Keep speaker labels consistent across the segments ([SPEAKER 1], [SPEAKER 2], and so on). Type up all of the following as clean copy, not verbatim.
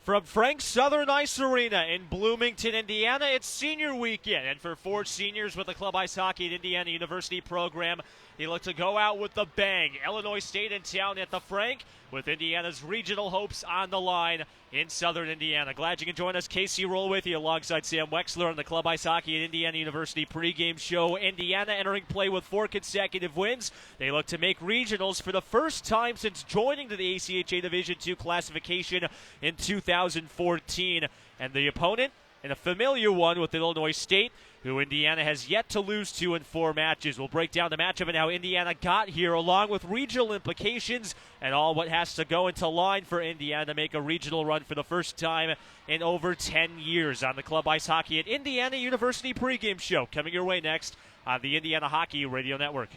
[SPEAKER 1] From Frank's Southern Ice Arena in Bloomington, Indiana, it's senior weekend. And for four seniors with the Club Ice Hockey at Indiana University program, they look to go out with a bang. Illinois State in town at the Frank with Indiana's regional hopes on the line in Southern Indiana. Glad you can join us. Casey Roehl with you alongside Sam Wexler on the Club Ice Hockey at Indiana University pregame show. Indiana entering play with 4 consecutive wins. They look to make regionals for the first time since joining to the ACHA Division II classification in 2014. And the opponent, and a familiar one with Illinois State, who Indiana has yet to lose to in 4 matches. We'll break down the matchup and how Indiana got here, along with regional implications and all what has to go into line for Indiana to make a regional run for the first time in over 10 years on the Club Ice Hockey at Indiana University pregame show. Coming your way next on the Indiana Hockey Radio Network.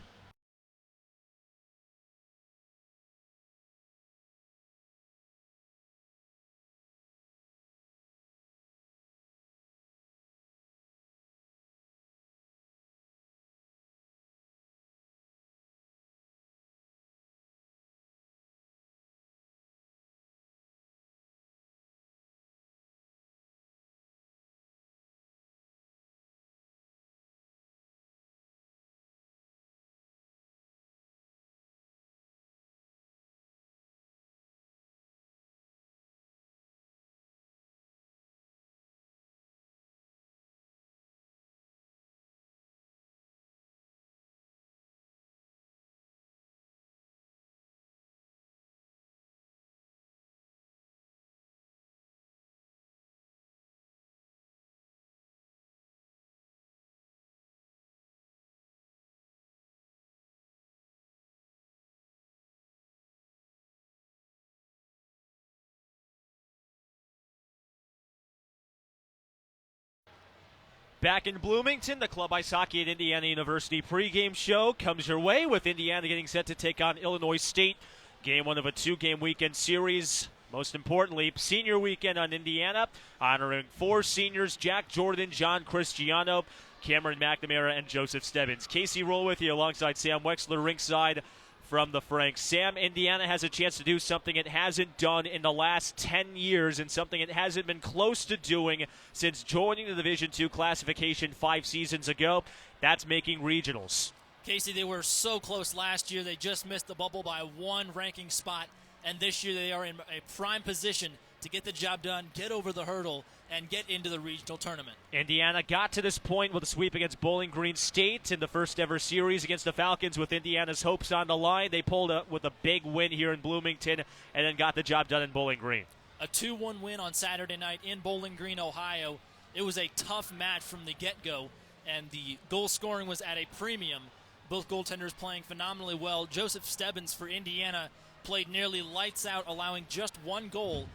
[SPEAKER 1] Back in Bloomington, the Club Ice Hockey at Indiana University pregame show comes your way with Indiana getting set to take on Illinois State. Game 1 of a 2-game weekend series. Most importantly, senior weekend on Indiana, honoring 4 seniors: Jack Jordan, John Cristiano, Cameron Mcnamara, and Joseph Stebbins. Casey Roehl with you alongside Sam Wexler ringside from the Frank. Sam, Indiana has a chance to do something it hasn't done in the last 10 years and something it hasn't been close to doing since joining the Division II classification 5 seasons ago. That's making regionals.
[SPEAKER 2] Casey, they were so close last year. They just missed the bubble by 1 ranking spot, and this year they are in a prime position to get the job done, get over the hurdle, and get into the regional tournament.
[SPEAKER 1] Indiana got to this point with a sweep against Bowling Green State in the first ever series against the Falcons with Indiana's hopes on the line. They pulled up with a big win here in Bloomington and then got the job done in Bowling Green.
[SPEAKER 2] A 2-1 win on Saturday night in Bowling Green, Ohio. It was a tough match from the get-go, and the goal scoring was at a premium. Both goaltenders playing phenomenally well. Joseph Stebbins for Indiana played nearly lights out, allowing just 1 goal.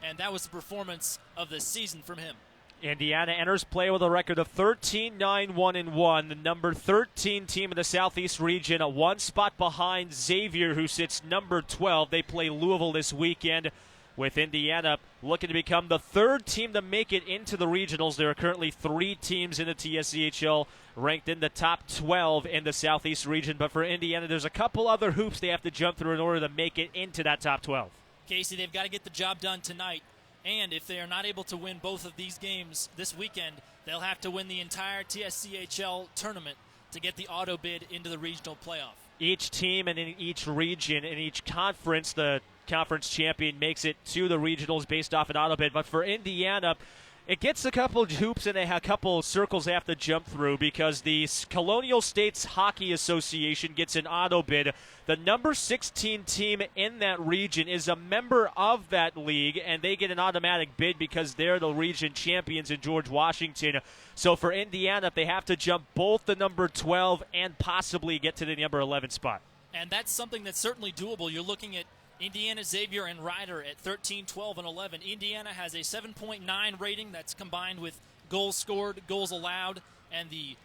[SPEAKER 2] And that was the performance of the season from him.
[SPEAKER 1] Indiana enters play with a record of 13-9-1-1, the number 13 team in the Southeast region, 1 spot behind Xavier, who sits number 12. They play Louisville this weekend, with Indiana looking to become the 3rd team to make it into the regionals. There are currently 3 teams in the TSCHL ranked in the top 12 in the Southeast region. But for Indiana, there's a couple other hoops they have to jump through in order to make it into that top 12.
[SPEAKER 2] Casey, they've got to get the job done tonight, and if they are not able to win both of these games this weekend, they'll have to win the entire TSCHL tournament to get the auto bid into the regional playoff.
[SPEAKER 1] Each team and in each region, in each conference, the conference champion makes it to the regionals based off an auto bid. But for Indiana, it gets a couple hoops and a couple circles they have to jump through, because the Colonial States Hockey Association gets an auto bid. The number 16 team in that region is a member of that league, and they get an automatic bid because they're the region champions in George Washington. So for Indiana, they have to jump both the number 12 and possibly get to the number 11 spot.
[SPEAKER 2] And that's something that's certainly doable. You're looking at Indiana, Xavier, and Ryder at 13, 12, and 11. Indiana has a 7.9 rating that's combined with goals scored, goals allowed, and the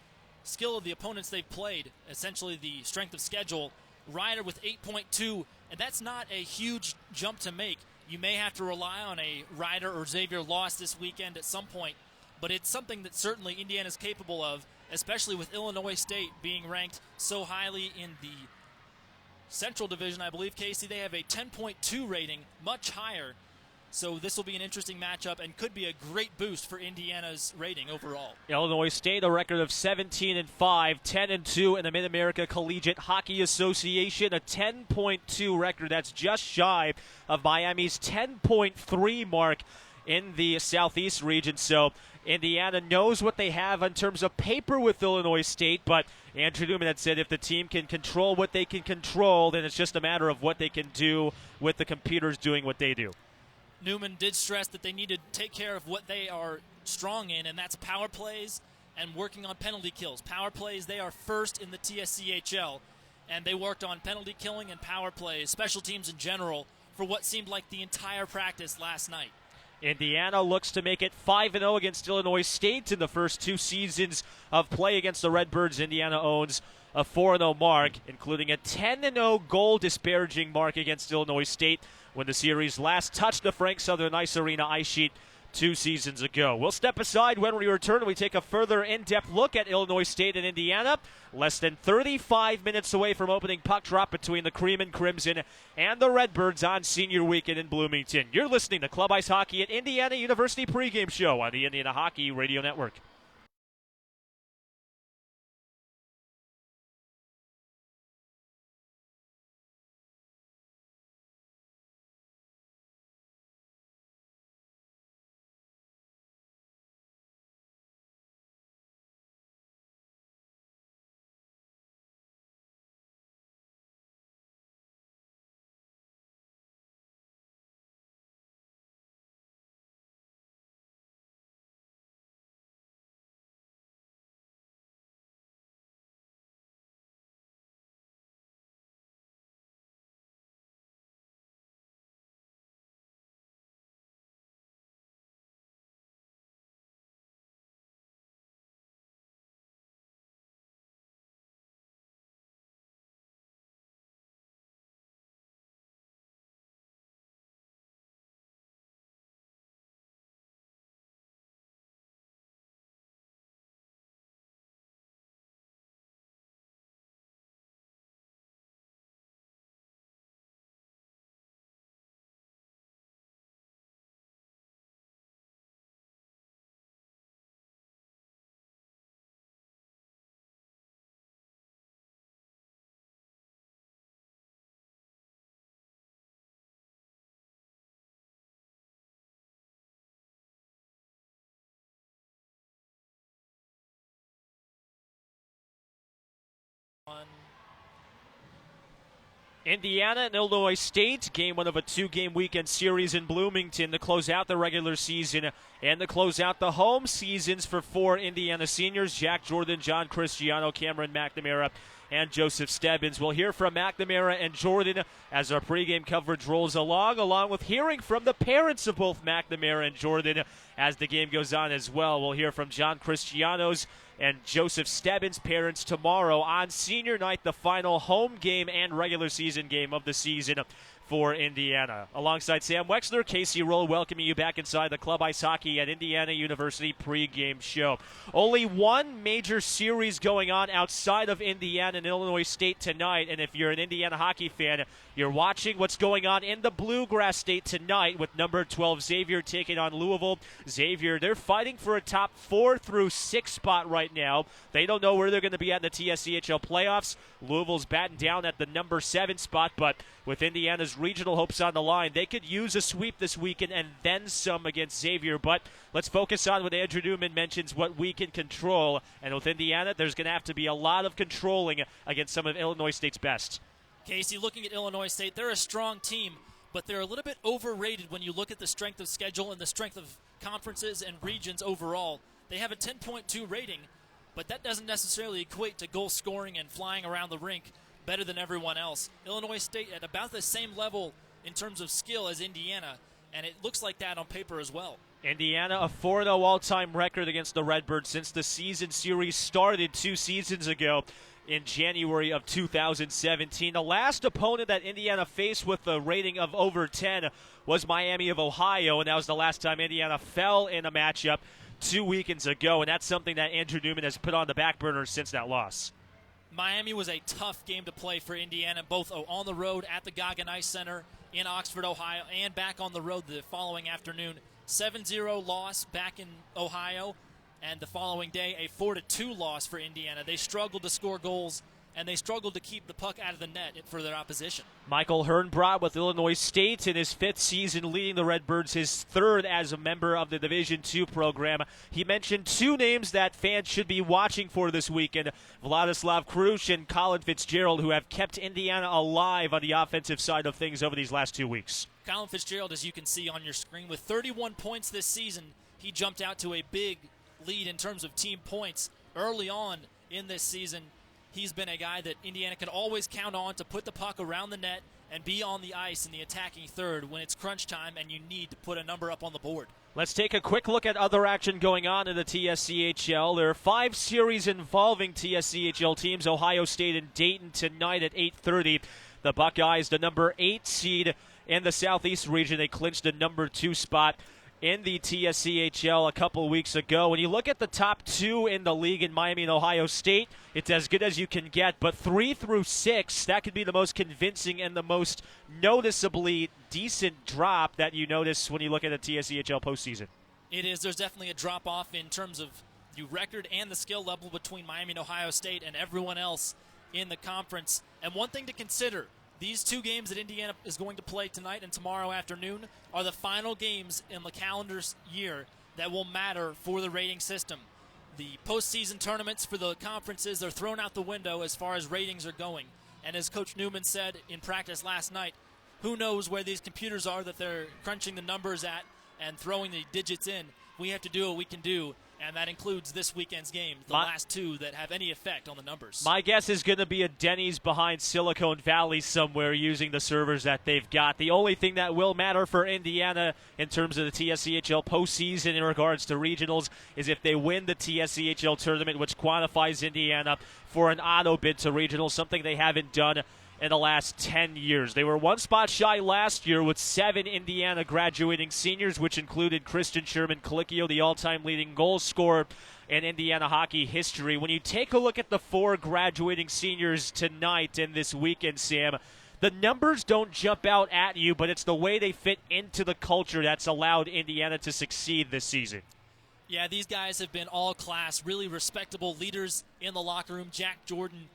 [SPEAKER 2] skill of the opponents they've played, essentially the strength of schedule. Ryder with 8.2, and that's not a huge jump to make. You may have to rely on a Ryder or Xavier loss this weekend at some point, but it's something that certainly Indiana's capable of, especially with Illinois State being ranked so highly in the Central Division. I believe, Casey, they have a 10.2 rating, much higher So this will be an interesting matchup and could be a great boost for Indiana's rating overall.
[SPEAKER 1] Illinois State, a record of 17-5, 10-2 in the Mid-America Collegiate Hockey Association, a 10.2 record. That's just shy of Miami's 10.3 mark in the Southeast region. So Indiana knows what they have in terms of paper with Illinois State, but Andrew Newman had said if the team can control what they can control, then it's just a matter of what they can do with the computers doing what they do.
[SPEAKER 2] Newman did stress that they need to take care of what they are strong in, and that's power plays and working on penalty kills. Power plays, they are first in the TSCHL, and they worked on penalty killing and power plays, special teams in general, for what seemed like the entire practice last night.
[SPEAKER 1] Indiana looks to make it 5-0 against Illinois State in the first 2 seasons of play against the Redbirds. Indiana owns a 4-0 mark, including a 10-0 goal disparaging mark against Illinois State when the series last touched the Frank Southern Ice Arena ice sheet 2 seasons ago. We'll step aside when we return and we take a further in-depth look at Illinois State and Indiana. Less than 35 minutes away from opening puck drop between the Cream and Crimson and the Redbirds on Senior Weekend in Bloomington. You're listening to Club Ice Hockey at Indiana University pregame show on the Indiana Hockey Radio Network. Indiana and Illinois State, game 1 of a 2-game weekend series in Bloomington to close out the regular season and to close out the home seasons for 4 Indiana seniors: Jack Jordan, John Cristiano, Cameron McNamara, and Joseph Stebbins. We'll hear from McNamara and Jordan as our pregame coverage rolls along with hearing from the parents of both McNamara and Jordan as the game goes on as well. We'll hear from John Cristiano's and Joseph Stebbins' parents tomorrow on senior night, the final home game and regular season game of the season for Indiana. Alongside Sam Wexler, Casey Roehl welcoming you back inside the Club Ice Hockey at Indiana University pregame show. Only one major series going on outside of Indiana and Illinois State tonight, and if you're an Indiana hockey fan, you're watching what's going on in the Bluegrass State tonight with number 12 Xavier taking on Louisville. Xavier, they're fighting for a top 4 through 6 spot right now. They don't know where they're going to be at in the TSCHL playoffs. Louisville's batting down at the number 7 spot, but with Indiana's regional hopes on the line, they could use a sweep this weekend and then some against Xavier. But let's focus on what Andrew Newman mentions, what we can control. And with Indiana, there's going to have to be a lot of controlling against some of Illinois State's best.
[SPEAKER 2] Casey, looking at Illinois State, they're a strong team, but they're a little bit overrated when you look at the strength of schedule and the strength of conferences and regions overall. They have a 10.2 rating, but that doesn't necessarily equate to goal scoring and flying around the rink better than everyone else. Illinois State at about the same level in terms of skill as Indiana, and it looks like that on paper as well.
[SPEAKER 1] Indiana, a 4-0 all-time record against the Redbirds since the season series started 2 seasons ago in January of 2017. The last opponent that Indiana faced with a rating of over 10 was Miami of Ohio, and that was the last time Indiana fell in a matchup 2 weekends ago, and that's something that Andrew Newman has put on the back burner since that loss.
[SPEAKER 2] Miami was a tough game to play for Indiana, both on the road at the Goggin Ice Center in Oxford, Ohio, and back on the road the following afternoon. 7-0 loss back in Ohio, and the following day a 4-2 loss for Indiana. They struggled to score goals, and they struggled to keep the puck out of the net for their opposition.
[SPEAKER 1] Michael Hernbrot with Illinois State in his 5th season leading the Redbirds, his 3rd as a member of the Division II program. He mentioned 2 names that fans should be watching for this weekend, Vladislav Krush and Colin Fitzgerald, who have kept Indiana alive on the offensive side of things over these last 2 weeks.
[SPEAKER 2] Colin Fitzgerald, as you can see on your screen, with 31 points this season, he jumped out to a big lead in terms of team points early on in this season. He's been a guy that Indiana can always count on to put the puck around the net and be on the ice in the attacking third when it's crunch time and you need to put a number up on the board.
[SPEAKER 1] Let's take a quick look at other action going on in the TSCHL. There are 5 series involving TSCHL teams, Ohio State and Dayton tonight at 8:30. The Buckeyes, the number 8 seed in the Southeast region, they clinched the number 2 spot in the TSCHL a couple weeks ago. When you look at the top 2 in the league in Miami and Ohio State, it's as good as you can get. But 3 through 6, that could be the most convincing and the most noticeably decent drop that you notice when you look at the TSCHL postseason.
[SPEAKER 2] It is. There's definitely a drop-off in terms of the record and the skill level between Miami and Ohio State and everyone else in the conference. And one thing to consider, these 2 games that Indiana is going to play tonight and tomorrow afternoon are the final games in the calendar year that will matter for the rating system. The postseason tournaments for the conferences are thrown out the window as far as ratings are going. And as Coach Newman said in practice last night, who knows where these computers are that they're crunching the numbers at and throwing the digits in. We have to do what we can do, and that includes this weekend's game, the last 2 that have any effect on the numbers.
[SPEAKER 1] My guess is going to be a Denny's behind Silicon Valley somewhere using the servers that they've got. The only thing that will matter for Indiana in terms of the TSCHL postseason in regards to regionals is if they win the TSCHL tournament, which quantifies Indiana for an auto bid to regionals, something they haven't done in the last 10 years. They were 1 spot shy last year with 7 Indiana graduating seniors, which included Christian Sherman-Colicchio, the all-time leading goal scorer in Indiana hockey history. When you take a look at the 4 graduating seniors tonight and this weekend, Sam, the numbers don't jump out at you, but it's the way they fit into the culture that's allowed Indiana to succeed this season.
[SPEAKER 2] Yeah, these guys have been all class, really respectable leaders in the locker room. Jack Jordan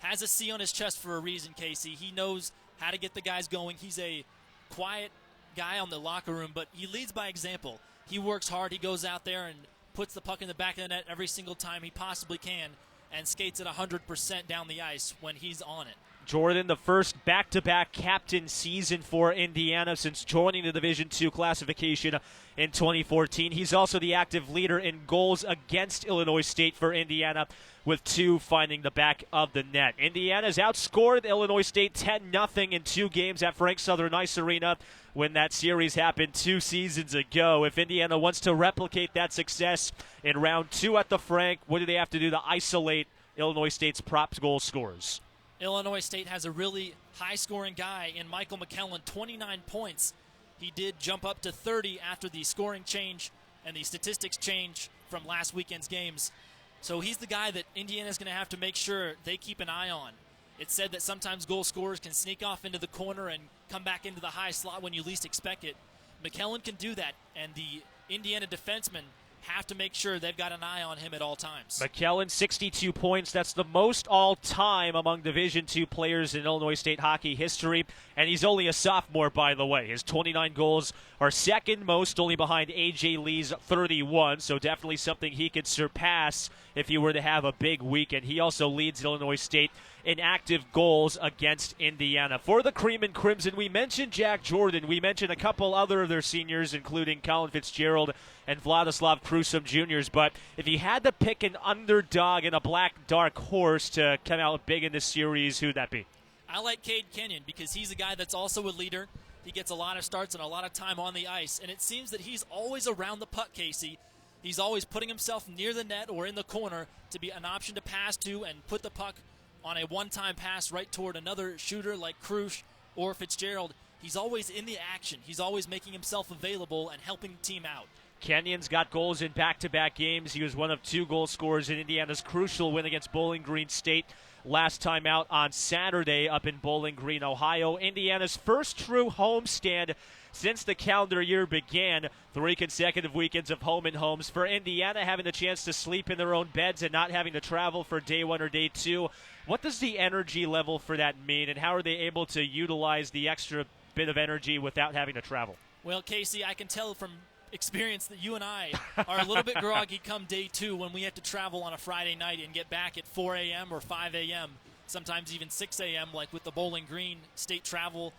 [SPEAKER 2] has a C on his chest for a reason, Casey. He knows how to get the guys going. He's a quiet guy on the locker room, but he leads by example. He works hard. He goes out there and puts the puck in the back of the net every single time he possibly can and skates at 100% down the ice when he's on it.
[SPEAKER 1] Jordan, the first back-to-back captain season for Indiana since joining the Division II classification in 2014. He's also the active leader in goals against Illinois State for Indiana, with 2 finding the back of the net. Indiana's outscored Illinois State 10-0 in 2 games at Frank Southern Ice Arena when that series happened 2 seasons ago. If Indiana wants to replicate that success in round 2 at the Frank, what do they have to do to isolate Illinois State's prop goal scorers?
[SPEAKER 2] Illinois State has a really high-scoring guy in Michael McKellen, 29 points. He did jump up to 30 after the scoring change and the statistics change from last weekend's games. So he's the guy that Indiana's going to have to make sure they keep an eye on. It's said that sometimes goal scorers can sneak off into the corner and come back into the high slot when you least expect it. McKellen can do that, and the Indiana defensemen have to make sure they've got an eye on him at all times.
[SPEAKER 1] McKellen, 62 points. That's the most all-time among Division II players in Illinois State hockey history. And he's only a sophomore, by the way. His 29 goals are second most, only behind A.J. Lee's 31. So definitely something he could surpass if he were to have a big weekend. He also leads Illinois State in active goals against Indiana. For the Cream and Crimson, we mentioned Jack Jordan. We mentioned a couple other of their seniors, including Colin Fitzgerald and Vladislav Krusum Jr.'s. But if you had to pick an underdog and a black dark horse to come out big in this series, who'd that be?
[SPEAKER 2] I like Cade Kenyon because he's a guy that's also a leader. He gets a lot of starts and a lot of time on the ice. And it seems that he's always around the puck, Casey. He's always putting himself near the net or in the corner to be an option to pass to and put the puck on a one-time pass right toward another shooter like Krush or Fitzgerald. He's always in the action. He's always making himself available and helping the team out.
[SPEAKER 1] Kenyon's got goals in back-to-back games. He was one of 2 goal scorers in Indiana's crucial win against Bowling Green State last time out on Saturday up in Bowling Green, Ohio. Indiana's first true homestand since the calendar year began. 3 consecutive weekends of home and homes for Indiana, having the chance to sleep in their own beds and not having to travel for day 1 or day 2. What does the energy level for that mean, and how are they able to utilize the extra bit of energy without having to travel?
[SPEAKER 2] Well, Casey, I can tell from experience that you and I are a little bit groggy come day 2 when we have to travel on a Friday night and get back at 4 a.m. or 5 a.m., sometimes even 6 a.m., like with the Bowling Green State travel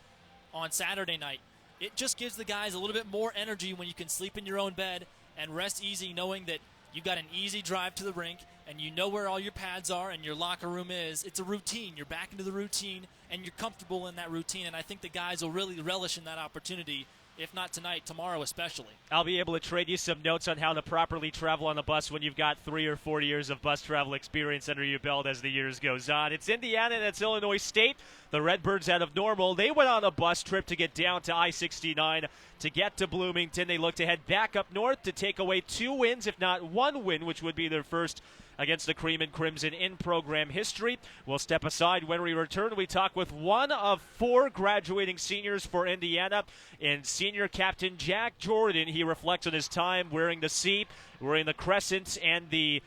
[SPEAKER 2] on Saturday night. It just gives the guys a little bit more energy when you can sleep in your own bed and rest easy knowing that you've got an easy drive to the rink and you know where all your pads are and your locker room is. It's a routine. You're back into the routine and you're comfortable in that routine, and I think the guys will really relish in that opportunity. If not tonight, tomorrow especially.
[SPEAKER 1] I'll be able to trade you some notes on how to properly travel on the bus when you've got 3 or 4 years of bus travel experience under your belt as the years goes on. It's Indiana and it's Illinois State. The Redbirds out of Normal. They went on a bus trip to get down to I-69 to get to Bloomington. They look to head back up north to take away 2 wins, if not 1 win, which would be their first against the Cream and Crimson in program history. We'll step aside when we return. We talk with one of 4 graduating seniors for Indiana in senior captain Jack Jordan. He reflects on his time wearing the C, wearing the crescent, and the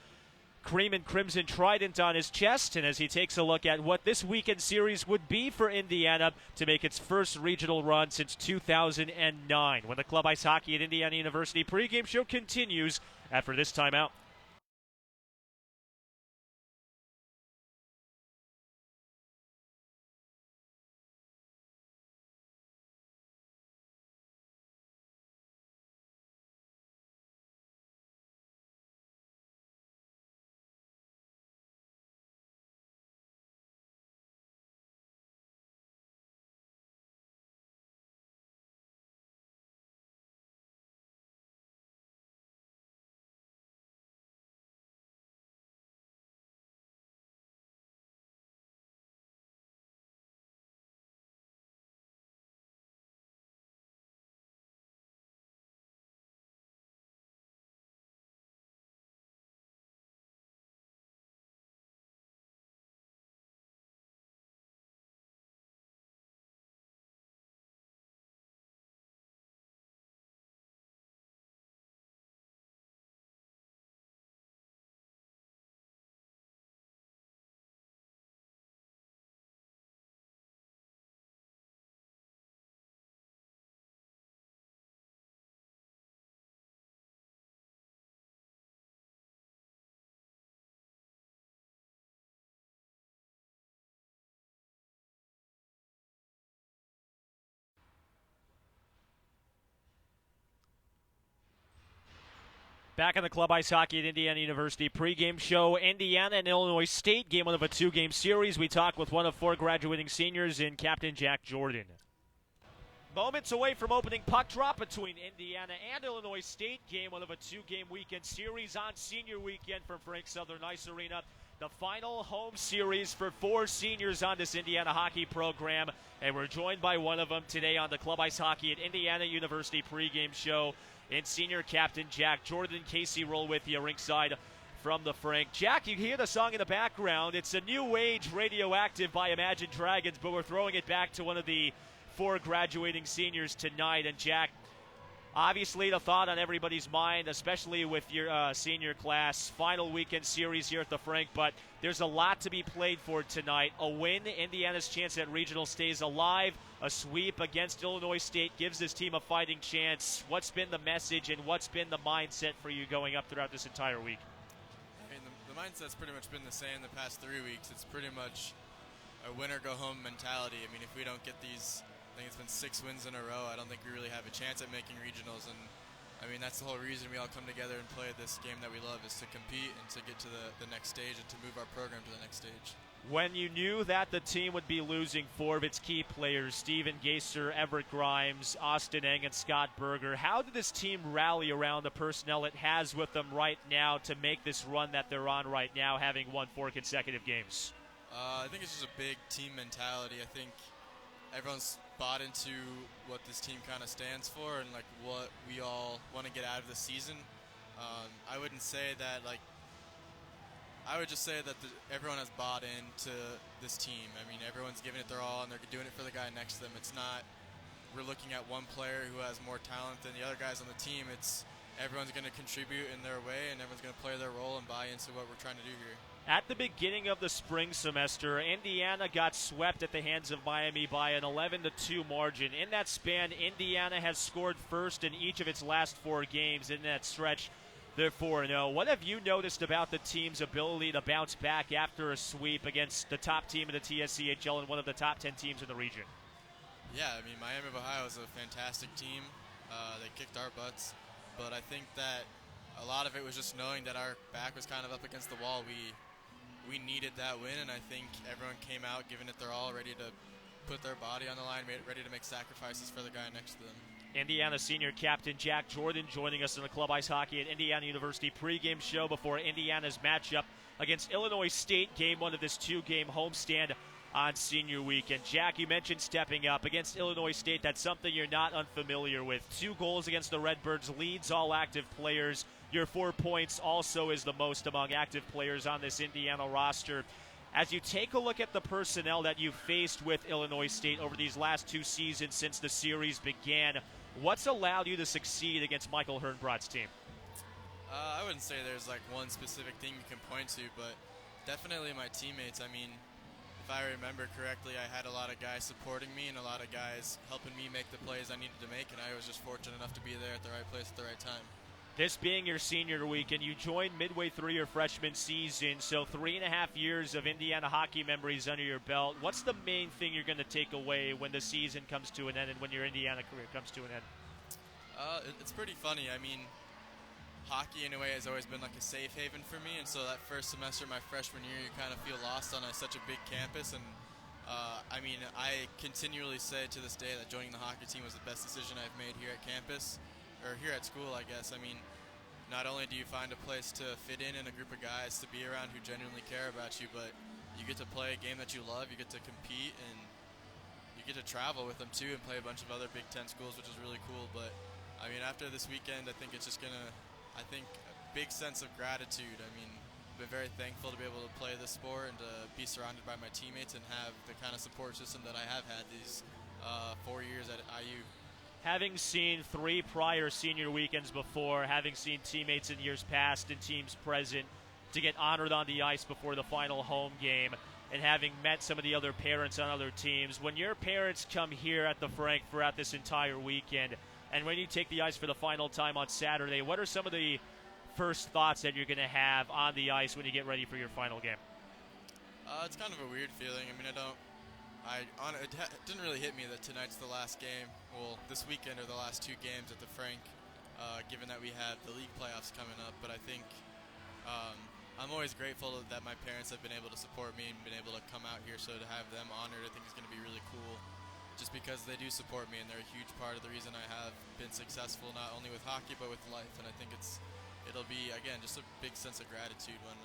[SPEAKER 1] Cream and Crimson trident on his chest, and as he takes a look at what this weekend series would be for Indiana to make its first regional run since 2009, when the Club Ice Hockey at Indiana University pregame show continues after this timeout. Back on the Club Ice Hockey at Indiana University pregame show. Indiana and Illinois State, game 1 of a 2-game series. We talk with one of 4 graduating seniors in Captain Jack Jordan. Moments away from opening puck drop between Indiana and Illinois State. Game 1 of a 2-game weekend series on senior weekend from Frank Southern Ice Arena. The final home series for 4 seniors on this Indiana hockey program. And we're joined by one of them today on the Club Ice Hockey at Indiana University pregame show. And senior captain Jack Jordan. Casey Roehl with you ringside from the Frank. Jack, you hear the song in the background. It's a new age Radioactive by Imagine Dragons, but we're throwing it back to one of the 4 graduating seniors tonight. And Jack, obviously the thought on everybody's mind, especially with your senior class, final weekend series here at the Frank, but there's a lot to be played for tonight. A win, Indiana's chance at regional stays alive. A sweep against Illinois State gives this team a fighting chance. What's been the message and what's been the mindset for you going up throughout this entire week?
[SPEAKER 3] I mean, the mindset's pretty much been the same the past 3 weeks. It's pretty much a win-or-go-home mentality. I mean, if we don't get these, I think it's been 6 wins in a row, I don't think we really have a chance at making regionals. And I mean, that's the whole reason we all come together and play this game that we love, is to compete and to get to the next stage and to move our program to the next stage.
[SPEAKER 1] When you knew that the team would be losing 4 of its key players, Steven Gaiser, Everett Grimes, Austin Eng, and Scott Berger, how did this team rally around the personnel it has with them right now to make this run that they're on right now, having won 4 consecutive games?
[SPEAKER 3] I think it's just a big team mentality. I think everyone's bought into what this team kind of stands for and like what we all want to get out of the season. I wouldn't say that like. I would just say that everyone has bought into this team. I mean, everyone's giving it their all, and they're doing it for the guy next to them. It's not we're looking at one player who has more talent than the other guys on the team. It's everyone's going to contribute in their way, and everyone's going to play their role and buy into what we're trying to do here.
[SPEAKER 1] At the beginning of the spring semester, Indiana got swept at the hands of Miami by an 11-2 margin. In that span, Indiana has scored first in each of its last 4 games in that stretch. They're 4-0. What have you noticed about the team's ability to bounce back after a sweep against the top team in the TSCHL and one of the top 10 teams in the region?
[SPEAKER 3] Yeah, I mean, Miami of Ohio is a fantastic team. They kicked our butts. But I think that a lot of it was just knowing that our back was kind of up against the wall. We needed that win, and I think everyone came out giving it their all, ready to put their body on the line, ready to make sacrifices for the guy next to them.
[SPEAKER 1] Indiana senior captain Jack Jordan joining us in the Club Ice Hockey at Indiana University pregame show before Indiana's matchup against Illinois State, game 1 of this 2-game homestand on senior weekend. Jack, you mentioned stepping up against Illinois State. That's something you're not unfamiliar with. 2 goals against the Redbirds, leads all active players. Your 4 points also is the most among active players on this Indiana roster. As you take a look at the personnel that you've faced with Illinois State over these last 2 seasons since the series began, what's allowed you to succeed against Michael Hernbrod's team?
[SPEAKER 3] I wouldn't say there's like one specific thing you can point to, but definitely my teammates. I mean, if I remember correctly, I had a lot of guys supporting me and a lot of guys helping me make the plays I needed to make, and I was just fortunate enough to be there at the right place at the right time.
[SPEAKER 1] This being your senior weekend, you joined midway through your freshman season, so 3.5 years of Indiana hockey memories under your belt. What's the main thing you're going to take away when the season comes to an end and when your Indiana career comes to an end?
[SPEAKER 3] It's pretty funny. I mean, hockey in a way has always been like a safe haven for me, and so that first semester, my freshman year, you kind of feel lost on such a big campus. And I mean, I continually say to this day that joining the hockey team was the best decision I've made here at campus. Or here at school, I guess. I mean, not only do you find a place to fit in a group of guys to be around who genuinely care about you, but you get to play a game that you love, you get to compete, and you get to travel with them too and play a bunch of other Big Ten schools, which is really cool. But, I mean, after this weekend, I think it's just going to, a big sense of gratitude. I mean, I've been very thankful to be able to play this sport and to be surrounded by my teammates and have the kind of support system that I have had these 4 years at IU.
[SPEAKER 1] Having seen 3 prior senior weekends before, having seen teammates in years past and teams present to get honored on the ice before the final home game, and having met some of the other parents on other teams, when your parents come here at the Frank throughout this entire weekend, and when you take the ice for the final time on Saturday, what are some of the first thoughts that you're going to have on the ice when you get ready for your final game?
[SPEAKER 3] It's kind of a weird feeling. I mean, it didn't really hit me that tonight's the last game. Well, this weekend are the last 2 games at the Frank, given that we have the league playoffs coming up. But I think I'm always grateful that my parents have been able to support me and been able to come out here. So to have them honored, I think is going to be really cool, just because they do support me and they're a huge part of the reason I have been successful, not only with hockey but with life. And I think it'll be, again, just a big sense of gratitude when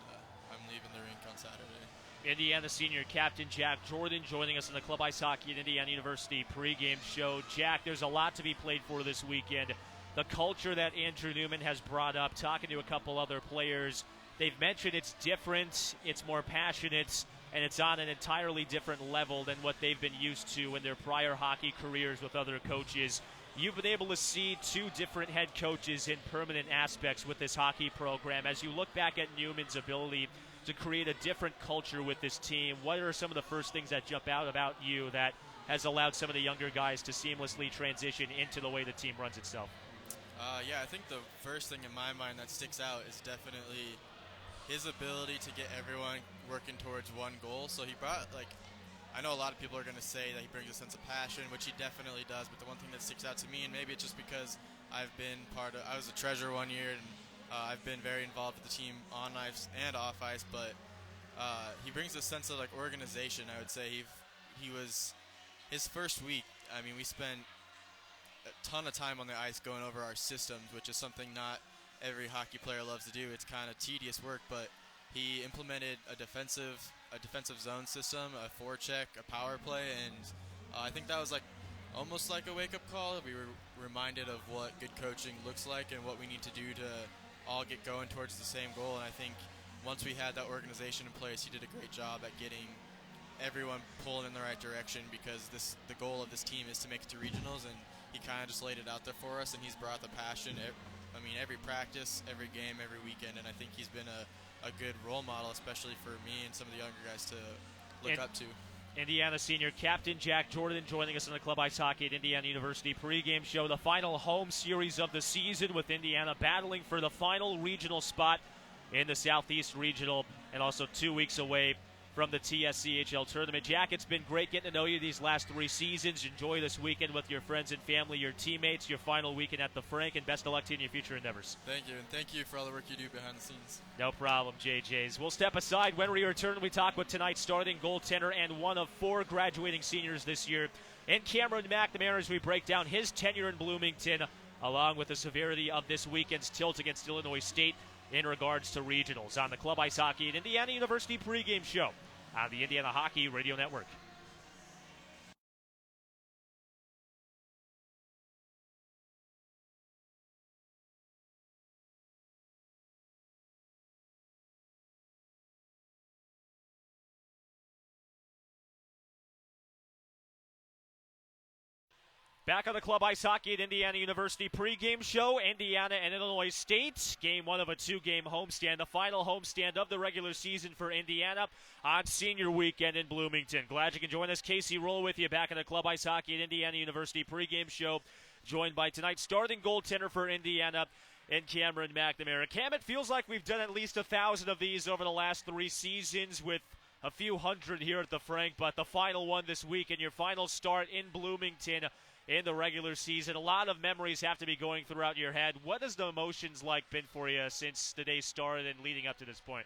[SPEAKER 3] I'm leaving the rink on Saturday.
[SPEAKER 1] Indiana senior captain Jack Jordan joining us in the Club Ice Hockey at Indiana University pregame show. Jack, there's a lot to be played for this weekend. The culture that Andrew Newman has brought up, talking to a couple other players, they've mentioned it's different, it's more passionate, and it's on an entirely different level than what they've been used to in their prior hockey careers with other coaches. You've been able to see 2 different head coaches in permanent aspects with this hockey program. As you look back at Newman's ability to create a different culture with this team, what are some of the first things that jump out about you that has allowed some of the younger guys to seamlessly transition into the way the team runs itself?
[SPEAKER 3] Yeah, I think the first thing in my mind that sticks out is definitely his ability to get everyone working towards one goal. So he brought, I know a lot of people are going to say that he brings a sense of passion, which he definitely does, but the one thing that sticks out to me, and maybe it's just because I was a treasurer one year, and I've been very involved with the team on ice and off ice, but he brings a sense of organization. I would say he was his first week. I mean, we spent a ton of time on the ice going over our systems, which is something not every hockey player loves to do. It's kind of tedious work, but he implemented a defensive zone system, a forecheck, a power play, and I think that was almost like a wake-up call. We were reminded of what good coaching looks like and what we need to do to all get going towards the same goal. And I think once we had that organization in place, he did a great job at getting everyone pulling in the right direction, because the goal of this team is to make it to regionals, and he kind of just laid it out there for us, and he's brought the passion. I mean, every practice, every game, every weekend, and I think he's been a good role model, especially for me and some of the younger guys to look up to.
[SPEAKER 1] Indiana senior captain Jack Jordan joining us on the Club Ice Hockey at Indiana University pregame show. The final home series of the season, with Indiana battling for the final regional spot in the Southeast Regional, and also 2 weeks away from the TSCHL tournament. Jack, it's been great getting to know you these last 3 seasons. Enjoy this weekend with your friends and family, your teammates, your final weekend at the Frank, and best of luck to you in your future endeavors.
[SPEAKER 3] Thank you, and thank you for all the work you do behind the scenes.
[SPEAKER 1] No problem, JJs. We'll step aside. When we return, we talk with tonight's starting goaltender and one of 4 graduating seniors this year, and Cameron McNamara, as we break down his tenure in Bloomington, along with the severity of this weekend's tilt against Illinois State in regards to regionals, on the Club Ice Hockey at Indiana University pregame show on the Indiana Hockey Radio Network. Back on the Club Ice Hockey at Indiana University pregame show, Indiana and Illinois State. Game 1 of a 2-game homestand, the final homestand of the regular season for Indiana on senior weekend in Bloomington. Glad you can join us. Casey Roehl with you back on the Club Ice Hockey at Indiana University pregame show, joined by tonight's starting goaltender for Indiana and Cameron McNamara. Cam, it feels like we've done at least 1,000 of these over the last 3 seasons, with a few hundred here at the Frank, but the final one this week and your final start in Bloomington in the regular season. A lot of memories have to be going throughout your head. What has the emotions like been for you since the day started and leading up to this point?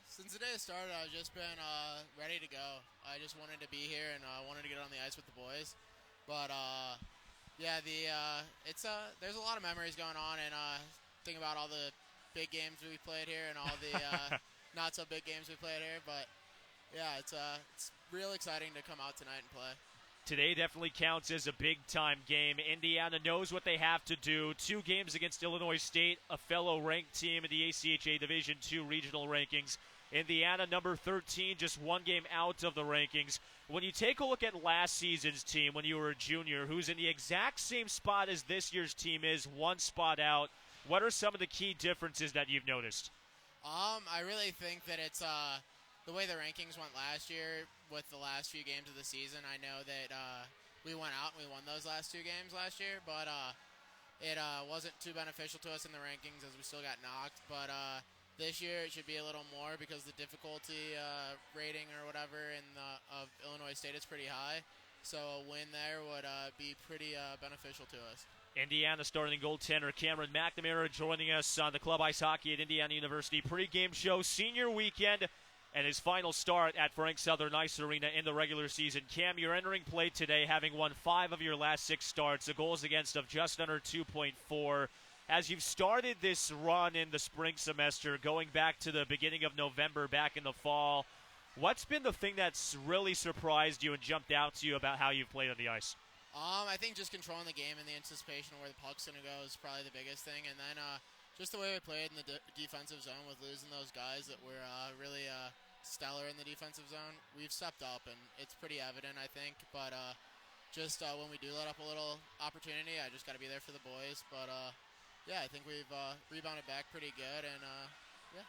[SPEAKER 4] Since the day started, I've just been ready to go. I just wanted to be here and wanted to get on the ice with the boys. But yeah, there's a lot of memories going on, and think about all the big games we played here and all the not so big games we played here. But yeah, it's real exciting to come out tonight and play.
[SPEAKER 1] Today definitely counts as a big-time game. Indiana knows what they have to do. 2 games against Illinois State, a fellow ranked team in the ACHA Division II regional rankings. Indiana, number 13, just 1 game out of the rankings. When you take a look at last season's team, when you were a junior, who's in the exact same spot as this year's team is, 1 spot out, what are some of the key differences that you've noticed?
[SPEAKER 4] I really think that it's the way the rankings went last year with the last few games of the season. I know that we went out and we won those last 2 games last year, but it wasn't too beneficial to us in the rankings as we still got knocked. But this year it should be a little more, because the difficulty rating or whatever of Illinois State is pretty high. So a win there would be pretty beneficial to us.
[SPEAKER 1] Indiana starting goaltender Cameron McNamara joining us on the Club Ice Hockey at Indiana University pregame show, senior weekend, and his final start at Frank Southern Ice Arena in the regular season. Cam, you're entering play today having won 5 of your last 6 starts, a goals against of just under 2.4. As you've started this run in the spring semester, going back to the beginning of November, back in the fall, what's been the thing that's really surprised you and jumped out to you about how you've played on the ice?
[SPEAKER 4] I think just controlling the game and the anticipation of where the puck's going to go is probably the biggest thing. And then just the way we played in the defensive zone with losing those guys that were really stellar in the defensive zone. We've stepped up, and it's pretty evident, I think. But just when we do let up a little opportunity, I just got to be there for the boys. But, yeah, I think we've rebounded back pretty good, and, yeah.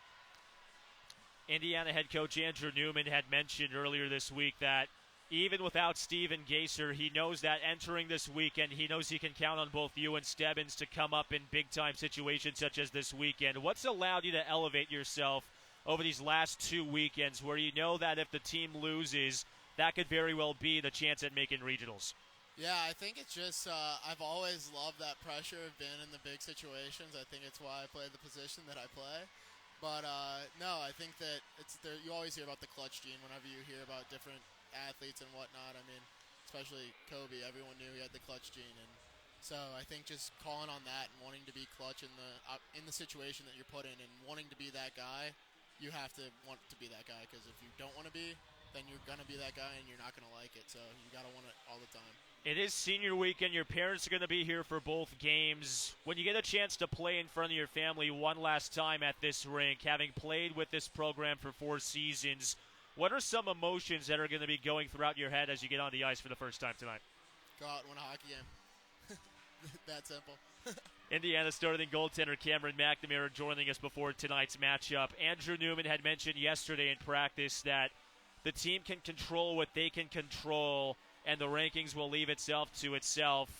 [SPEAKER 1] Indiana head coach Andrew Newman had mentioned earlier this week that even without Steven Gaser, he knows that entering this weekend, he knows he can count on both you and Stebbins to come up in big-time situations such as this weekend. What's allowed you to elevate yourself over these last 2 weekends where you know that if the team loses, that could very well be the chance at making regionals?
[SPEAKER 4] Yeah, I think it's just I've always loved that pressure of being in the big situations. I think it's why I play the position that I play. But, no, I think that it's there. You always hear about the clutch gene whenever you hear about different athletes and whatnot. I mean, especially Kobe, everyone knew he had the clutch gene, and so I think just calling on that and wanting to be clutch in the situation that you're put in and wanting to be that guy, you have to want to be that guy, because if you don't want to be, then you're going to be that guy and you're not going to like it. So you got to want it all the time.
[SPEAKER 1] It is senior weekend. Your parents are going to be here for both games. When you get a chance to play in front of your family one last time at this rink, having played with this program for 4 seasons, what are some emotions that are going to be going throughout your head as you get on the ice for the first time tonight?
[SPEAKER 4] Go out and win a hockey game. That simple.
[SPEAKER 1] Indiana starting goaltender Cameron McNamara joining us before tonight's matchup. Andrew Newman had mentioned yesterday in practice that the team can control what they can control, and the rankings will leave itself to itself.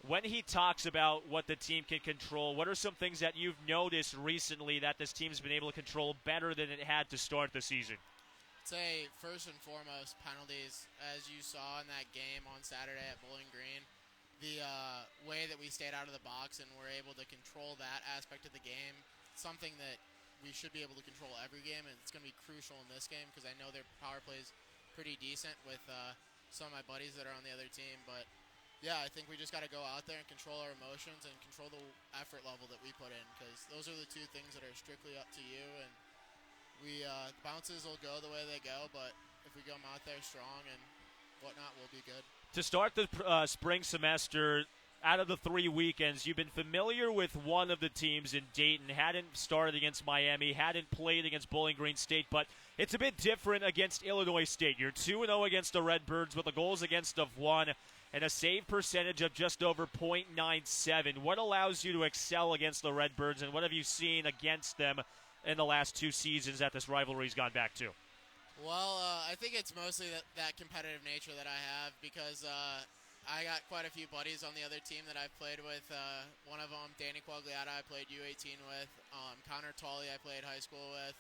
[SPEAKER 1] When he talks about what the team can control, what are some things that you've noticed recently that this team's been able to control better than it had to start the season?
[SPEAKER 4] I'd say first and foremost, penalties. As you saw in that game on Saturday at Bowling Green, the way that we stayed out of the box and were able to control that aspect of the game, something that we should be able to control every game, and it's going to be crucial in this game because I know their power play is pretty decent with some of my buddies that are on the other team. But, yeah, I think we just got to go out there and control our emotions and control the effort level that we put in because those are the two things that are strictly up to you. And bounces will go the way they go, but if we come out there strong and whatnot, we'll be good.
[SPEAKER 1] To start the spring semester, out of the 3 weekends, you've been familiar with one of the teams in Dayton, hadn't started against Miami, hadn't played against Bowling Green State, but it's a bit different against Illinois State. You're 2-0 against the Redbirds with a goals against of 1 and a save percentage of just over .97. What allows you to excel against the Redbirds, and what have you seen against them in the last 2 seasons that this rivalry's gone back to?
[SPEAKER 4] Well, I think it's mostly that competitive nature that I have because I got quite a few buddies on the other team that I've played with. One of them, Danny Quagliata, I played U18 with. Connor Tolley, I played high school with.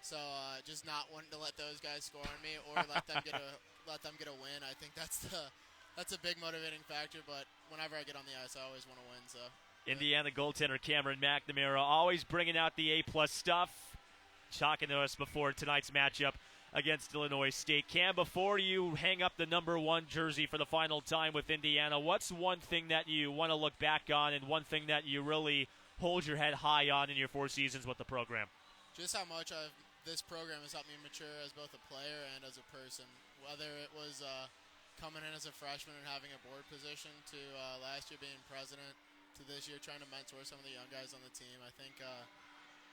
[SPEAKER 4] So just not wanting to let those guys score on me or let them get a win. I think that's a big motivating factor. But whenever I get on the ice, I always want to win. So
[SPEAKER 1] Indiana goaltender Cameron McNamara always bringing out the A+ stuff. Talking to us before tonight's matchup against Illinois State. Cam, before you hang up the number 1 jersey for the final time with Indiana, what's one thing that you want to look back on and one thing that you really hold your head high on in your 4 seasons with the program?
[SPEAKER 4] Just how much this program has helped me mature as both a player and as a person. Whether it was coming in as a freshman and having a board position to last year being president to this year trying to mentor some of the young guys on the team. I think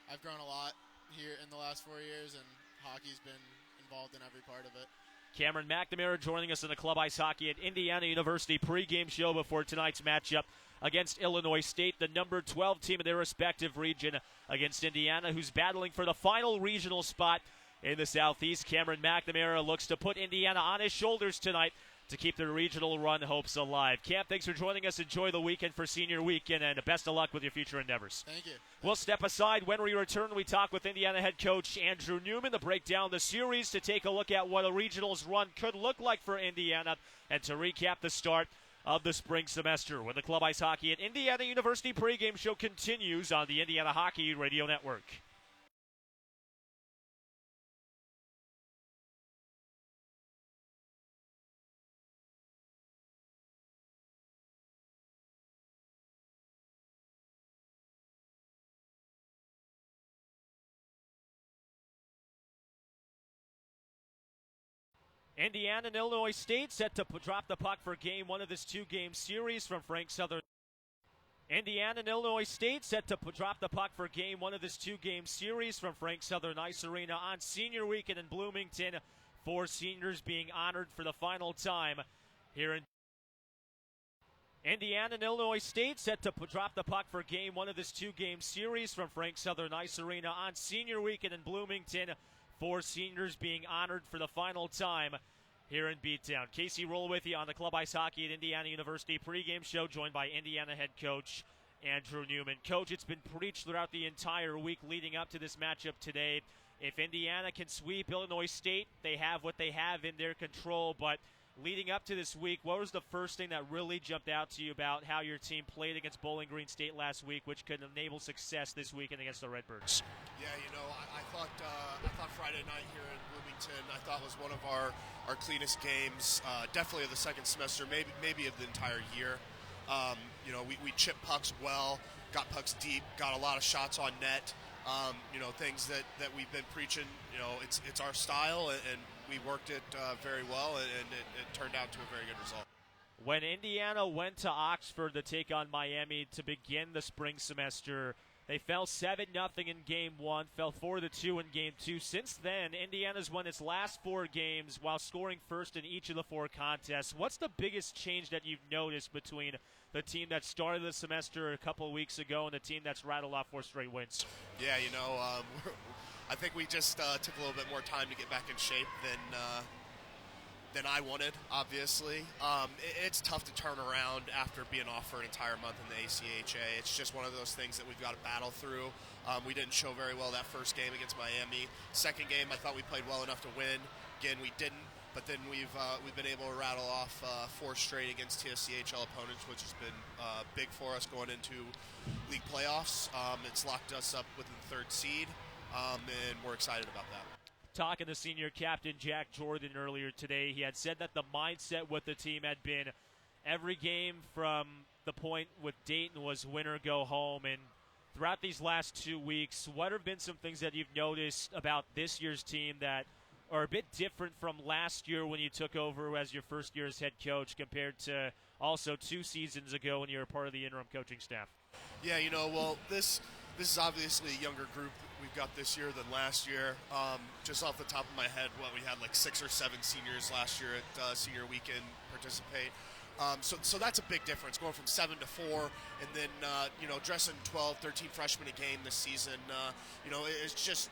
[SPEAKER 4] I've grown a lot here in the last 4 years, and hockey's been involved in every part of it.
[SPEAKER 1] Cameron McNamara joining us in the Club Ice Hockey at Indiana University pregame show before tonight's matchup against Illinois State, the number 12 team in their respective region against Indiana, who's battling for the final regional spot in the Southeast. Cameron McNamara looks to put Indiana on his shoulders tonight to keep their regional run hopes alive. Cam, thanks for joining us. Enjoy the weekend for senior weekend, and best of luck with your future endeavors.
[SPEAKER 4] Thank you.
[SPEAKER 1] We'll step aside. When we return, we talk with Indiana head coach Andrew Newman to break down the series, to take a look at what a regionals run could look like for Indiana, and to recap the start of the spring semester when the Club Ice Hockey at Indiana University pregame show continues on the Indiana Hockey Radio Network. Indiana and Illinois State set to drop the puck for game 1 of this 2-game series from Frank Southern. Indiana and Illinois State set to drop the puck for game 1 of this 2-game series from Frank Southern Ice Arena on senior weekend in Bloomington. 4 seniors being honored for the final time here in Indiana and Illinois State set to drop the puck for game 1 of this 2-game series from Frank Southern Ice Arena on senior weekend in Bloomington. 4 seniors being honored for the final time here in B-Town. Casey Roehl with you on the Club Ice Hockey at Indiana University pregame show, joined by Indiana head coach Andrew Newman. Coach, it's been preached throughout the entire week leading up to this matchup today. If Indiana can sweep Illinois State, they have what they have in their control, but leading up to this week, what was the first thing that really jumped out to you about how your team played against Bowling Green State last week, which could enable success this weekend against the Redbirds?
[SPEAKER 5] Yeah, I thought Friday night here in Bloomington, I thought was one of our cleanest games, definitely of the second semester, maybe of the entire year. We chipped pucks well, got pucks deep, got a lot of shots on net. Things that we've been preaching. It's our style, and we worked it very well, and it turned out to a very good result.
[SPEAKER 1] When Indiana went to Oxford to take on Miami to begin the spring semester, they fell 7-0 in Game 1, fell 4-2 in Game 2. Since then, Indiana's won its last 4 games while scoring first in each of the 4 contests. What's the biggest change that you've noticed between the team that started the semester a couple of weeks ago and the team that's rattled off 4 straight wins?
[SPEAKER 5] Yeah, I think we just took a little bit more time to get back in shape than I wanted, obviously. It's tough to turn around after being off for an entire month in the ACHA. It's just one of those things that we've got to battle through. We didn't show very well that first game against Miami. Second game, I thought we played well enough to win. Again, we didn't, but then we've been able to rattle off 4 straight against TSCHL opponents, which has been big for us going into league playoffs. It's locked us up with the 3rd seed, and we're excited about that.
[SPEAKER 1] Talking to senior captain Jack Jordan earlier today, he had said that the mindset with the team had been every game from the point with Dayton was win or go home. And throughout these last 2 weeks, what have been some things that you've noticed about this year's team that are a bit different from last year when you took over as your first year as head coach compared to also 2 seasons ago when you were part of the interim coaching staff?
[SPEAKER 5] Yeah, well, this is obviously a younger group we've got this year than last year. Just off the top of my head, we had like 6 or 7 seniors last year at senior weekend participate. So that's a big difference, going from 7 to 4, and then dressing 12, 13 freshmen a game this season. It's just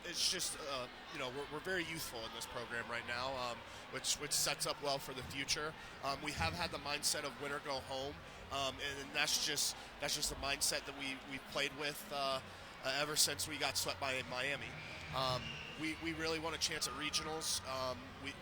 [SPEAKER 5] we're very youthful in this program right now, which sets up well for the future. We have had the mindset of win or go home, and that's just the mindset that we've played with ever since we got swept by Miami. We really want a chance at regionals.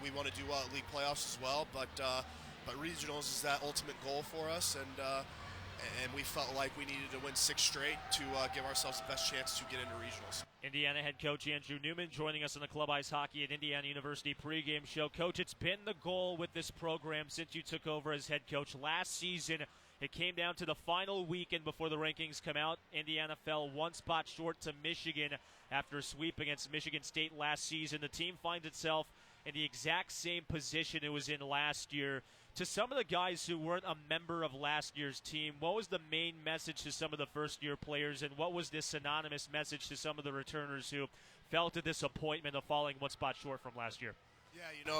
[SPEAKER 5] We want to do well at league playoffs as well, but regionals is that ultimate goal for us, and we felt like we needed to win 6 straight to give ourselves the best chance to get into regionals.
[SPEAKER 1] Indiana head coach Andrew Newman joining us on the Club Ice Hockey at Indiana University pregame show. Coach, it's been the goal with this program since you took over as head coach last season. It came down to the final weekend before the rankings come out. Indiana fell 1 spot short to Michigan after a sweep against Michigan State last season. The team finds itself in the exact same position it was in last year. To some of the guys who weren't a member of last year's team, what was the main message to some of the first-year players, and what was this synonymous message to some of the returners who felt a disappointment of falling 1 spot short from last year?
[SPEAKER 5] Yeah,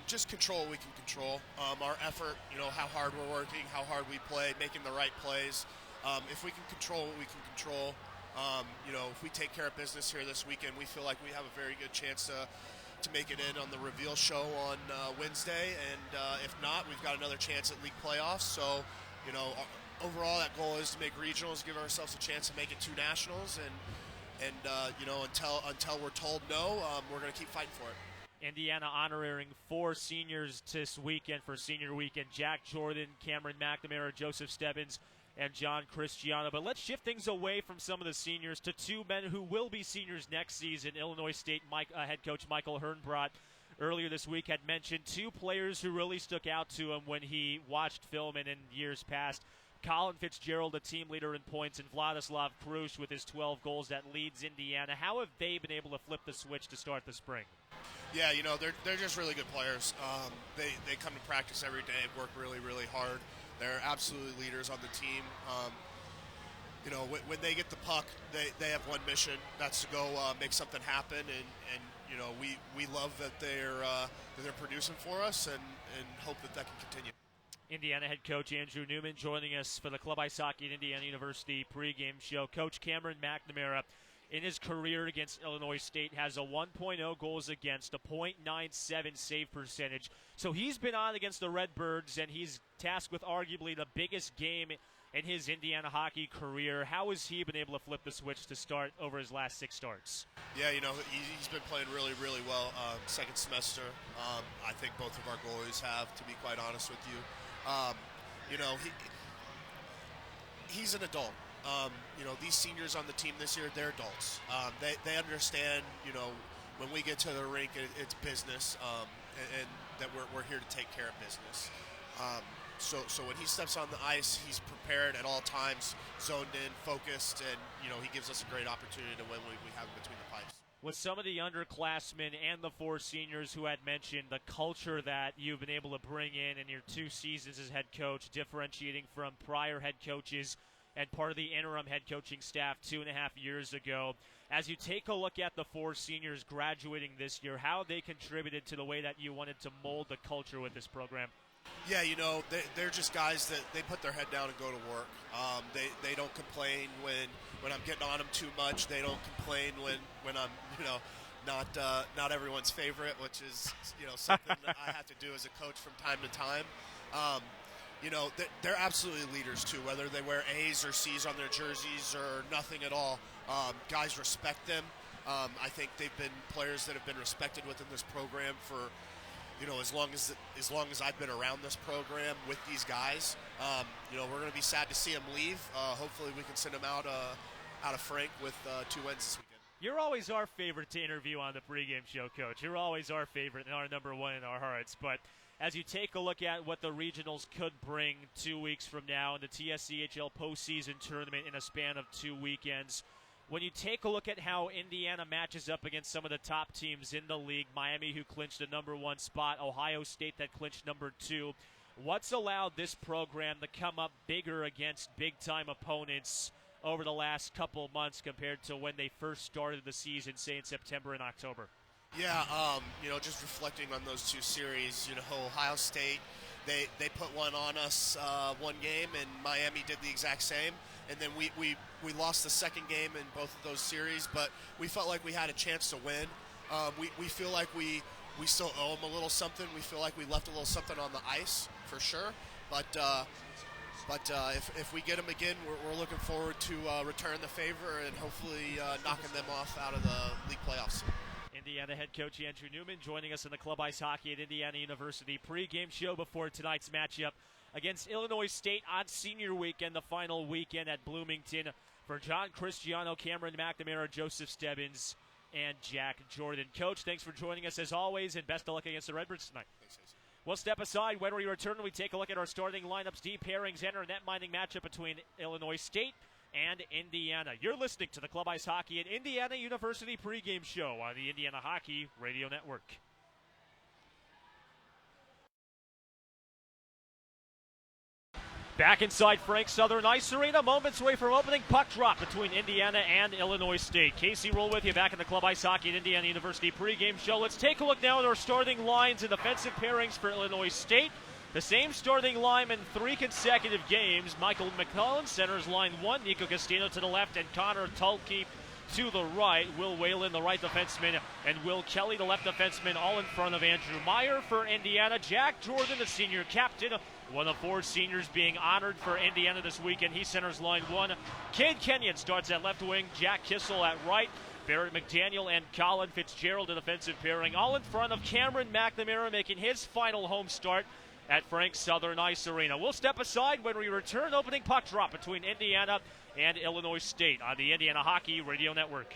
[SPEAKER 5] just control what we can control. Our effort, how hard we're working, how hard we play, making the right plays. If we can control what we can control, if we take care of business here this weekend, we feel like we have a very good chance to make it in on the reveal show on Wednesday. And if not, we've got another chance at league playoffs. So, overall that goal is to make regionals, give ourselves a chance to make it 2 nationals. And until we're told no, we're going to keep fighting for it.
[SPEAKER 1] Indiana honoring 4 seniors this weekend for senior weekend. Jack Jordan, Cameron McNamara, Joseph Stebbins, and John Cristiano. But let's shift things away from some of the seniors to 2 men who will be seniors next season. Illinois State head coach Michael Hernbrot earlier this week had mentioned 2 players who really stuck out to him when he watched film and in years past. Colin Fitzgerald, a team leader in points, and Vladislav Krush with his 12 goals that leads Indiana. How have they been able to flip the switch to start the spring?
[SPEAKER 5] Yeah, they're just really good players. They come to practice every day and work really, really hard. They're absolutely leaders on the team. When they get the puck, they have one mission. That's to go make something happen. And we love that they're producing for us and hope that can continue.
[SPEAKER 1] Indiana head coach Andrew Newman joining us for the Club Ice Hockey at Indiana University pregame show. Coach Cameron McNamara, in his career against Illinois State, has a 1.0 goals against, a .97 save percentage. So he's been on against the Redbirds, and he's tasked with arguably the biggest game in his Indiana hockey career. How has he been able to flip the switch to start over his last 6 starts?
[SPEAKER 5] Yeah, he's been playing really, really well second semester. I think both of our goalies have, to be quite honest with you. He's an adult. These seniors on the team this year, they're adults. They understand, when we get to the rink, it's business, and that we're here to take care of business. So when he steps on the ice, he's prepared at all times, zoned in, focused, and he gives us a great opportunity to win when we have him between the pipes.
[SPEAKER 1] With some of the underclassmen and the 4 seniors who had mentioned the culture that you've been able to bring in your 2 seasons as head coach, differentiating from prior head coaches and part of the interim head coaching staff 2.5 years ago. As you take a look at the 4 seniors graduating this year, how they contributed to the way that you wanted to mold the culture with this program?
[SPEAKER 5] Yeah, they're just guys that they put their head down and go to work. They don't complain when I'm getting on them too much. They don't complain when I'm not everyone's favorite, which is something that I have to do as a coach from time to time. They're absolutely leaders too, whether they wear A's or C's on their jerseys or nothing at all. Guys respect them. I think they've been players that have been respected within this program for as long as I've been around this program with these guys. We're going to be sad to see them leave. Hopefully we can send them out of Frank with 2 wins this weekend.
[SPEAKER 1] You're always our favorite to interview on the pregame show, Coach. You're always our favorite and our number 1 in our hearts. But as you take a look at what the regionals could bring 2 weeks from now in the TSCHL postseason tournament in a span of 2 weekends, when you take a look at how Indiana matches up against some of the top teams in the league, Miami, who clinched the number 1 spot, Ohio State that clinched number 2, what's allowed this program to come up bigger against big-time opponents over the last couple months compared to when they first started the season, say in September and October?
[SPEAKER 5] Yeah, just reflecting on those 2 series, Ohio State, they put one on us one game, and Miami did the exact same. And then we lost the second game in both of those series, but we felt like we had a chance to win. We feel like we still owe them a little something. We feel like we left a little something on the ice for sure. But if we get them again, we're looking forward to return the favor and hopefully knocking them off out of the league playoffs.
[SPEAKER 1] Indiana head coach Andrew Newman joining us in the Club Ice Hockey at Indiana University pregame show before tonight's matchup against Illinois State on senior weekend, the final weekend at Bloomington. For John Cristiano, Cameron McNamara, Joseph Stebbins, and Jack Jordan. Coach, thanks for joining us as always, and best of luck against the Redbirds tonight. We'll step aside. When we return, we take a look at our starting lineups. D pairings enter a net-minding matchup between Illinois State and Indiana. You're listening to the Club Ice Hockey at Indiana University pregame show on the Indiana Hockey Radio Network. Back inside Frank Southern Ice Arena, moments away from opening puck drop between Indiana and Illinois State. Casey Roehl with you back in the Club Ice Hockey at Indiana University pregame show. Let's take a look now at our starting lines and defensive pairings for Illinois State. The same starting line in 3 consecutive games. Michael McCullen centers line 1, Nico Castino to the left, and Connor Tulke to the right. Will Whalen, the right defenseman, and Will Kelly, the left defenseman, all in front of Andrew Meyer for Indiana. Jack Jordan, the senior captain, one of 4 seniors being honored for Indiana this weekend. He centers line 1. Cade Kenyon starts at left wing, Jack Kissel at right. Barrett McDaniel and Colin Fitzgerald, a defensive pairing, all in front of Cameron McNamara, making his final home start at Frank Southern Ice Arena. We'll step aside when we return. Opening puck drop between Indiana and Illinois State on the Indiana Hockey Radio Network.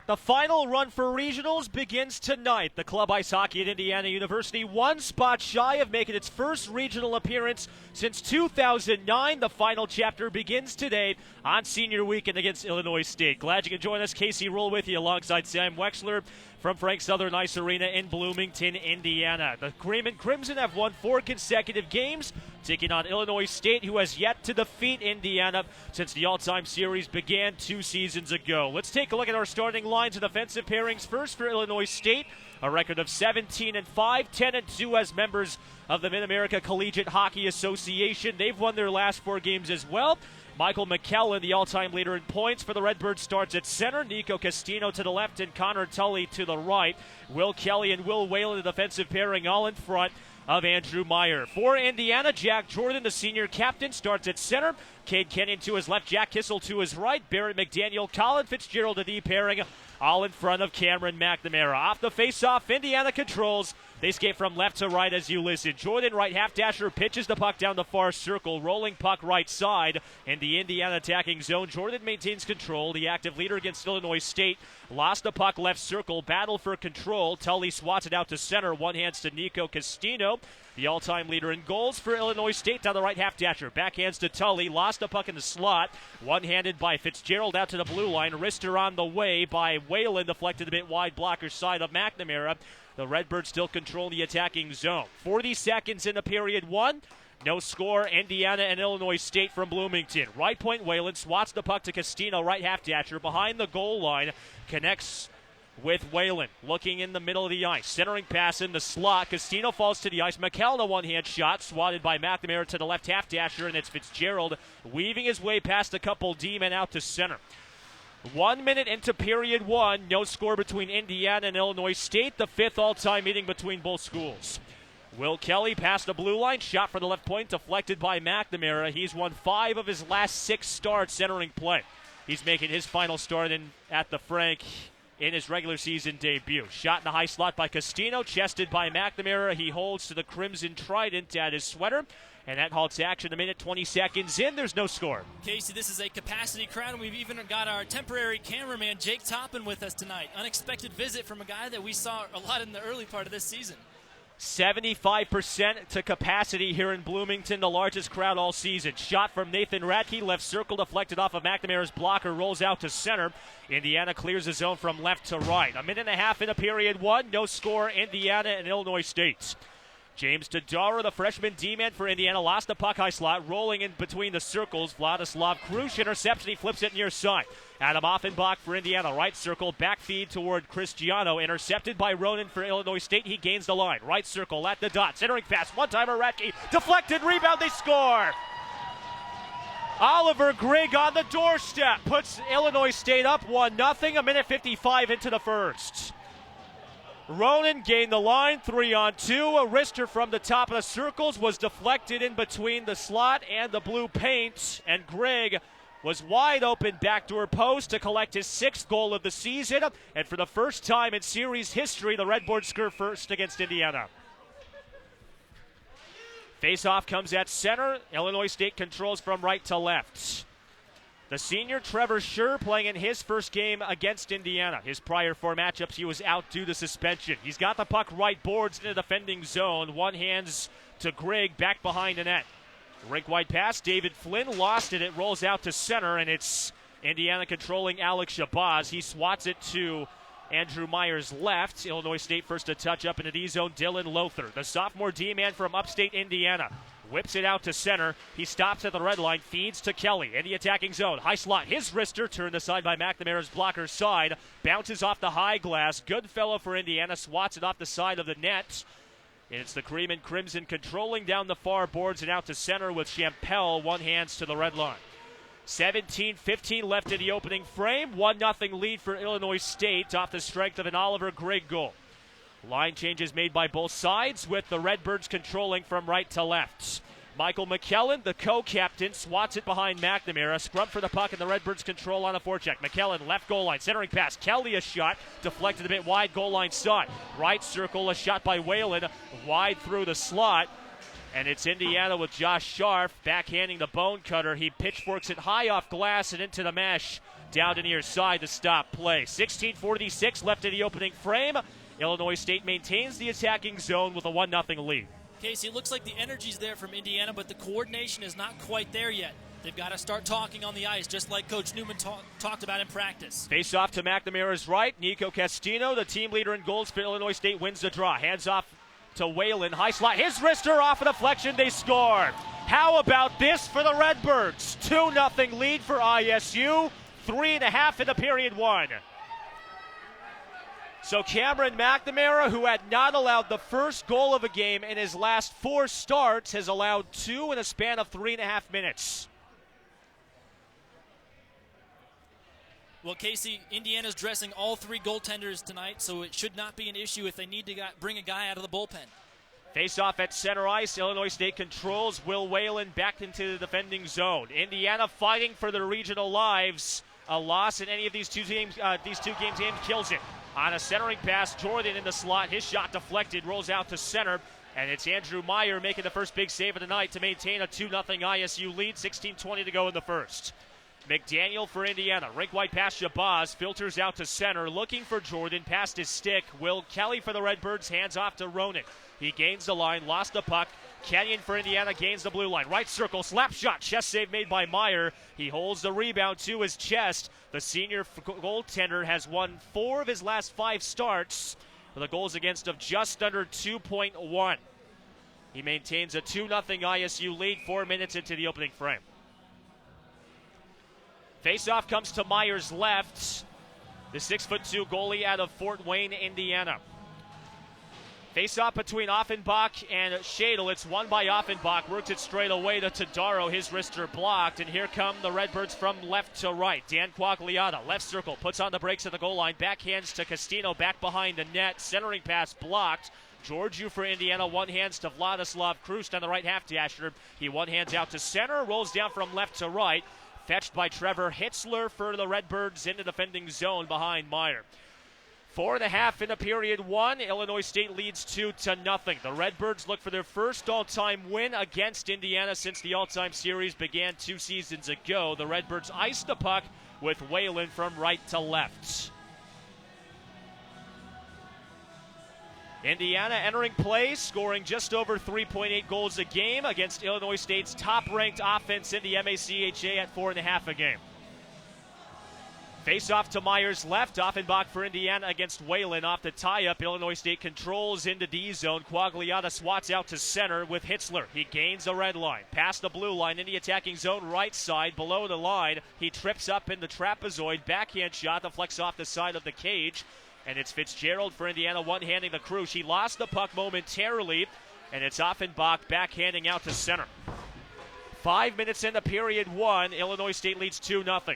[SPEAKER 1] The final run for regionals begins tonight. The club ice hockey at Indiana University, one spot shy of making its first regional appearance since 2009. The final chapter begins today on senior weekend against Illinois State. Glad you could join us. Casey Roehl with you alongside Sam Wexler from Frank Southern Ice Arena in Bloomington, Indiana. The Cream and Crimson have won 4 consecutive games, taking on Illinois State, who has yet to defeat Indiana since the all-time series began 2 seasons ago. Let's take a look at our starting lines and offensive pairings. First for Illinois State, a record of 17-5, 10-2 as members of the Mid-America Collegiate Hockey Association. They've won their last 4 games as well. Michael McKellen, the all-time leader in points for the Redbirds, starts at center. Nico Castino to the left and Connor Tully to the right. Will Kelly and Will Whalen, the defensive pairing, all in front of Andrew Meyer. For Indiana, Jack Jordan, the senior captain, starts at center. Cade Kenyon to his left, Jack Kissel to his right. Barrett McDaniel, Colin Fitzgerald, the D pairing, all in front of Cameron McNamara. Off the face-off, Indiana controls. They skate from left to right as you listen. Jordan, right half dasher, pitches the puck down the far circle. Rolling puck right side in the Indiana attacking zone. Jordan maintains control. The active leader against Illinois State. Lost the puck left circle. Battle for control. Tully swats it out to center. One hands to Nico Castino, the all-time leader in goals for Illinois State, down the right half dasher. Backhands to Tully. Lost the puck in the slot. One-handed by Fitzgerald out to the blue line. Wrister on the way by Whalen. Deflected a bit wide, blocker side of McNamara. The Redbirds still control the attacking zone. 40 seconds into period 1. No score, Indiana and Illinois State from Bloomington. Right point Whalen swats the puck to Castino, right half dasher. Behind the goal line, connects with Whalen. Looking in the middle of the ice. Centering pass in the slot. Castino falls to the ice. McKellen, a one-hand shot. Swatted by McNamara to the left half dasher, and it's Fitzgerald weaving his way past a couple D-men out to center. 1 minute into period 1, no score between Indiana and Illinois State, the 5th all-time meeting between both schools. Will Kelly past the blue line, shot for the left point, deflected by McNamara. He's won 5 of his last 6 starts centering play. He's making his final start at the Frank in his regular season debut. Shot in the high slot by Castino, chested by McNamara. He holds to the Crimson Trident at his sweater. And that halts action a minute, 20 seconds in. There's no score.
[SPEAKER 2] Casey, this is a capacity crowd, and we've even got our temporary cameraman, Jake Toppin, with us tonight. Unexpected visit from a guy that we saw a lot in the early part of this season.
[SPEAKER 1] 75% to capacity here in Bloomington, the largest crowd all season. Shot from Nathan Radke, left circle, deflected off of McNamara's blocker, rolls out to center. Indiana clears the zone from left to right. A minute and a half into period 1, no score, Indiana and Illinois State. James Todaro, the freshman D-man for Indiana, lost the puck high slot, rolling in between the circles. Vladislav Krush intercepts, and he flips it near side. Adam Offenbach for Indiana, right circle, back feed toward Cristiano, intercepted by Ronan for Illinois State. He gains the line, right circle at the dot, centering pass, one-timer Radke, deflected, rebound, they score! Oliver Grigg on the doorstep, puts Illinois State up 1-0, a minute 55 into the first. Ronan gained the line, 3-on-2. A wrister from the top of the circles was deflected in between the slot and the blue paint, and Grigg was wide open backdoor post to collect his 6th goal of the season, and for the first time in series history, the Redbirds score first against Indiana. Face-off comes at center. Illinois State controls from right to left. The senior Trevor Scher playing in his first game against Indiana. His prior 4 matchups, he was out due to suspension. He's got the puck right boards in the defending zone. One hands to Grigg, back behind the net. Rink wide pass, David Flynn lost it. It rolls out to center, and it's Indiana controlling Alex Shabazz. He swats it to Andrew Meyer's left. Illinois State first to touch up in the D-zone, Dylan Lothar. The sophomore D-man from upstate Indiana whips it out to center. He stops at the red line, feeds to Kelly in the attacking zone. High slot, his wrister turned aside by McNamara's blocker side. Bounces off the high glass. Good fellow for Indiana, swats it off the side of the net. And it's the Cream and Crimson controlling down the far boards and out to center with Champel, one hands to the red line. 17-15 left in the opening frame. 1-0 lead for Illinois State off the strength of an Oliver Grigg goal. Line changes made by both sides with the Redbirds controlling from right to left. Michael McKellen, the co-captain, swats it behind McNamara. Scrum for the puck, and the Redbirds control on a forecheck. McKellen, left goal line, centering pass. Kelly, a shot, deflected a bit wide, goal line side. Right circle, a shot by Whalen, wide through the slot. And it's Indiana with Josh Scharf backhanding the bone cutter. He pitchforks it high off glass and into the mesh down to near side to stop play. 16:46 left in the opening frame. Illinois State maintains the attacking zone with a 1-0 lead.
[SPEAKER 2] Casey, it looks like the energy's there from Indiana, but the coordination is not quite there yet. They've got to start talking on the ice, just like Coach Newman talked about in practice.
[SPEAKER 1] Face off to Mcnamara's right. Nico Castino, the team leader in goals for Illinois State, wins the draw. Hands off to Whalen. High slot. His wrister off a deflection. They score. How about this for the Redbirds? 2-0 lead for ISU. 3.5 in the period one. So Cameron McNamara, who had not allowed the first goal of a game in his last 4 starts, has allowed 2 in a span of 3.5 minutes.
[SPEAKER 2] Well, Casey, Indiana's dressing all 3 goaltenders tonight, so it should not be an issue if they need to bring a guy out of the bullpen.
[SPEAKER 1] Face off at center ice. Illinois State controls. Will Whalen back into the defending zone. Indiana fighting for their regional lives. A loss in any of these two games kills it. On a centering pass, Jordan in the slot. His shot deflected, rolls out to center. And it's Andrew Meyer making the first big save of the night to maintain a 2-0 ISU lead. 16:20 to go in the first. McDaniel for Indiana. Rink wide pass Shabazz. Filters out to center. Looking for Jordan. Past his stick. Will Kelly for the Redbirds. Hands off to Ronan. He gains the line. Lost the puck. Kenyon for Indiana gains the blue line. Right circle. Slap shot. Chest save made by Meyer. He holds the rebound to his chest. The senior goaltender has won 4 of his last 5 starts with a goals against of just under 2.1. He maintains a 2-0 ISU lead 4 minutes into the opening frame. Faceoff comes to Meyer's left. The 6'2" goalie out of Fort Wayne, Indiana. Faceoff between Offenbach and Shadle. It's won by Offenbach. Works it straight away to Tadaro. His wrister blocked. And here come the Redbirds from left to right. Dan Quagliata, left circle, puts on the brakes at the goal line. Backhands to Castino, back behind the net. Centering pass blocked. Georgiou for Indiana, one hands to Vladislav Krust on the right half dasher. He one hands out to center, rolls down from left to right. Fetched by Trevor Hitzler for the Redbirds in the defending zone behind Meyer. 4.5 in the period one. Illinois State leads 2-0. The Redbirds look for their first all-time win against Indiana since the all-time series began 2 seasons ago. The Redbirds ice the puck with Whalen from right to left. Indiana entering play, scoring just over 3.8 goals a game against Illinois State's top-ranked offense in the MACHA at 4.5 a game. Face-off to Meyer's left. Offenbach for Indiana against Whalen off the tie-up. Illinois State controls into D-zone. Quagliata swats out to center with Hitzler. He gains the red line. Past the blue line in the attacking zone right side below the line. He trips up in the trapezoid. Backhand shot deflects off the side of the cage. And it's Fitzgerald for Indiana one-handing the Crush. He lost the puck momentarily. And it's Offenbach backhanding out to center. 5 minutes into period one. Illinois State leads 2-0.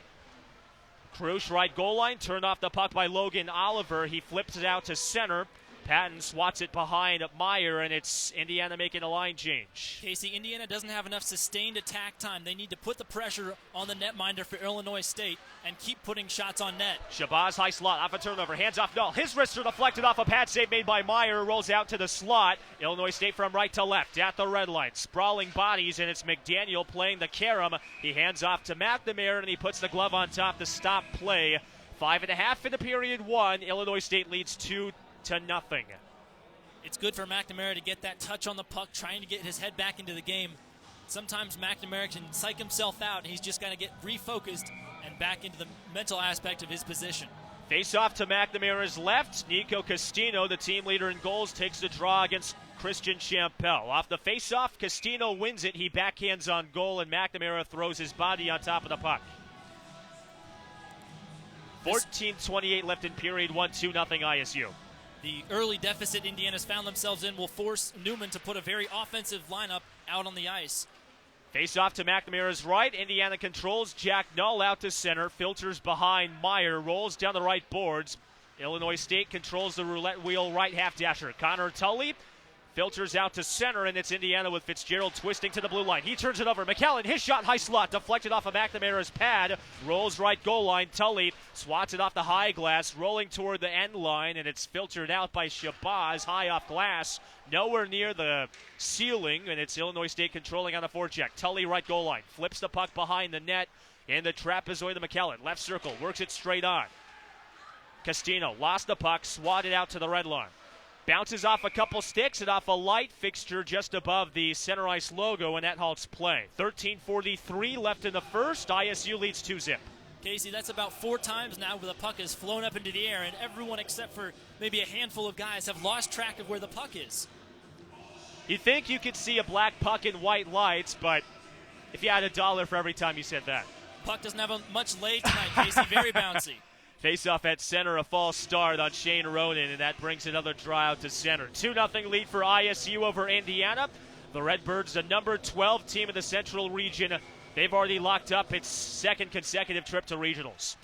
[SPEAKER 1] Crush right goal line, turned off the puck by Logan Oliver. He flips it out to center. Patton swats it behind Meyer, and it's Indiana making a line change.
[SPEAKER 2] Casey, Indiana doesn't have enough sustained attack time. They need to put the pressure on the netminder for Illinois State and keep putting shots on net.
[SPEAKER 1] Shabazz high slot, off a turnover, hands off Null. His wrister deflected off a pad save made by Meyer, rolls out to the slot. Illinois State from right to left at the red line. Sprawling bodies, and it's McDaniel playing the carom. He hands off to McNamara, and he puts the glove on top to stop play. 5.5 in the period one. Illinois State leads 2-0.
[SPEAKER 2] It's good for McNamara to get that touch on the puck, trying to get his head back into the game. Sometimes McNamara can psych himself out, and he's just got to get refocused and back into the mental aspect of his position.
[SPEAKER 1] Face off to McNamara's left. Nico Castino, the team leader in goals, takes the draw against Christian Champel. Off the face-off, Castino wins it. He backhands on goal, and McNamara throws his body on top of the puck. 14:28 left in period one, 2-0 ISU.
[SPEAKER 2] The early deficit Indiana's found themselves in will force Newman to put a very offensive lineup out on the ice.
[SPEAKER 1] Face off to McNamara's right. Indiana controls. Jack Null out to center. Filters behind Meyer. Rolls down the right boards. Illinois State controls the roulette wheel right half dasher. Connor Tully filters out to center, and it's Indiana with Fitzgerald twisting to the blue line. He turns it over. McAllen, his shot, high slot, deflected off of McNamara's pad. Rolls right goal line. Tully swats it off the high glass, rolling toward the end line, and it's filtered out by Shabazz, high off glass, nowhere near the ceiling, and it's Illinois State controlling on the forecheck. Tully right goal line, flips the puck behind the net. In the trapezoid to McKellen. Left circle, works it straight on. Castino lost the puck, swatted out to the red line. Bounces off a couple sticks and off a light fixture just above the center ice logo, and that halts play. 13:43 left in the first. ISU leads 2-0.
[SPEAKER 2] Casey, that's about 4 times now where the puck has flown up into the air, and everyone except for maybe a handful of guys have lost track of where the puck is.
[SPEAKER 1] You think you could see a black puck in white lights, but if you had $1 for every time you said that.
[SPEAKER 2] Puck doesn't have much lay tonight, Casey. Very bouncy.
[SPEAKER 1] Face-off at center, a false start on Shane Ronan, and that brings another draw out to center. 2-0 lead for ISU over Indiana. The Redbirds, the number 12 team in the Central region. They've already locked up its second consecutive trip to regionals.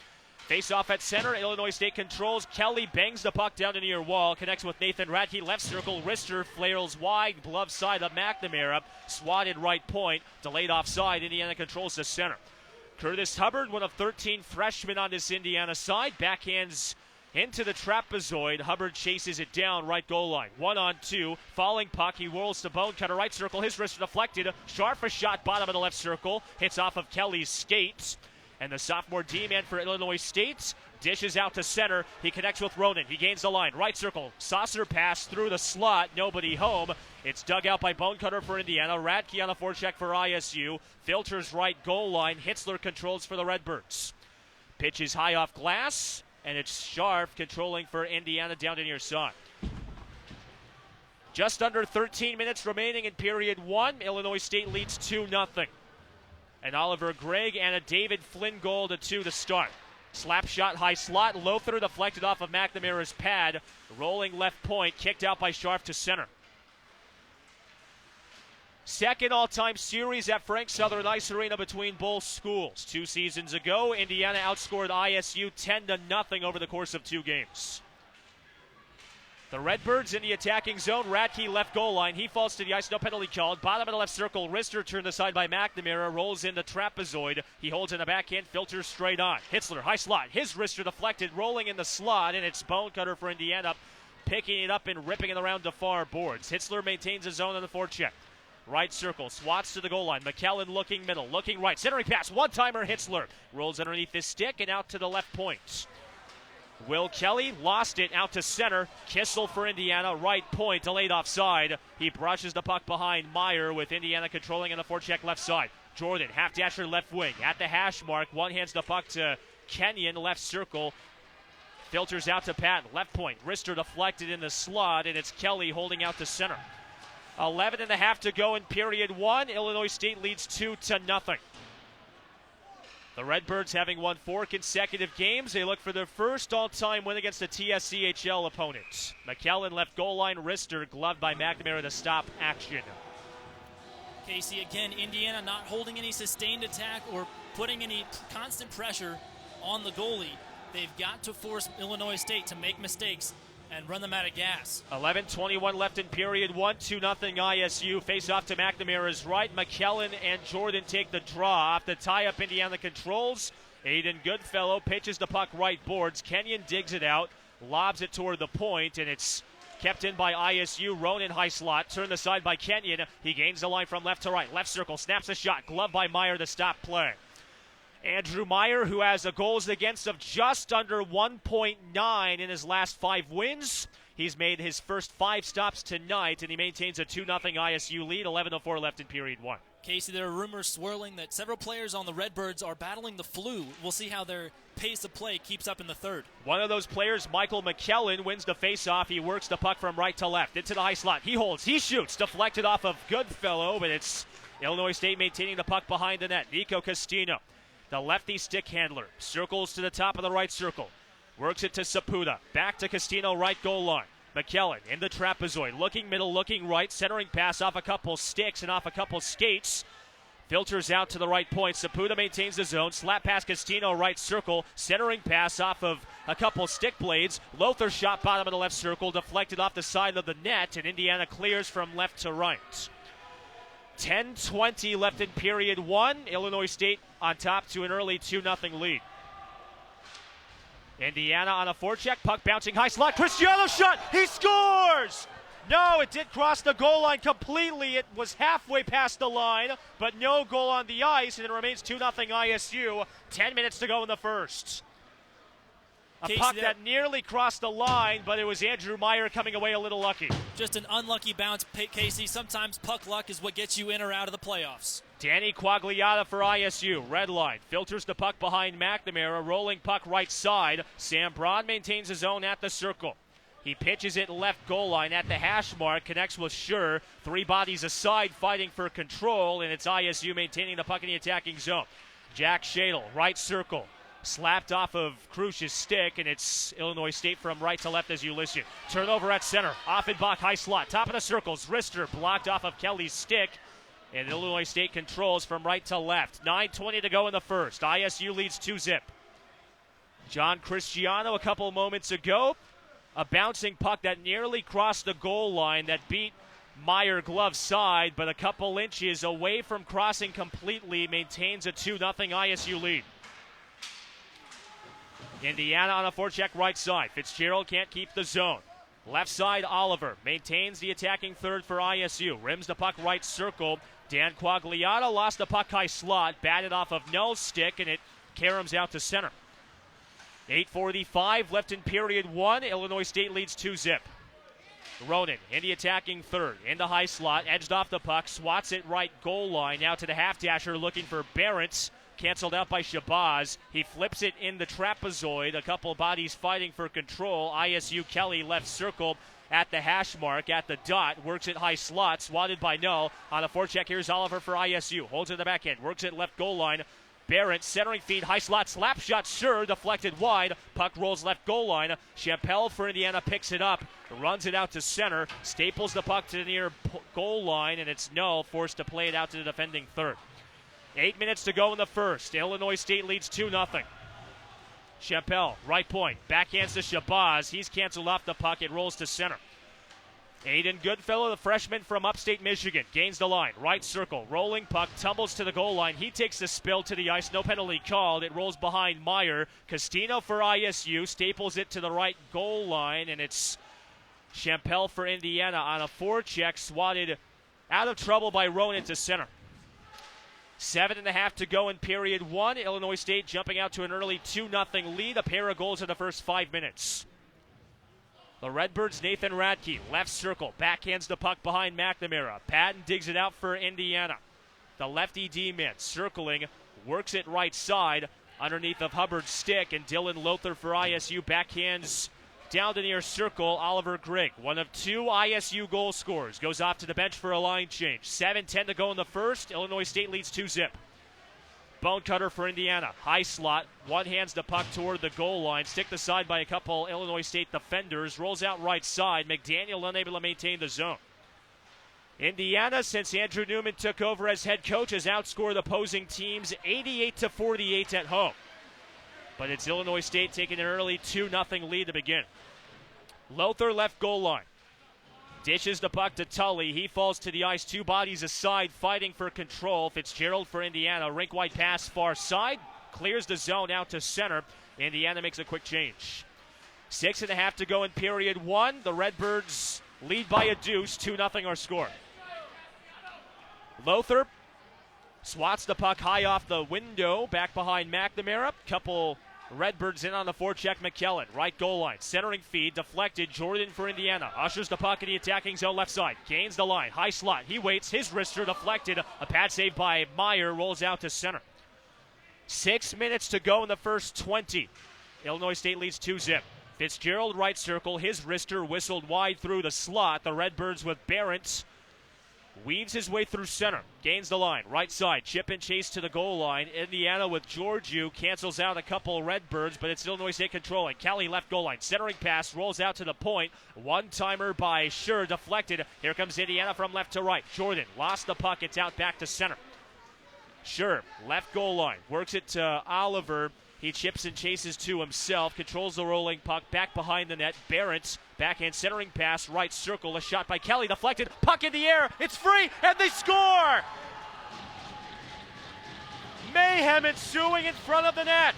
[SPEAKER 1] Face-off at center, Illinois State controls. Kelly bangs the puck down the near wall, connects with Nathan Radke, left circle, wrister, flails wide, glove side of McNamara, swatted right point, delayed offside, Indiana controls the center. Curtis Hubbard, one of 13 freshmen on this Indiana side, backhands into the trapezoid. Hubbard chases it down, right goal line. 1-on-2, falling puck. He whirls to bone cutter, right circle. His wrist deflected. Sharp shot, bottom of the left circle. Hits off of Kelly's skates. And the sophomore D-man for Illinois State dishes out to center. He connects with Ronan. He gains the line. Right circle. Saucer pass through the slot. Nobody home. It's dug out by Bonecutter for Indiana. Radke on the forecheck for ISU. Filters right goal line. Hitzler controls for the Redbirds. Pitch is high off glass. And it's Sharp controlling for Indiana down to near side. Just under 13 minutes remaining in period 1. Illinois State leads 2-0. An Oliver Gregg and a David Flynn goal to 2 to start. Slap shot, high slot. Lothar deflected off of McNamara's pad. Rolling left point, kicked out by Sharp to center. Second all-time series at Frank Southern Ice Arena between both schools. 2 seasons ago, Indiana outscored ISU 10-0 over the course of 2 games. The Redbirds in the attacking zone. Radke left goal line. He falls to the ice. No penalty called. Bottom of the left circle. Wrister turned aside by McNamara. Rolls in the trapezoid. He holds in the backhand. Filters straight on. Hitzler, high slot. His wrister deflected. Rolling in the slot. And it's Bonecutter for Indiana. Picking it up and ripping it around to far boards. Hitzler maintains his zone on the forecheck. Right circle. Swats to the goal line. McKellen looking middle. Looking right. Centering pass. One-timer Hitzler. Rolls underneath his stick and out to the left point. Will Kelly lost it out to center. Kissel for Indiana, right point, delayed offside. He brushes the puck behind Meyer with Indiana controlling on the forecheck left side. Jordan, half dasher left wing at the hash mark. One hands the puck to Kenyon, left circle. Filters out to Patton, left point. Wrister deflected in the slot, and it's Kelly holding out to center. 11.5 to go in period 1. Illinois State leads 2-0. The Redbirds, having won 4 consecutive games, they look for their first all-time win against a TSCHL opponent. McKellen left goal line, wrister gloved by McNamara to stop action.
[SPEAKER 2] Casey, again, Indiana not holding any sustained attack or putting any constant pressure on the goalie. They've got to force Illinois State to make mistakes and run them out of gas.
[SPEAKER 1] 11:21 left in period 1, 2-0 ISU. Face off to McNamara's right. McKellen and Jordan take the draw. Off the tie-up, Indiana controls. Aiden Goodfellow pitches the puck right boards. Kenyon digs it out, lobs it toward the point, and it's kept in by ISU. Ronan high slot, turned aside by Kenyon. He gains the line from left to right. Left circle, snaps a shot, gloved by Meyer to stop play. Andrew Meyer, who has a goals against of just under 1.9 in his last 5 wins. He's made his first 5 stops tonight, and he maintains a 2-0 ISU lead. 11:04 left in period 1.
[SPEAKER 2] Casey, there are rumors swirling that several players on the Redbirds are battling the flu. We'll see how their pace of play keeps up in the third.
[SPEAKER 1] One of those players, Michael McKellen, wins the faceoff. He works the puck from right to left into the high slot. He holds, he shoots, deflected off of Goodfellow, but it's Illinois State maintaining the puck behind the net. Nico Castino, the lefty stick handler, circles to the top of the right circle. Works it to Sapuda. Back to Castino, right goal line. McKellen in the trapezoid. Looking middle, looking right. Centering pass off a couple sticks and off a couple skates. Filters out to the right point. Sapuda maintains the zone. Slap pass Castino, right circle. Centering pass off of a couple stick blades. Lothar shot bottom of the left circle. Deflected off the side of the net. And Indiana clears from left to right. 10:20 left in period 1. Illinois State on top to an early 2-0 lead. Indiana on a forecheck. Puck bouncing high slot. Cristiano shot. He scores! No, it did cross the goal line completely. It was halfway past the line, but no goal on the ice, and it remains 2-0 ISU. 10 minutes to go in the first. A
[SPEAKER 2] Casey,
[SPEAKER 1] puck that nearly crossed the line, but it was Andrew Meyer coming away a little lucky.
[SPEAKER 2] Just an unlucky bounce, Casey. Sometimes puck luck is what gets you in or out of the playoffs.
[SPEAKER 1] Danny Quagliata for ISU. Red line. Filters the puck behind McNamara. Rolling puck right side. Sam Braun maintains his own at the circle. He pitches it left goal line at the hash mark. Connects with Schur. 3 bodies aside fighting for control, and it's ISU maintaining the puck in the attacking zone. Jack Shadle, right circle. Slapped off of Krusch's stick, and it's Illinois State from right to left as you listen. Turnover at center. Offenbach, high slot. Top of the circles. Rister blocked off of Kelly's stick, and Illinois State controls from right to left. 9:20 to go in the first. ISU leads 2-0. John Cristiano a couple moments ago. A bouncing puck that nearly crossed the goal line that beat Meyer glove side, but a couple inches away from crossing completely, maintains a 2-0 ISU lead. Indiana on a forecheck right side. Fitzgerald can't keep the zone. Left side, Oliver maintains the attacking third for ISU. Rims the puck right circle. Dan Quagliata lost the puck high slot, batted off of Null's stick, and it caroms out to center. 8:45 left in period 1. Illinois State leads 2-0. Ronan in the attacking third. Into high slot, edged off the puck, swats it right goal line. Now to the half dasher looking for Barents. Canceled out by Shabazz. He flips it in the trapezoid. A couple bodies fighting for control. ISU Kelly left circle at the hash mark, at the dot. Works it high slot. Swatted by Null. On a forecheck, here's Oliver for ISU. Holds it in the backhand. Works it left goal line. Barrett centering feed. High slot. Slap shot. Sure. Deflected wide. Puck rolls left goal line. Chappelle for Indiana picks it up. Runs it out to center. Staples the puck to the near goal line. And it's Null forced to play it out to the defending third. 8 minutes to go in the first. Illinois State leads 2-0. Chappelle, right point. Backhands to Shabazz. He's canceled off the puck. It rolls to center. Aiden Goodfellow, the freshman from upstate Michigan, gains the line. Right circle. Rolling puck. Tumbles to the goal line. He takes the spill to the ice. No penalty called. It rolls behind Meyer. Castino for ISU. Staples it to the right goal line. And it's Chappelle for Indiana on a forecheck. Swatted out of trouble by Ronan to center. 7.5 to go in period 1. Illinois State jumping out to an early 2-0 lead. A pair of goals in the first 5 minutes. The Redbirds, Nathan Radke, left circle, backhands the puck behind McNamara. Patton digs it out for Indiana. The lefty D-man circling, works it right side underneath of Hubbard's stick, and Dylan Lothar for ISU backhands down to near circle. Oliver Grigg, one of 2 ISU goal scorers, goes off to the bench for a line change. 7:10 to go in the first. Illinois State leads 2-0. Bone cutter for Indiana. High slot. One hands the puck toward the goal line. Sticked aside by a couple Illinois State defenders. Rolls out right side. McDaniel unable to maintain the zone. Indiana, since Andrew Newman took over as head coach, has outscored opposing teams 88-48 at home. But it's Illinois State taking an early 2-0 lead to begin. Lothar left goal line. Dishes the puck to Tully. He falls to the ice. 2 bodies aside, fighting for control. Fitzgerald for Indiana. Rink-wide pass far side. Clears the zone out to center. Indiana makes a quick change. 6.5 to go in period 1. The Redbirds lead by a deuce. 2-0 our score. Lothar swats the puck high off the window. Back behind McNamara. Couple Redbirds in on the forecheck. McKellen, right goal line. Centering feed, deflected. Jordan for Indiana. Ushers the puck in the attacking zone left side. Gains the line. High slot. He waits. His wrister deflected. A pad save by Meyer. Rolls out to center. 6 minutes to go in the first 20. Illinois State leads 2-0. Fitzgerald right circle. His wrister whistled wide through the slot. The Redbirds with Barents. Weaves his way through center. Gains the line. Right side. Chip and chase to the goal line. Indiana with Georgiou. Cancels out a couple Redbirds, but it's Illinois State controlling. Kelly left goal line. Centering pass. Rolls out to the point. One-timer by Schur. Deflected. Here comes Indiana from left to right. Jordan lost the puck. It's out back to center. Schur, left goal line. Works it to Oliver. He chips and chases to himself. Controls the rolling puck. Back behind the net. Barents. Backhand centering pass. Right circle. A shot by Kelly. Deflected. Puck in the air. It's free. And they score. Mayhem ensuing in front of the net.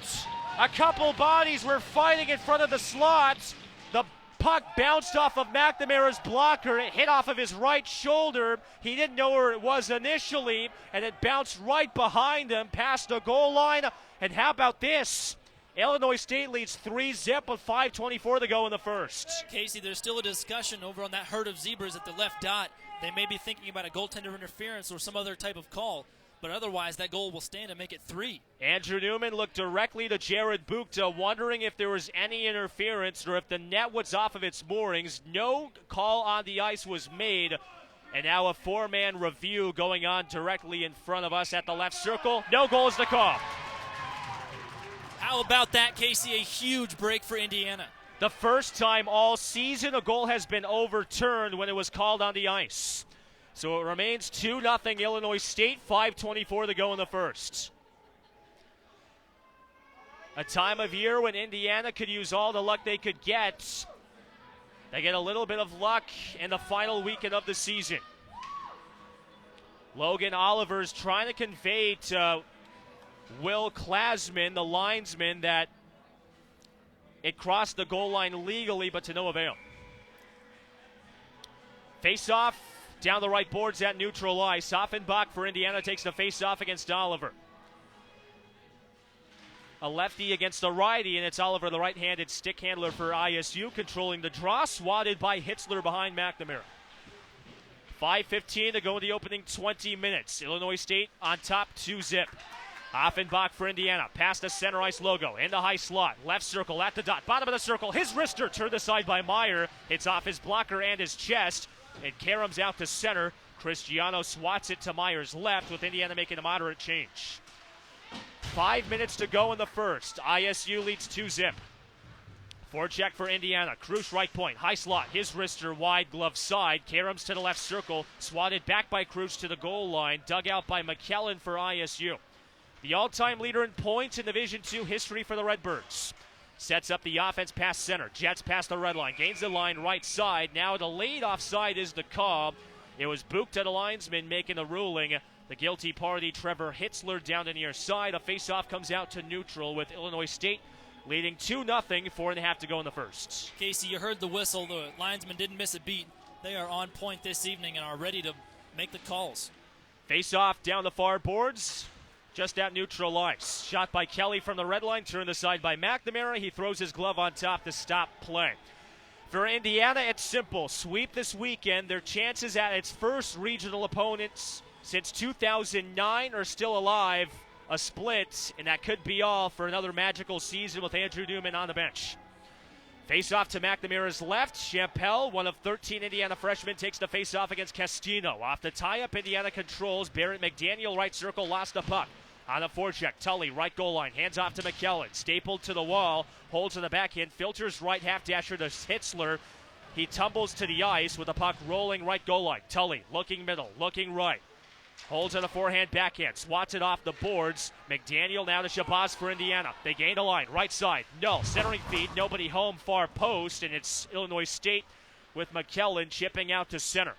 [SPEAKER 1] A couple bodies were fighting in front of the slots. The puck bounced off of McNamara's blocker. It hit off of his right shoulder. He didn't know where it was initially, and it bounced right behind him past the goal line. And how about this? Illinois State leads 3-0 with 5:24 to go in the first.
[SPEAKER 2] Casey, there's still a discussion over on that herd of zebras at the left dot. They may be thinking about a goaltender interference or some other type of call, but otherwise that goal will stand and make it 3.
[SPEAKER 1] Andrew Newman looked directly to Jared Bukta, wondering if there was any interference or if the net was off of its moorings. No call on the ice was made, and now a 4-man review going on directly in front of us at the left circle. No goals to call.
[SPEAKER 2] How about that, Casey? A huge break for Indiana.
[SPEAKER 1] The first time all season a goal has been overturned when it was called on the ice. So it remains 2-0 Illinois State, 5:24 to go in the first. A time of year when Indiana could use all the luck they could get. They get a little bit of luck in the final weekend of the season. Logan Oliver's trying to convey to Will Klasman, the linesman, that it crossed the goal line legally, but to no avail. Face-off down the right boards at neutral ice. Offenbach for Indiana takes the face-off against Oliver. A lefty against a righty, and it's Oliver, the right-handed stick handler for ISU, controlling the draw, swatted by Hitzler behind McNamara. 5:15 to go in the opening 20 minutes. Illinois State on top 2-0. Offenbach for Indiana, past the center ice logo, in the high slot, left circle at the dot, bottom of the circle, his wrister turned aside by Meyer, it's off his blocker and his chest, and Karam's out to center. Cristiano swats it to Meyer's left, with Indiana making a moderate change. 5 minutes to go in the first. ISU leads 2-0. Forecheck for Indiana. Krusch right point. High slot. His wrister wide glove side. Karam's to the left circle. Swatted back by Krusch to the goal line. Dug out by McKellen for ISU. The all-time leader in points in Division II history for the Redbirds. Sets up the offense past center. Jets past the red line. Gains the line right side. Now the late offside is the call. It was Bukta, the linesman, making the ruling. The guilty party, Trevor Hitzler, down the near side. A face-off comes out to neutral with Illinois State leading 2-0, 4.5 to go in the first.
[SPEAKER 2] Casey, you heard the whistle. The linesman didn't miss a beat. They are on point this evening and are ready to make the calls.
[SPEAKER 1] Face-off down the far boards, just at neutral ice. Shot by Kelly from the red line, turned aside by McNamara. He throws his glove on top to stop play. For Indiana, it's simple. Sweep this weekend. Their chances at its first regional opponents since 2009 are still alive. A split, and that could be all for another magical season with Andrew Newman on the bench. Face-off to McNamara's left. Chappelle, one of 13 Indiana freshmen, takes the face-off against Castino. Off the tie-up, Indiana controls. Barrett McDaniel, right circle, lost the puck. On the forecheck, Tully, right goal line, hands off to McKellen. Stapled to the wall, holds in the backhand, filters right half dasher to Hitzler. He tumbles to the ice with the puck rolling right goal line. Tully, looking middle, looking right. Holds on the forehand backhand, swats it off the boards. McDaniel now to Shabazz for Indiana. They gain a line, right side, no, centering feed, nobody home, far post, and it's Illinois State with McKellen chipping out to center.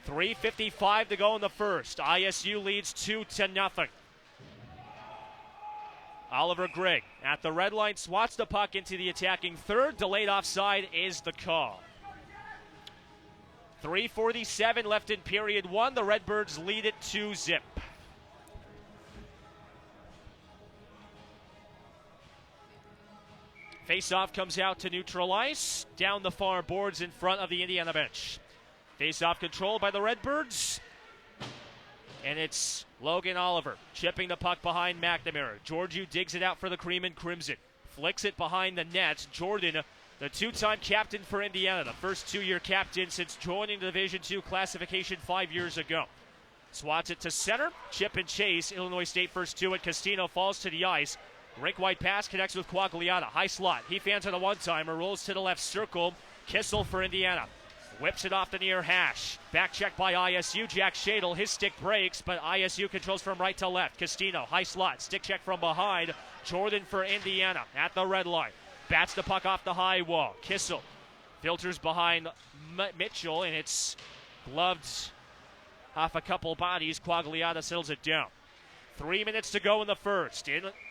[SPEAKER 1] 3:55 to go in the first. ISU leads 2-0. Oliver Grigg at the red line, swats the puck into the attacking third. Delayed offside is the call. 3:47 left in period one. The Redbirds lead it 2-0. Face-off comes out to neutral ice, down the far boards in front of the Indiana bench. Face-off controlled by the Redbirds. And it's Logan Oliver chipping the puck behind McNamara. Georgiou digs it out for the Cream and Crimson. Flicks it behind the net. Jordan, the two-time captain for Indiana, the first two-year captain since joining the Division II classification 5 years ago. Swats it to center. Chip and chase. Illinois State first two, and Castino falls to the ice. Rink-wide pass connects with Quagliata. High slot. He fans on a one-timer. Rolls to the left circle. Kissel for Indiana. Whips it off the near hash. Back check by ISU. Jack Shadle. His stick breaks, but ISU controls from right to left. Castino, high slot. Stick check from behind. Jordan for Indiana at the red line. Bats the puck off the high wall. Kissel filters behind Mitchell, and it's gloved off a couple bodies. Quagliata settles it down. 3 minutes to go in the first.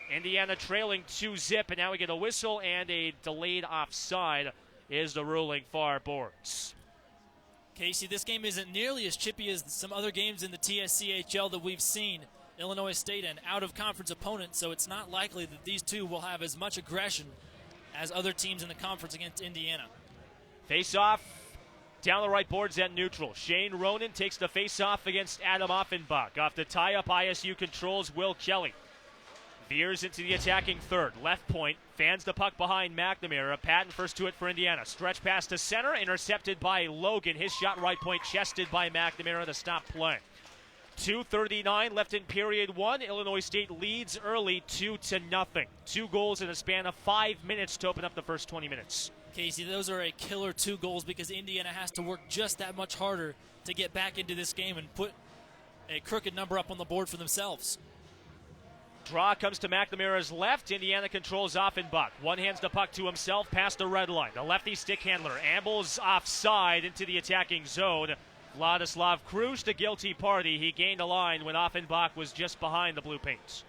[SPEAKER 1] Indiana trailing 2-0, and now we get a whistle and a delayed offside. is the ruling far boards.
[SPEAKER 2] Casey, this game isn't nearly as chippy as some other games in the TSCHL that we've seen. Illinois State, an out-of-conference opponent, so it's not likely that these two will have as much aggression as other teams in the conference against Indiana.
[SPEAKER 1] Face-off down the right boards at neutral. Shane Ronan takes the face-off against Adam Offenbach. Off the tie-up, ISU controls Will Kelly. Veers into the attacking third. Left point, fans the puck behind McNamara. Patton first to it for Indiana. Stretch pass to center, intercepted by Logan. His shot right point chested by McNamara to stop play. 2:39 left in period one. Illinois State leads early 2-0. 2 goals in a span of 5 minutes to open up the first 20 minutes.
[SPEAKER 2] Casey, those are a killer 2 goals because Indiana has to work just that much harder to get back into this game and put a crooked number up on the board for themselves.
[SPEAKER 1] Draw comes to McNamara's left. Indiana controls Offenbach. One hands the puck to himself past the red line. The lefty stick handler ambles offside into the attacking zone. Vladislav Krush, the guilty party. He gained a line when Offenbach was just behind the blue paints.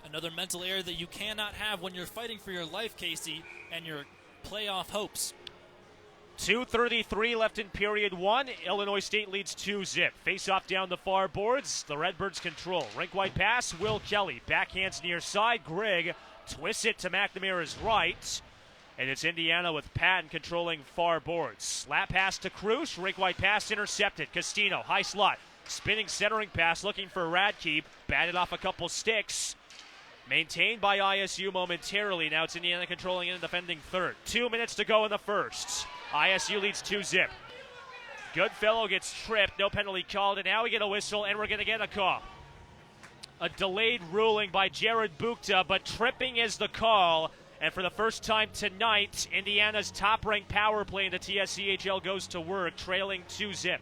[SPEAKER 2] Another mental error that you cannot have when you're fighting for your life, Casey, and your playoff hopes.
[SPEAKER 1] 2:33 left in period one. Illinois State leads 2-0. Face-off down the far boards. The Redbirds control. Rink-wide pass, Will Kelly. Backhands near side. Grigg twists it to McNamara's right. And it's Indiana with Patton controlling far boards. Slap pass to Krush. Rink-wide pass intercepted. Castino, high slot. Spinning centering pass looking for Radke. Batted off a couple sticks. Maintained by ISU momentarily. Now it's Indiana controlling in the defending third. 2 minutes to go in the first. ISU leads 2-0. Goodfellow gets tripped. No penalty called. And now we get a whistle, and we're going to get a call. A delayed ruling by Jared Bukta, but tripping is the call. And for the first time tonight, Indiana's top-ranked power play in the TSCHL goes to work, trailing 2-0.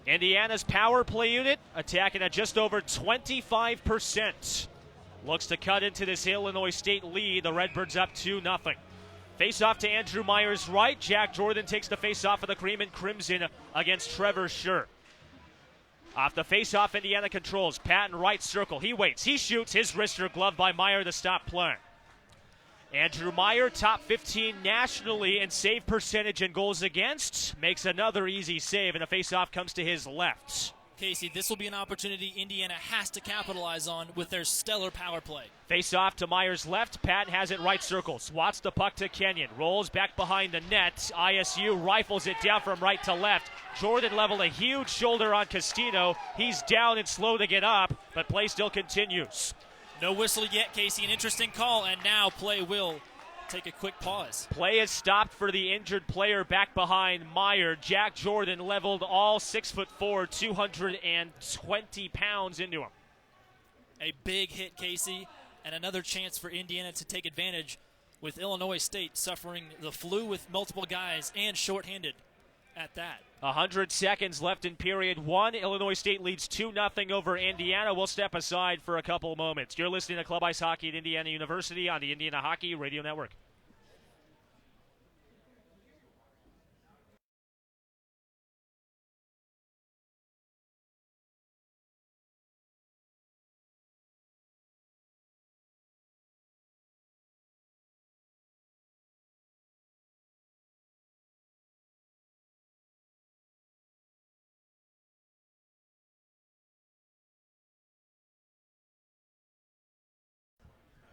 [SPEAKER 1] Indiana's power play unit attacking at just over 25%. Looks to cut into this Illinois State lead. The Redbirds up 2-0. Face-off to Andrew Myers' right. Jack Jordan takes the face-off of the Cream and Crimson against Trevor Scher. Off the face-off, Indiana controls. Patton right circle. He waits. He shoots. His wrister gloved by Meyer to stop play. Andrew Meyer, top 15 nationally in save percentage and goals against. Makes another easy save, and a face-off comes to his left.
[SPEAKER 2] Casey, this will be an opportunity Indiana has to capitalize on with their stellar power play.
[SPEAKER 1] Face-off to Myers' left. Patton has it right circle. Swats the puck to Kenyon. Rolls back behind the net. ISU rifles it down from right to left. Jordan leveled a huge shoulder on Castino. He's down and slow to get up, but play still continues.
[SPEAKER 2] No whistle yet, Casey. An interesting call, and now play will take a quick pause.
[SPEAKER 1] Play is stopped for the injured player back behind Meyer. Jack Jordan leveled all 6'4", 220 pounds into him.
[SPEAKER 2] A big hit, Casey, and another chance for Indiana to take advantage with Illinois State suffering the flu with multiple guys and shorthanded at that.
[SPEAKER 1] 100 seconds left in period one. Illinois State leads 2-0 over Indiana. We'll step aside for a couple moments. You're listening to Club Ice Hockey at Indiana University on the Indiana Hockey Radio Network.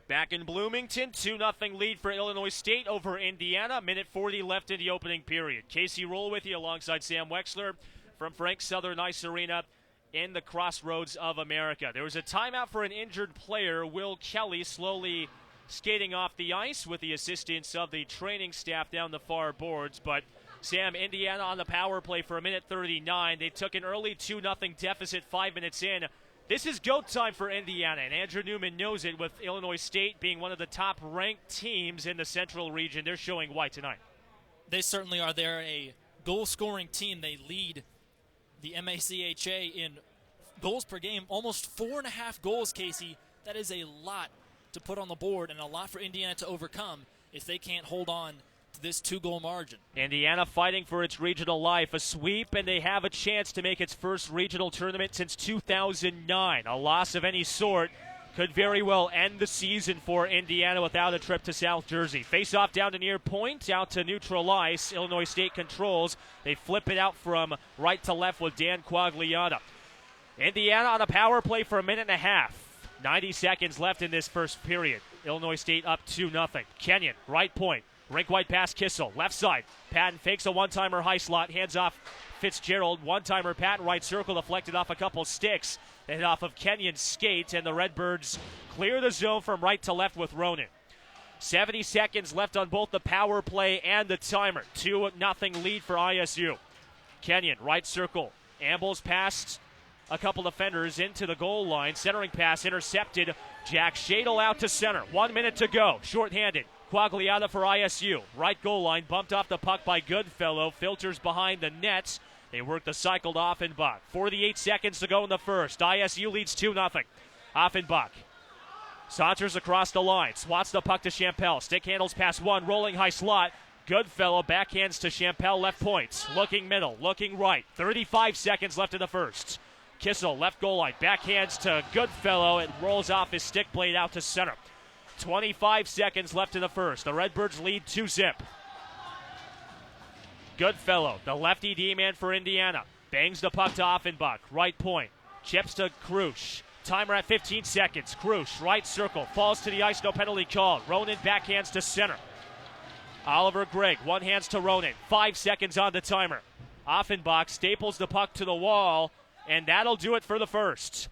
[SPEAKER 1] Back in Bloomington, 2-0 lead for Illinois State over Indiana. Minute 40 left in the opening period. Casey Roehl with you alongside Sam Wexler from Frank Southern Ice Arena in the Crossroads of America. There was a timeout for an injured player, Will Kelly, slowly skating off the ice with the assistance of the training staff down the far boards. But Sam, Indiana on the power play for a minute 39. They took an early 2-0 deficit 5 minutes in. This is go time for Indiana, and Andrew Newman knows it with Illinois State being one of the top-ranked teams in the Central region. They're showing why tonight.
[SPEAKER 2] They certainly are. They're a goal-scoring team. They lead the MACHA in goals per game, almost 4.5 goals, Casey. That is a lot to put on the board and a lot for Indiana to overcome if they can't hold on to this 2-goal margin.
[SPEAKER 1] Indiana fighting for its regional life, a sweep, and they have a chance to make its first regional tournament since 2009. A loss of any sort could very well end the season for Indiana without a trip to South Jersey. Face-off down to near point, out to neutral ice. Illinois State controls. They flip it out from right to left with Dan Quagliata. Indiana on a power play for a minute and a half. 90 seconds left in this first period. Illinois State up 2-0. Kenyon, right point. Rink-wide pass Kissel, left side. Patton fakes a one-timer high slot, hands off Fitzgerald. One-timer Patton, right circle, deflected off a couple sticks. And off of Kenyon's skate, and the Redbirds clear the zone from right to left with Ronan. 70 seconds left on both the power play and the timer. 2-0 lead for ISU. Kenyon, right circle, ambles past a couple defenders into the goal line. Centering pass intercepted. Jack Shadle out to center. 1 minute to go. Short-handed. Quagliata for ISU. Right goal line. Bumped off the puck by Goodfellow. Filters behind the nets. They work the cycle to Offenbach. 48 seconds to go in the first. ISU leads 2-0. Offenbach saunters across the line. Swats the puck to Champel. Stick handles past one. Rolling high slot. Goodfellow backhands to Champel. Left point. Looking middle. Looking right. 35 seconds left in the first. Kissel, left goal line, backhands to Goodfellow. It rolls off his stick blade out to center. 25 seconds left in the first. The Redbirds lead 2-0. Goodfellow, the lefty D-man for Indiana, bangs the puck to Offenbach. Right point, chips to Krush. Timer at 15 seconds. Krush, right circle, falls to the ice, no penalty called. Ronan backhands to center. Oliver Gregg, one hands to Ronan. 5 seconds on the timer. Offenbach staples the puck to the wall. And that'll do it for the first.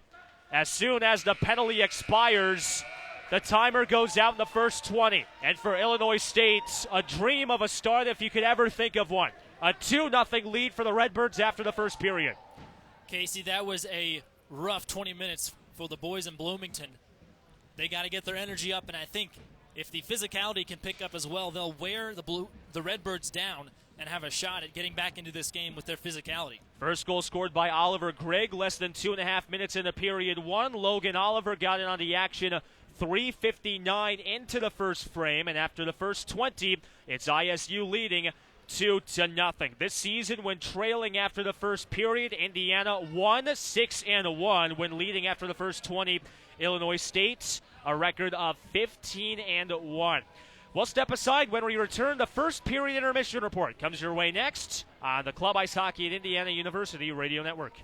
[SPEAKER 1] As soon as the penalty expires, the timer goes out in the first 20. And for Illinois State, a dream of a start if you could ever think of one. A 2-0 lead for the Redbirds after the first period.
[SPEAKER 2] Casey, that was a rough 20 minutes for the boys in Bloomington. They got to get their energy up, and I think if the physicality can pick up as well, they'll wear the Redbirds down and have a shot at getting back into this game with their physicality.
[SPEAKER 1] First goal scored by Oliver Gregg, less than 2.5 minutes into period one. Logan Oliver got in on the action 3:59 into the first frame, and after the first 20, it's ISU leading 2-0. This season, when trailing after the first period, Indiana won 6-1. When leading after the first 20, Illinois State, a record of 15-1. We'll step aside when we return. The first period intermission report comes your way next on the Club Ice Hockey at Indiana University Radio Network.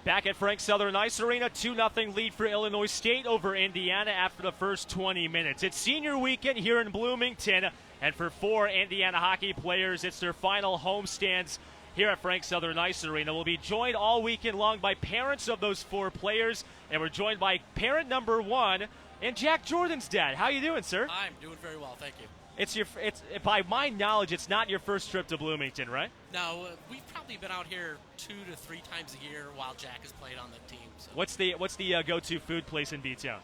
[SPEAKER 1] Back at Frank Southern Ice Arena, 2-0 lead for Illinois State over Indiana after the first 20 minutes. It's senior weekend here in Bloomington, and for 4 Indiana hockey players, it's their final homestands here at Frank Southern Ice Arena. We'll be joined all weekend long by parents of those 4 players, and we're joined by parent number 1 and Jack Jordan's dad. How you doing, sir?
[SPEAKER 6] I'm doing very well, thank you.
[SPEAKER 1] It's by my knowledge, it's not your first trip to Bloomington, right?
[SPEAKER 6] No, we've probably been out here 2 to 3 times a year while Jack has played on the team. So.
[SPEAKER 1] What's the go-to food place in B-Town?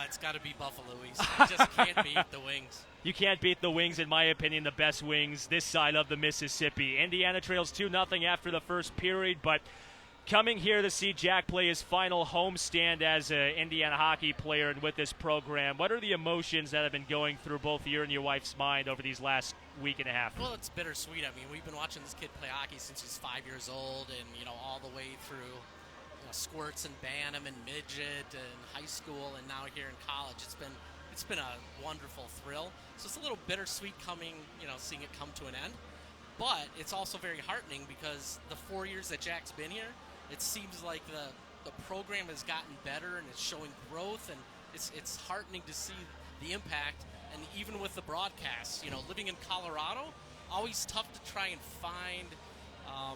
[SPEAKER 6] It's got to be Buffalo's. I just can't beat the wings.
[SPEAKER 1] You can't beat the wings, in my opinion, the best wings this side of the Mississippi. Indiana trails 2-0 after the first period, but coming here to see Jack play his final homestand as an Indiana hockey player and with this program, what are the emotions that have been going through both your and your wife's mind over these last week and a half?
[SPEAKER 6] Well, it's bittersweet. I mean, we've been watching this kid play hockey since he's 5 years old, and all the way through squirts and Bantam and midget and high school, and now here in college. It's been a wonderful thrill. So it's a little bittersweet coming, seeing it come to an end. But it's also very heartening because the 4 years that Jack's been here, it seems like the program has gotten better and it's showing growth, and it's heartening to see the impact. And even with the broadcasts, living in Colorado, always tough to try and find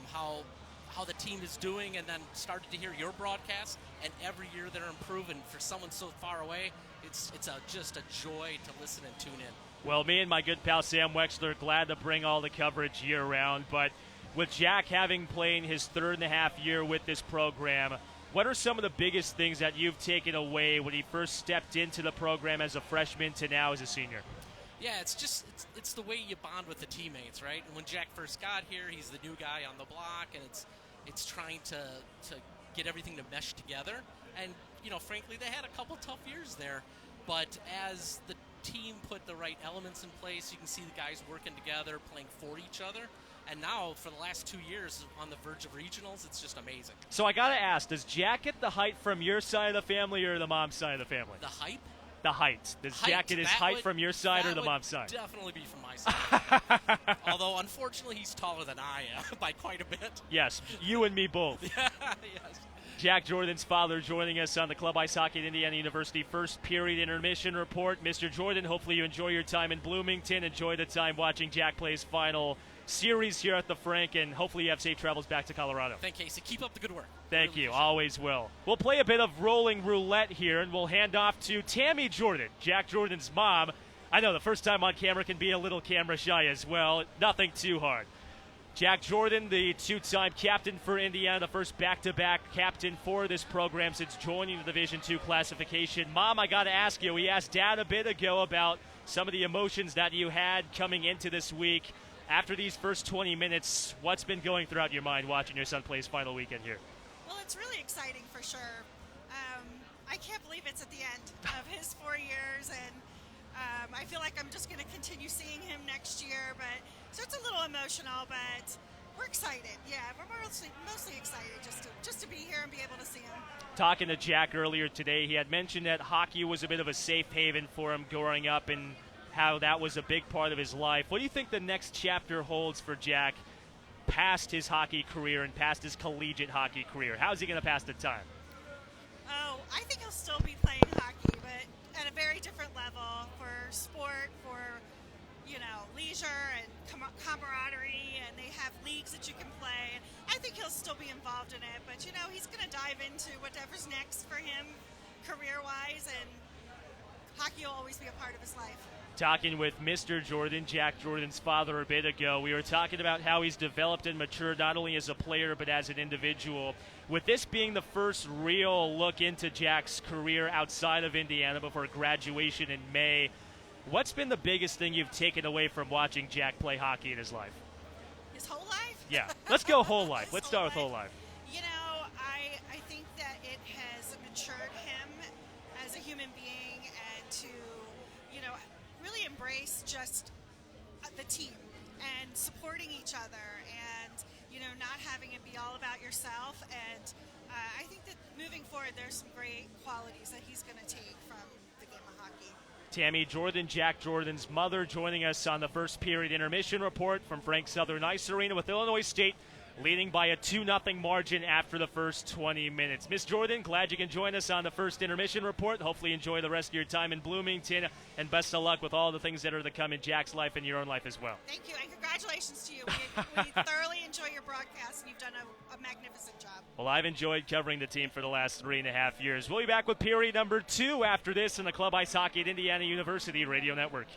[SPEAKER 6] how the team is doing, and then started to hear your broadcast, and every year they're improving. For someone so far away, it's just a joy to listen and tune in.
[SPEAKER 1] Well, me and my good pal Sam Wexler glad to bring all the coverage year-round, but with Jack having played his 3.5 year with this program, what are some of the biggest things that you've taken away when he first stepped into the program as a freshman to now as a senior?
[SPEAKER 6] Yeah, it's the way you bond with the teammates, right? And when Jack first got here, he's the new guy on the block, and it's trying to get everything to mesh together. And, frankly, they had a couple tough years there. But as the team put the right elements in place, you can see the guys working together, playing for each other. And now, for the last 2 years, on the verge of regionals, it's just amazing.
[SPEAKER 1] So I got to ask, does Jack get the height from your side of the family or the mom's side of the family?
[SPEAKER 6] The hype?
[SPEAKER 1] The height. Does Jack get his height from your side or the mom's side?
[SPEAKER 6] Definitely be from my side. Although, unfortunately, he's taller than I am by quite a bit.
[SPEAKER 1] Yes, you and me both.
[SPEAKER 6] Yes.
[SPEAKER 1] Jack Jordan's father joining us on the Club Ice Hockey at Indiana University first period intermission report. Mr. Jordan, hopefully you enjoy your time in Bloomington. Enjoy the time watching Jack play his final series here at the Frank, and hopefully you have safe travels back to Colorado.
[SPEAKER 6] Thank you, Casey. Keep up the good work.
[SPEAKER 1] Thank you. Always will. We'll play a bit of rolling roulette here, and we'll hand off to Tammy Jordan, Jack Jordan's mom. I know the first time on camera can be a little camera shy as well. Nothing too hard. Jack Jordan, the 2-time captain for Indiana, the first back-to-back captain for this program since joining the Division II classification. Mom, I got to ask you, we asked Dad a bit ago about some of the emotions that you had coming into this week. After these first 20 minutes, what's been going throughout your mind watching your son play his final weekend here?
[SPEAKER 7] Well, it's really exciting for sure. I can't believe it's at the end of his 4 years, and I feel like I'm just going to continue seeing him next year. So it's a little emotional, but we're excited. Yeah, we're mostly excited just to be here and be able to see him.
[SPEAKER 1] Talking to Jack earlier today, he had mentioned that hockey was a bit of a safe haven for him growing up, and how that was a big part of his life. What do you think the next chapter holds for Jack past his hockey career and past his collegiate hockey career? How's he going to pass the time?
[SPEAKER 7] Oh, I think he'll still be playing hockey, but at a very different level for sport, for, leisure and camaraderie, and they have leagues that you can play. I think he'll still be involved in it, but, he's going to dive into whatever's next for him career-wise, and hockey will always be a part of his life.
[SPEAKER 1] Talking with Mr. Jordan, Jack Jordan's father, a bit ago, we were talking about how he's developed and matured not only as a player but as an individual. With this being the first real look into Jack's career outside of Indiana before graduation in May, what's been the biggest thing you've taken away from watching Jack play hockey in his life?
[SPEAKER 7] His whole life?
[SPEAKER 1] Yeah, let's go whole life. Let's start with whole life.
[SPEAKER 7] I think that it has matured him as a human being, and to, really embrace just the team and supporting each other, and, not having it be all about yourself. And I think that moving forward, there's some great qualities that he's going to take from the game of hockey.
[SPEAKER 1] Tammy Jordan, Jack Jordan's mother, joining us on the first period intermission report from Frank Southern Ice Arena with Illinois State leading by a 2-0 margin after the first 20 minutes. Miss Jordan, glad you can join us on the first intermission report. Hopefully enjoy the rest of your time in Bloomington, and best of luck with all the things that are to come in Jack's life and your own life as well.
[SPEAKER 7] Thank you, and congratulations to you. We thoroughly enjoy your broadcast, and you've done a magnificent job.
[SPEAKER 1] Well, I've enjoyed covering the team for the last 3.5 years. We'll be back with period number 2 after this in the Club Ice Hockey at Indiana University Radio Network.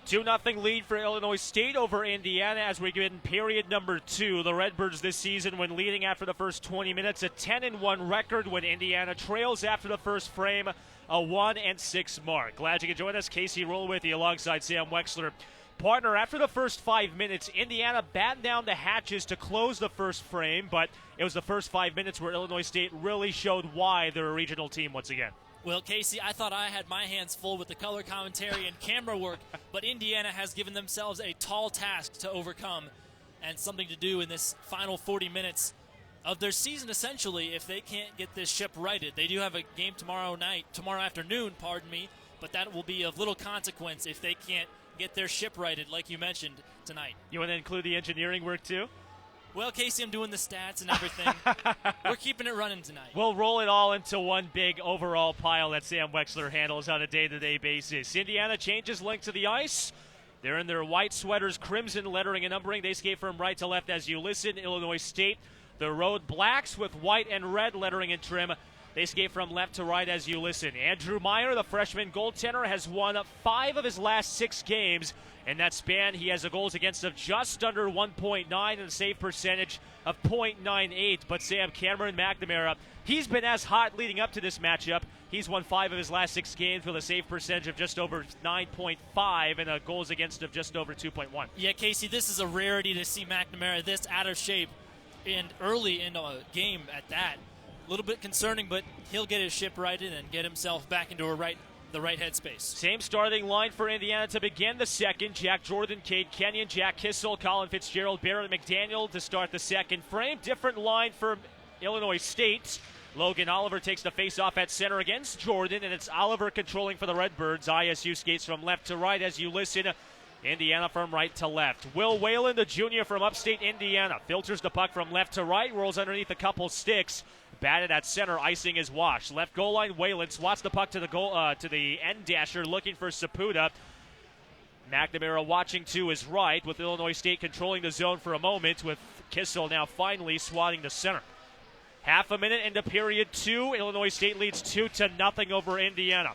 [SPEAKER 1] Two 2-0 lead for Illinois State over Indiana as we get in period number 2. The Redbirds this season, when leading after the first 20 minutes, a 10-1 record. When Indiana trails after the first frame, a 1-6 mark. Glad you could join us. Casey Roehl with you alongside Sam Wexler. Partner, after the first 5 minutes, Indiana battened down the hatches to close the first frame, but it was the first 5 minutes where Illinois State really showed why they're a regional team once again.
[SPEAKER 2] Well, Casey, I thought I had my hands full with the color commentary and camera work, but Indiana has given themselves a tall task to overcome and something to do in this final 40 minutes of their season, essentially, if they can't get this ship righted. They do have a game tomorrow afternoon, but that will be of little consequence if they can't get their ship righted, like you mentioned tonight.
[SPEAKER 1] You want to include the engineering work, too?
[SPEAKER 2] Well, Casey, I'm doing the stats and everything. We're keeping it running tonight.
[SPEAKER 1] We'll roll it all into one big overall pile that Sam Wexler handles on a day-to-day basis. Indiana changes length to the ice. They're in their white sweaters, crimson lettering and numbering. They skate from right to left as you listen. Illinois State, the road blacks with white and red lettering and trim. They skate from left to right as you listen. Andrew Meyer, the freshman goaltender, has won 5 of his last 6 games. In that span, he has a goals against of just under 1.9 and a save percentage of .98. But Sam Cameron McNamara, he's been as hot leading up to this matchup. He's won 5 of his last 6 games with a save percentage of just over 9.5 and a goals against of just over 2.1.
[SPEAKER 2] Yeah, Casey, this is a rarity to see McNamara this out of shape and early in a game at that. A little bit concerning, but he'll get his ship righted and get himself back into the right headspace.
[SPEAKER 1] Same starting line for Indiana to begin the second. Jack Jordan, Cade Kenyon, Jack Kissel, Colin Fitzgerald, Barrett McDaniel to start the second frame. Different line for Illinois State. Logan Oliver takes the face-off at center against Jordan, and it's Oliver controlling for the Redbirds. ISU skates from left to right as you listen. Indiana from right to left. Will Whalen, the junior from upstate Indiana, filters the puck from left to right, rolls underneath a couple sticks, batted at center, icing his wash. Left goal line, Whalen swats the puck to the goal to the end dasher, looking for Saputo. McNamara watching to his right, with Illinois State controlling the zone for a moment, with Kissel now finally swatting to center. Half a minute into period 2, Illinois State leads 2-0 over Indiana.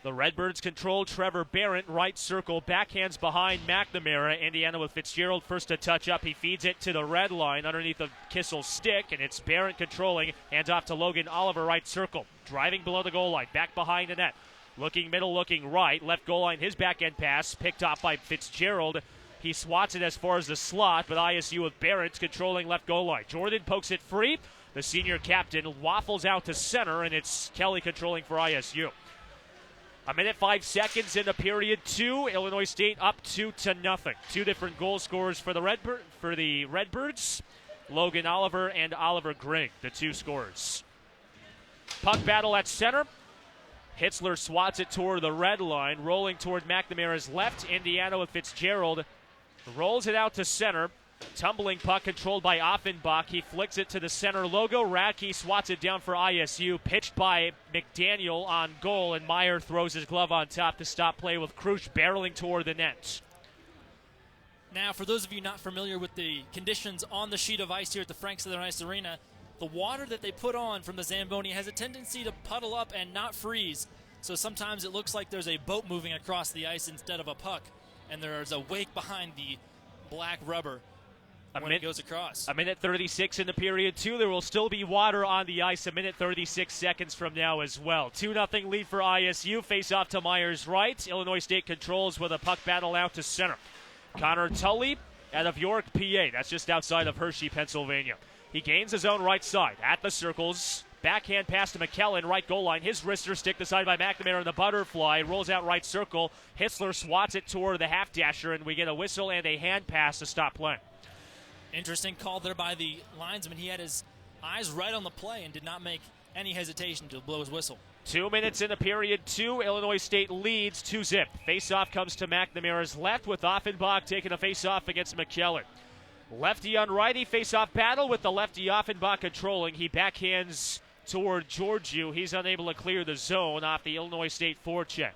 [SPEAKER 1] The Redbirds control Trevor Barrett, right circle, backhands behind McNamara. Indiana with Fitzgerald first to touch up. He feeds it to the red line underneath the Kissel's stick, and it's Barrett controlling. Hands off to Logan Oliver, right circle. Driving below the goal line, back behind the net. Looking middle, looking right. Left goal line, his backhand pass, picked off by Fitzgerald. He swats it as far as the slot, but ISU with Barrett controlling left goal line. Jordan pokes it free. The senior captain waffles out to center, and it's Kelly controlling for ISU. A minute 5 seconds into period 2. Illinois State up 2-0. Two different goal scorers for the Redbirds. Logan Oliver and Oliver Grigg, the two scorers. Puck battle at center. Hitzler swats it toward the red line, rolling toward McNamara's left. Indiana with Fitzgerald rolls it out to center. Tumbling puck controlled by Offenbach. He flicks it to the center logo. Radke swats it down for ISU. Pitched by McDaniel on goal, and Meyer throws his glove on top to stop play with Krusch barreling toward the net.
[SPEAKER 2] Now, for those of you not familiar with the conditions on the sheet of ice here at the Frank Southern Ice Arena, the water that they put on from the Zamboni has a tendency to puddle up and not freeze. So sometimes it looks like there's a boat moving across the ice instead of a puck, and there's a wake behind the black rubber when it goes across.
[SPEAKER 1] A minute 36 in the period 2. There will still be water on the ice a minute 36 seconds from now as well. 2-0 lead for ISU. Face off to Myers right. Illinois State controls with a puck battle out to center. Connor Tully out of York, PA. That's just outside of Hershey, Pennsylvania. He gains his own right side at the circles. Backhand pass to McKellen, right goal line. His wrister stick decided by McNamara in the butterfly. Rolls out right circle. Hitzler swats it toward the half dasher, and we get a whistle and a hand pass to stop play.
[SPEAKER 2] Interesting call there by the linesman. He had his eyes right on the play and did not make any hesitation to blow his whistle.
[SPEAKER 1] 2 minutes into period 2. Illinois State leads 2-0. Face-off comes to McNamara's left with Offenbach taking a face-off against McKellen. Lefty on righty, face-off battle with the lefty Offenbach controlling. He backhands toward Georgiou. He's unable to clear the zone off the Illinois State forecheck.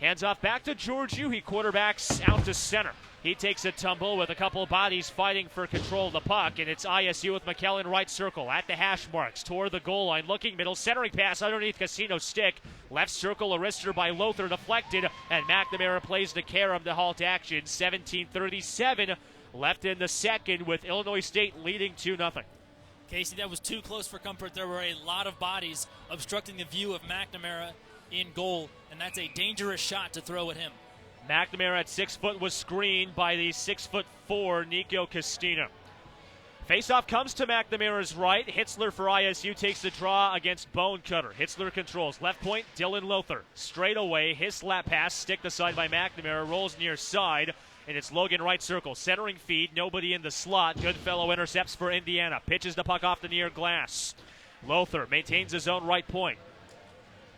[SPEAKER 1] Hands off back to Georgiou. He quarterbacks out to center. He takes a tumble with a couple of bodies fighting for control of the puck, and it's ISU with McKellen right circle at the hash marks toward the goal line. Looking middle, centering pass underneath Casino's stick. Left circle, a wrister by Lothar deflected, and McNamara plays to Karam to halt action. 17:37 left in the second with Illinois State leading 2-0.
[SPEAKER 2] Casey, that was too close for comfort. There were a lot of bodies obstructing the view of McNamara in goal, and that's a dangerous shot to throw at him.
[SPEAKER 1] McNamara at 6 foot was screened by the 6'4" Nico Castino. Faceoff comes to McNamara's right. Hitzler for ISU takes the draw against Bonecutter. Hitzler controls left point, Dylan Lothar. Straight away, his slap pass, stick aside by McNamara, rolls near side, and it's Logan right circle. Centering feed, nobody in the slot. Goodfellow intercepts for Indiana. Pitches the puck off the near glass. Lothar maintains his own right point.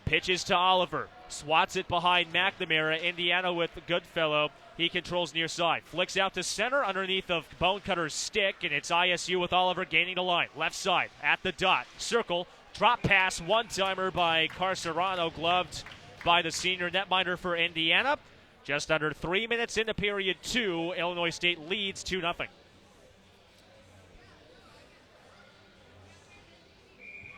[SPEAKER 1] Pitches to Oliver. Swats it behind McNamara. Indiana with Goodfellow. He controls near side. Flicks out to center underneath of Bonecutter's stick, and it's ISU with Oliver gaining the line. Left side at the dot. Circle. Drop pass. One-timer by Carcerano, gloved by the senior netminder for Indiana. Just under 3 minutes into period 2. Illinois State leads 2-0.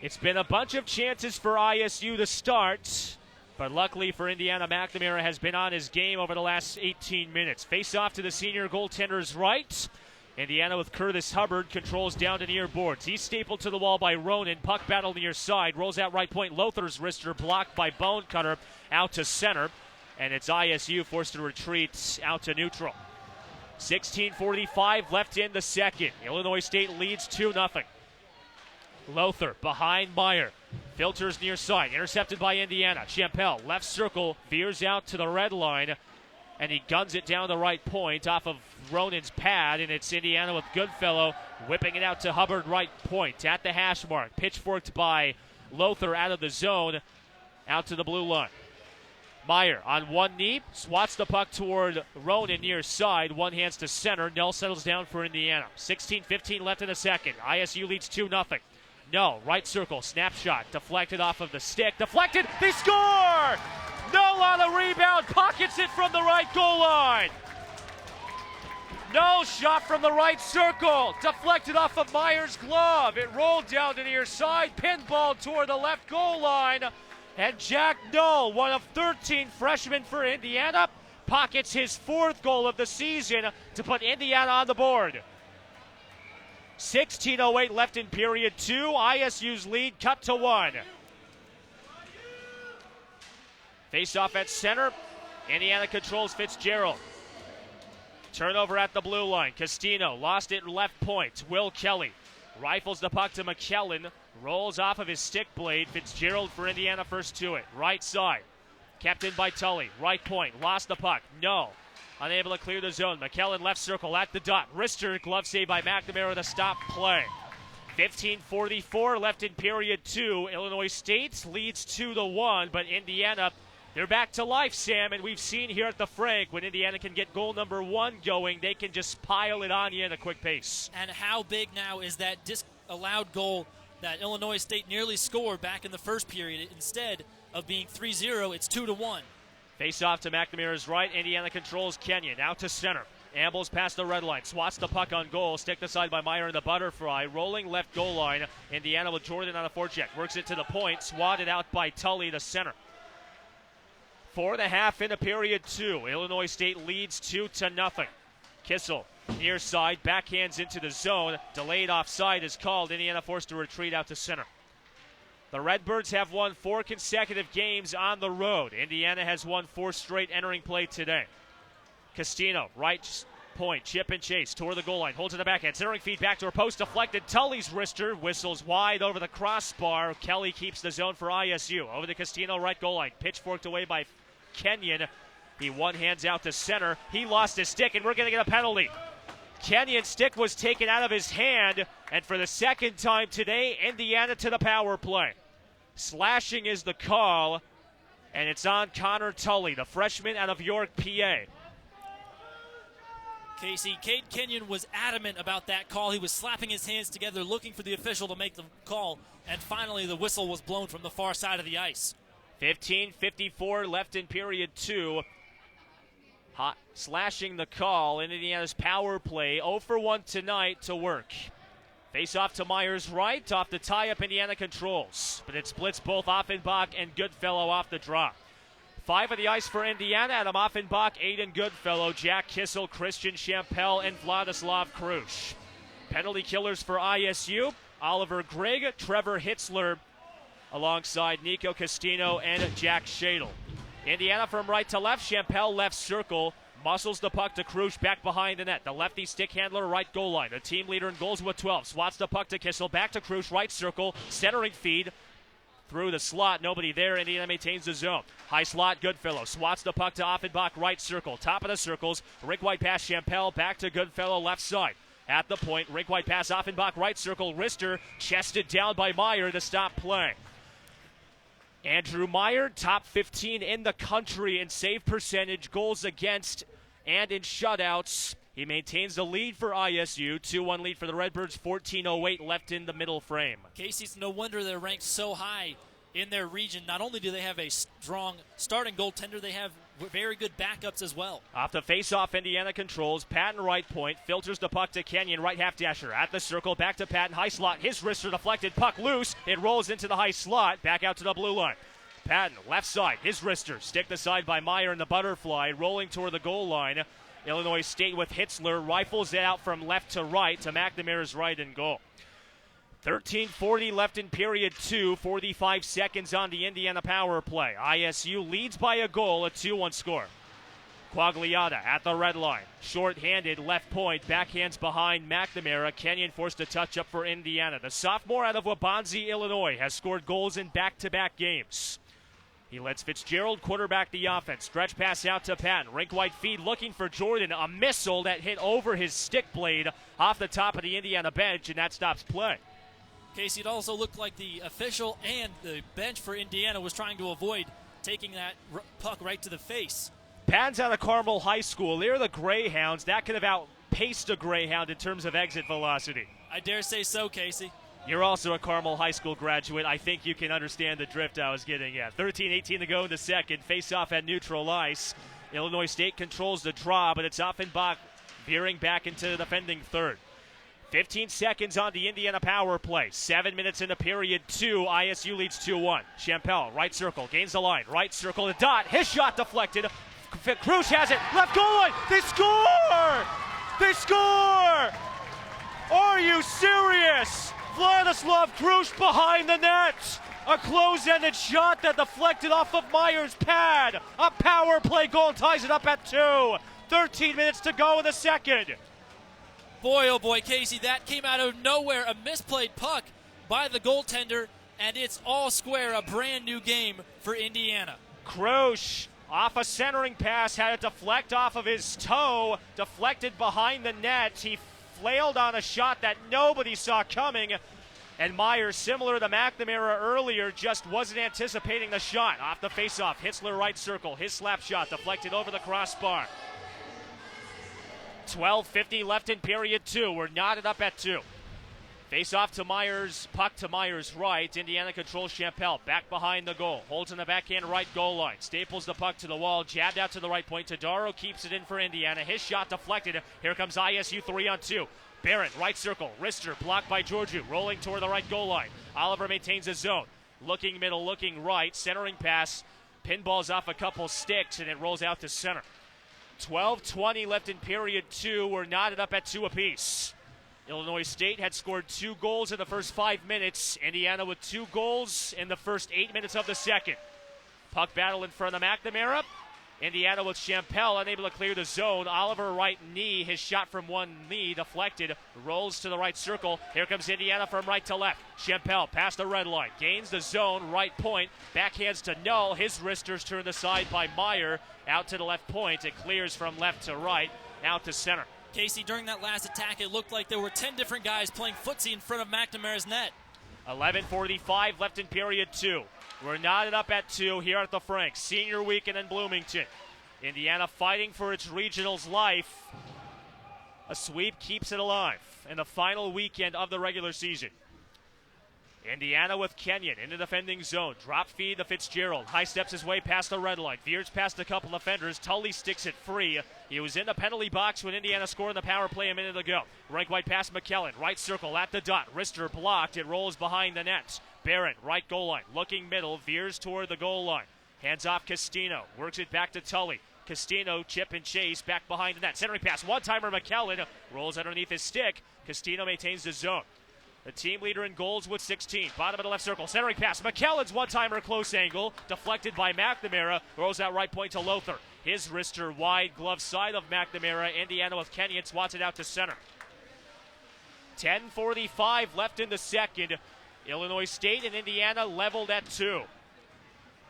[SPEAKER 1] It's been a bunch of chances for ISU to start, but luckily for Indiana, McNamara has been on his game over the last 18 minutes. Face off to the senior goaltender's right. Indiana with Curtis Hubbard controls down to near boards. He's stapled to the wall by Ronan. Puck battle near side. Rolls out right point. Lothar's wrister blocked by Bonecutter out to center. And it's ISU forced to retreat out to neutral. 16:45 left in the second. Illinois State leads 2-0. Lothar behind Meyer. Filters near side. Intercepted by Indiana. Champel, left circle, veers out to the red line, and he guns it down the right point off of Ronan's pad, and it's Indiana with Goodfellow whipping it out to Hubbard right point at the hash mark. Pitchforked by Lothar out of the zone, out to the blue line. Meyer on one knee, swats the puck toward Ronan near side, one hands to center. Null settles down for Indiana. 16-15 left in the second. ISU leads 2-0. Null, right circle, snapshot, deflected off of the stick, deflected, they score! Null on a rebound, pockets it from the right goal line. Null shot from the right circle, deflected off of Meyer's glove. It rolled down to near side, pinball toward the left goal line. And Jack Null, one of 13 freshmen for Indiana, pockets his 4th goal of the season to put Indiana on the board. 16:08 left in period 2. ISU's lead cut to 1. Face-off at center. Indiana controls Fitzgerald. Turnover at the blue line. Castino lost it left point. Will Kelly rifles the puck to McKellen. Rolls off of his stick blade. Fitzgerald for Indiana first to it. Right side. Kept in by Tully. Right point. Lost the puck. No. Unable to clear the zone. McKellen left circle at the dot. Wrister glove save by Mcnamara to stop play. 15:44 left in period 2. Illinois State leads 2-1, but Indiana, they're back to life, Sam, and we've seen here at the Frank when Indiana can get goal number 1 going, they can just pile it on you in a quick pace.
[SPEAKER 2] And how big now is that disallowed goal that Illinois State nearly scored back in the first period? Instead of being 3-0, it's 2-1.
[SPEAKER 1] Face off to McNamara's right. Indiana controls Kenyon. Out to center. Ambles past the red line. Swats the puck on goal. Sticked aside by Meyer in the butterfly. Rolling left goal line. Indiana with Jordan on a forecheck. Works it to the point. Swatted out by Tully to center. 4.5 into period 2. Illinois State leads 2-0. Kissel near side. Backhands into the zone. Delayed offside is called. Indiana forced to retreat out to center. The Redbirds have won 4 consecutive games on the road. Indiana has won 4 straight entering play today. Castino, right point, chip and chase toward the goal line, holds in the backhand, centering feed back to her post, deflected. Tully's wrister whistles wide over the crossbar. Kelly keeps the zone for ISU. Over to Castino, right goal line, pitchforked away by Kenyon. He one hands out to center. He lost his stick, and we're going to get a penalty. Kenyon's stick was taken out of his hand, and for the second time today, Indiana to the power play. Slashing is the call, and it's on Connor Tully, the freshman out of York, PA.
[SPEAKER 2] Casey, Cade Kenyon was adamant about that call. He was slapping his hands together, looking for the official to make the call, and finally the whistle was blown from the far side of the ice.
[SPEAKER 1] 15:54 left in period 2. Slashing the call in Indiana's power play. 0 for 1 tonight to work. Face off to Meyer's right. Off the tie-up, Indiana controls. But it splits both Offenbach and Goodfellow off the drop. 5 of the ice for Indiana. Adam Offenbach, Aiden Goodfellow, Jack Kissel, Christian Champel, and Vladislav Krush. Penalty killers for ISU. Oliver Grigg, Trevor Hitzler, alongside Nico Castino and Jack Shadle. Indiana from right to left. Champel left circle. Muscles the puck to Krush back behind the net. The lefty stick handler, right goal line. The team leader in goals with 12. Swats the puck to Kissel. Back to Krush, right circle. Centering feed through the slot. Nobody there. Indiana maintains the zone. High slot, Goodfellow. Swats the puck to Offenbach, right circle. Top of the circles. Rink White pass Champel. Back to Goodfellow, left side. At the point, Rink White pass Offenbach, right circle. Wrister chested down by Meyer to stop play. Andrew Meyer, top 15 in the country in save percentage, goals against, and in shutouts. He maintains the lead for ISU. 2-1 lead for the Redbirds. 14:08 left in the middle frame.
[SPEAKER 2] Casey's no wonder they're ranked so high in their region. Not only do they have a strong starting goaltender, they have very good backups as well.
[SPEAKER 1] Off the face-off, Indiana controls. Patton right point. Filters the puck to Kenyon, right half dasher. At the circle, back to Patton. High slot. His wrister deflected. Puck loose. It rolls into the high slot. Back out to the blue line. Patton, left side. His wrister. Sticked aside by Meyer in the butterfly. Rolling toward the goal line. Illinois State with Hitzler. Rifles it out from left to right to McNamara's right and goal. 13:40 left in period 2. 45 seconds on the Indiana power play. ISU leads by a goal, a 2-1 score. Quagliata at the red line. Short-handed, left point. Backhands behind McNamara. Kenyon forced a touch-up for Indiana. The sophomore out of Wabanzi, Illinois, has scored goals in back-to-back games. He lets Fitzgerald quarterback the offense. Stretch pass out to Patton. Rink wide feed looking for Jordan. A missile that hit over his stick blade off the top of the Indiana bench, and that stops play.
[SPEAKER 2] Casey, it also looked like the official and the bench for Indiana was trying to avoid taking that puck right to the face.
[SPEAKER 1] Patton's out of Carmel High School. They're the Greyhounds. That could have outpaced a Greyhound in terms of exit velocity.
[SPEAKER 2] I dare say so, Casey.
[SPEAKER 1] You're also a Carmel High School graduate. I think you can understand the drift I was getting at. 13-18 to go in the second. Face-off at neutral ice. Illinois State controls the draw, but it's Offenbach veering back into the defending third. 15 seconds on the Indiana power play. 7 minutes into period 2. ISU leads 2-1. Champel, right circle, gains the line. Right circle to Dot. His shot deflected. Cruz has it. Left goal line. They score! They score! Are you serious? Vladislav Cruz behind the net. A close-ended shot that deflected off of Myers' pad. A power play goal ties it up at 2. 13 minutes to go in the second.
[SPEAKER 2] Boy, oh boy, Casey, that came out of nowhere. A misplayed puck by the goaltender, and it's all square. A brand new game for Indiana.
[SPEAKER 1] Cruz off a centering pass, had it deflect off of his toe, deflected behind the net. He flailed on a shot that nobody saw coming. And Myers, similar to McNamara earlier, just wasn't anticipating the shot. Off the faceoff, Hitzler right circle. His slap shot deflected over the crossbar. 12:50 left in period 2. We're knotted up at 2. Face-off to Myers, puck to Myers' right. Indiana controls Champel, back behind the goal. Holds in the backhand right goal line. Staples the puck to the wall, jabbed out to the right point. Tadaro keeps it in for Indiana. His shot deflected. Here comes ISU 3-on-2. Barrett, right circle. Wrister, blocked by Georgiou. Rolling toward the right goal line. Oliver maintains his zone. Looking middle, looking right. Centering pass. Pinballs off a couple sticks, and it rolls out to center. 12:20 left in period 2. We're knotted up at 2 apiece. Illinois State had scored 2 goals in the first 5 minutes. Indiana with 2 goals in the first 8 minutes of the second. Puck battle in front of McNamara. Indiana with Champel unable to clear the zone. Oliver right knee. His shot from one knee deflected. Rolls to the right circle. Here comes Indiana from right to left. Champel past the red line. Gains the zone. Right point. Backhands to Null. His wristers turned aside by Meyer. Out to the left point. It clears from left to right. Out to center.
[SPEAKER 2] Casey, during that last attack, it looked like there were 10 different guys playing footsie in front of McNamara's net.
[SPEAKER 1] 11:45 left in period 2. We're knotted up at 2 here at the Franks. Senior weekend in Bloomington. Indiana fighting for its regional's life. A sweep keeps it alive in the final weekend of the regular season. Indiana with Kenyon in the defending zone. Drop feed to Fitzgerald. High steps his way past the red line. Veers past a couple defenders. Tully sticks it free. He was in the penalty box when Indiana scored in the power play a minute ago. Rank wide past McKellen. Right circle at the dot. Wrister blocked. It rolls behind the net. Barrett, right goal line. Looking middle. Veers toward the goal line. Hands off Castino. Works it back to Tully. Castino, chip and chase, back behind the net. Centering pass. One-timer McKellen. Rolls underneath his stick. Castino maintains the zone. The team leader in goals with 16. Bottom of the left circle. Centering pass. McKellen's one-timer close angle. Deflected by McNamara. Rolls out right point to Lothar. His wrister wide glove side of McNamara. Indiana with Kenyon swats it out to center. 10:45 left in the second. Illinois State and Indiana leveled at 2.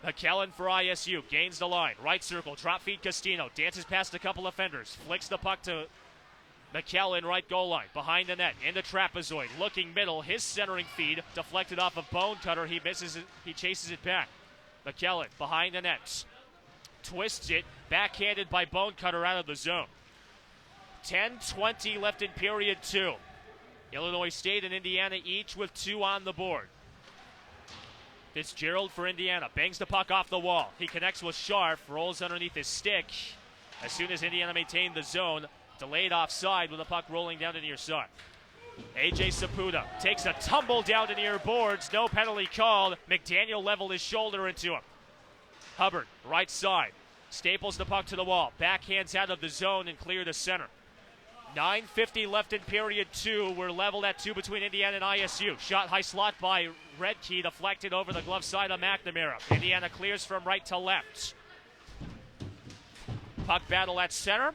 [SPEAKER 1] McKellen for ISU. Gains the line. Right circle. Drop feed Castino. Dances past a couple offenders. Flicks the puck to McKellen, right goal line, behind the net, in the trapezoid, looking middle, his centering feed, deflected off of Bone Cutter, he misses it, he chases it back. McKellen, behind the net, twists it, backhanded by Bone Cutter out of the zone. 10:20 left in period 2. Illinois State and Indiana each with 2 on the board. Fitzgerald for Indiana, bangs the puck off the wall. He connects with Scharf, rolls underneath his stick. As soon as Indiana maintained the zone, delayed offside with the puck rolling down to near side. AJ Saputo takes a tumble down to near boards. No penalty called. McDaniel leveled his shoulder into him. Hubbard, right side. Staples the puck to the wall. Backhands out of the zone and clear to center. 9:50 left in period 2. We're leveled at 2 between Indiana and ISU. Shot high slot by Redkey. Deflected over the glove side of McNamara. Indiana clears from right to left. Puck battle at center.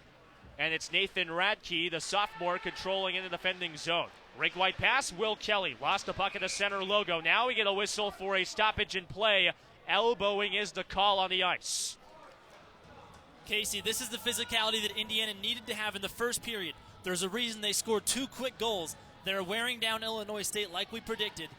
[SPEAKER 1] And it's Nathan Radke, the sophomore, controlling in the defending zone. Rink wide pass, Will Kelly. Lost the puck at the center logo. Now we get a whistle for a stoppage in play. Elbowing is the call on the ice.
[SPEAKER 2] Casey, this is the physicality that Indiana needed to have in the first period. There's a reason they scored 2 quick goals. They're wearing down Illinois State like we predicted,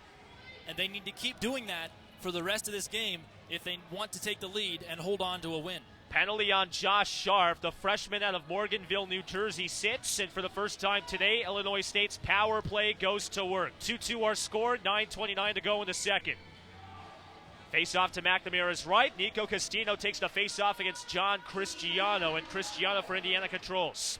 [SPEAKER 2] and they need to keep doing that for the rest of this game if they want to take the lead and hold on to a win.
[SPEAKER 1] Penalty on Josh Sharp, the freshman out of Morganville, New Jersey, sits, and for the first time today, Illinois State's power play goes to work. 2-2 are scored, 9:29 to go in the second. Face-off to McNamara's right. Nico Castino takes the face-off against John Cristiano, and Cristiano for Indiana controls.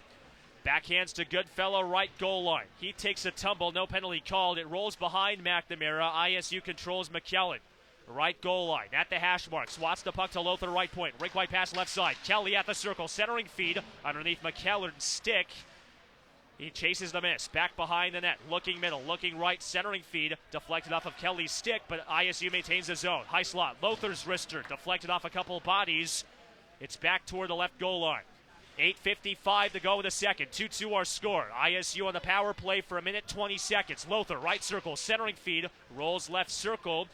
[SPEAKER 1] Backhands to Goodfellow, right goal line. He takes a tumble, no penalty called. It rolls behind McNamara. ISU controls McKellen. Right goal line at the hash mark. Swats the puck to Lothar, right point. Rink wide pass left side. Kelly at the circle. Centering feed underneath McKellar's stick. He chases the miss. Back behind the net. Looking middle. Looking right. Centering feed. Deflected off of Kelly's stick, but ISU maintains the zone. High slot. Lothar's wrister. Deflected off a couple of bodies. It's back toward the left goal line. 8:55 to go in the second. 2-2 our score. ISU on the power play for a minute 20 seconds. Lothar, right circle. Centering feed. Rolls left circle.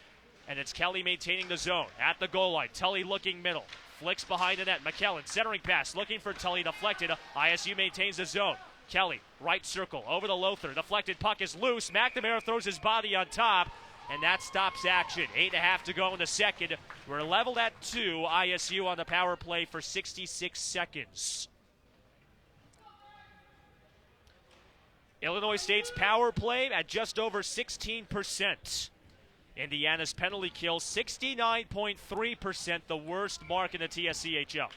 [SPEAKER 1] And it's Kelly maintaining the zone. At the goal line, Tully looking middle. Flicks behind the net. McKellen, centering pass, looking for Tully, deflected. ISU maintains the zone. Kelly, right circle, over to Lothar. Deflected puck is loose. McNamara throws his body on top, and that stops action. 8:30 to go in the second. We're leveled at 2. ISU on the power play for 66 seconds. Illinois State's power play at just over 16%. Indiana's penalty kill, 69.3%, the worst mark in the TSCHL.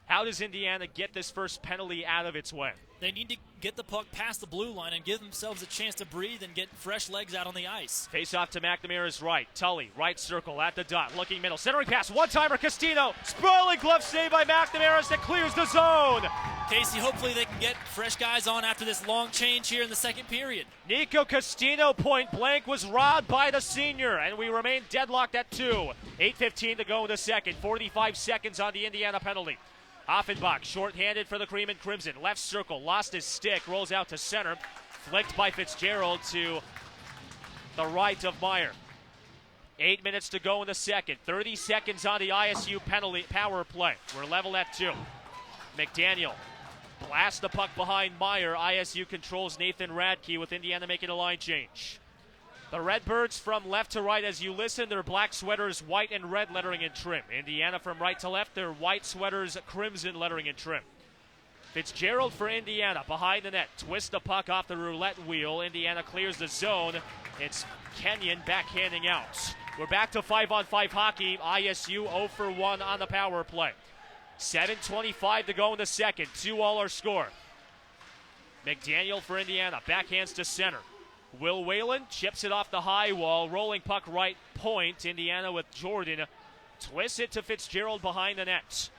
[SPEAKER 1] How does Indiana get this first penalty out of its way?
[SPEAKER 2] They need to get the puck past the blue line and give themselves a chance to breathe and get fresh legs out on the ice.
[SPEAKER 1] Face off to McNamara's right. Tully, right circle at the dot, looking middle. Centering pass, one-timer, Castino. Sprawling glove save by McNamara as that clears the zone.
[SPEAKER 2] Casey, hopefully they can get fresh guys on after this long change here in the second period.
[SPEAKER 1] Nico Castino, point blank, was robbed by the senior, and we remain deadlocked at 2. 8:15 to go in the second. 45 seconds on the Indiana penalty. Offenbach, short-handed for the Cream and Crimson. Left circle, lost his stick, rolls out to center. Flicked by Fitzgerald to the right of Meyer. 8 minutes to go in the second. 30 seconds on the ISU penalty power play. We're level at 2. McDaniel blasts the puck behind Meyer. ISU controls Nathan Radke with Indiana making a line change. The Redbirds from left to right as you listen, their black sweaters, white and red lettering and trim. Indiana from right to left, their white sweaters, crimson lettering and trim. Fitzgerald for Indiana, behind the net. Twist the puck off the roulette wheel. Indiana clears the zone. It's Kenyon backhanding out. We're back to 5-on-5 hockey. ISU 0 for 1 on the power play. 7:25 to go in the second. 2-all our score. McDaniel for Indiana, backhands to center. Will Whalen chips it off the high wall, rolling puck right point. Indiana with Jordan. Twists it to Fitzgerald behind the net.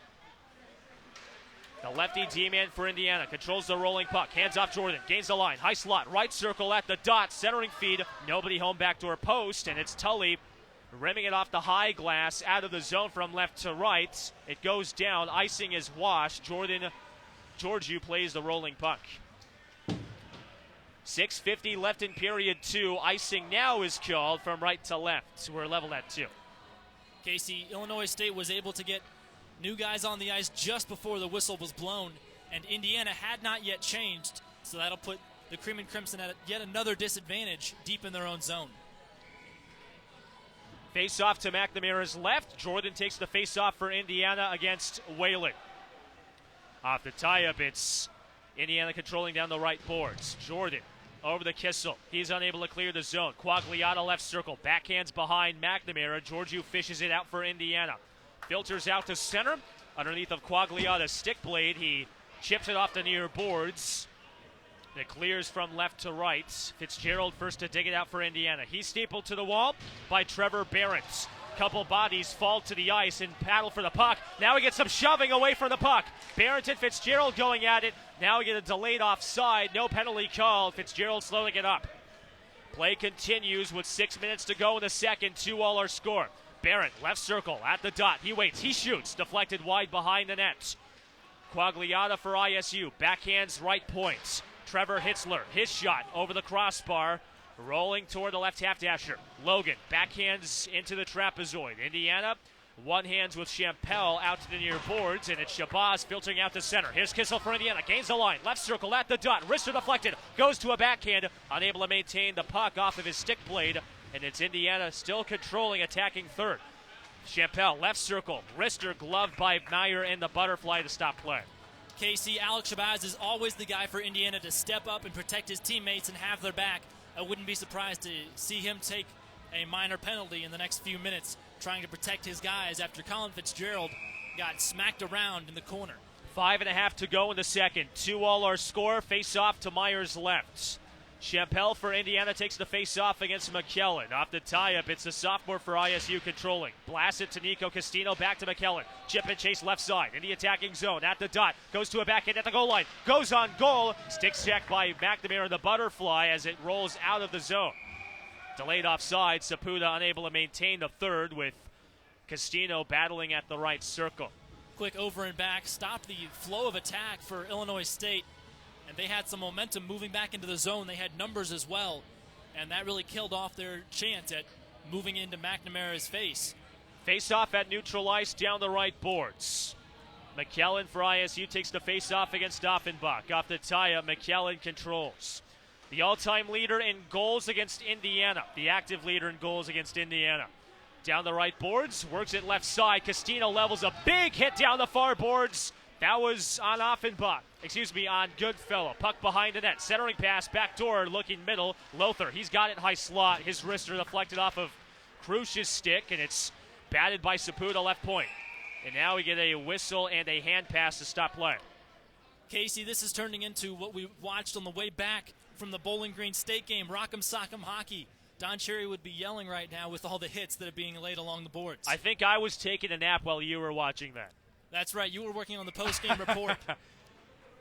[SPEAKER 1] The lefty D-man for Indiana controls the rolling puck. Hands off Jordan, gains the line. High slot, right circle at the dot. Centering feed, nobody home, backdoor post. And it's Tully rimming it off the high glass out of the zone from left to right. It goes down, icing is washed. Georgiou plays the rolling puck. 6:50 left in period 2. Icing now is called from right to left. We're level at 2.
[SPEAKER 2] Casey, Illinois State was able to get new guys on the ice just before the whistle was blown, and Indiana had not yet changed, so that'll put the Cream and Crimson at yet another disadvantage deep in their own zone.
[SPEAKER 1] Face off to McNamara's left. Jordan takes the face off for Indiana against Whalen. Off the tie-up, it's Indiana controlling down the right boards. Jordan over the Kissel. He's unable to clear the zone. Quagliata left circle. Backhands behind McNamara. Georgiou fishes it out for Indiana. Filters out to center. Underneath of Quagliata's stick blade. He chips it off the near boards. It clears from left to right. Fitzgerald first to dig it out for Indiana. He's stapled to the wall by Trevor Barrett. Couple bodies fall to the ice and paddle for the puck. Now we get some shoving away from the puck. Barrett and Fitzgerald going at it. Now we get a delayed offside. No penalty called. Fitzgerald slowing it up. Play continues with 6 minutes to go in the second. 2-all our score. Barrett, left circle, at the dot. He waits. He shoots. Deflected wide behind the net. Quagliata for ISU. Backhands right point. Trevor Hitzler, his shot over the crossbar. Rolling toward the left half dasher. Logan backhands into the trapezoid. Indiana one hands with Champel out to the near boards, and it's Shabazz filtering out to center. Here's Kissel for Indiana. Gains the line. Left circle at the dot. Wrister deflected. Goes to a backhand. Unable to maintain the puck off of his stick blade. and it's Indiana still controlling, attacking third. Chappell, left circle, wrister gloved by Meyer and the butterfly to stop play.
[SPEAKER 2] Casey, Alex Shabazz is always the guy for Indiana to step up and protect his teammates and have their back. I wouldn't be surprised to see him take a minor penalty in the next few minutes trying to protect his guys after Colin Fitzgerald got smacked around in the corner.
[SPEAKER 1] 5.5 to go in the second. 2-all our score. Face off to Meyer's left. Chappell for Indiana takes the face-off against McKellen. Off the tie-up, it's the sophomore for ISU controlling. Blast it to Nico Castino, back to McKellen. Chip and chase left side in the attacking zone at the dot. Goes to a backhand at the goal line. Goes on goal. Stick check by Mcnamara, the butterfly, as it rolls out of the zone. Delayed offside. Saputo unable to maintain the third with Castino battling at the right circle.
[SPEAKER 2] Quick over and back, stopped the flow of attack for Illinois State. And they had some momentum moving back into the zone. They had numbers as well, and that really killed off their chance at moving into McNamara's face.
[SPEAKER 1] Face-off at neutral ice down the right boards. McKellen for ISU takes the face-off against Offenbach. Off the tie-up, McKellen controls. The all-time leader in goals against Indiana. The active leader in goals against Indiana. Down the right boards, works it left side. Castino levels a big hit down the far boards. That was on Offenbach. On Goodfellow. Puck behind the net. Centering pass, backdoor, looking middle. Lothar, he's got it high slot. His wrister deflected off of Krusch's stick, and it's batted by Saputo left point. And now we get a whistle and a hand pass to stop play.
[SPEAKER 2] Casey, this is turning into what we watched on the way back from the Bowling Green State game, Rock'em Sock'em hockey. Don Cherry would be yelling right now with all the hits that are being laid along the boards.
[SPEAKER 1] I think I was taking a nap while you were watching that.
[SPEAKER 2] That's right. You were working on the post-game report.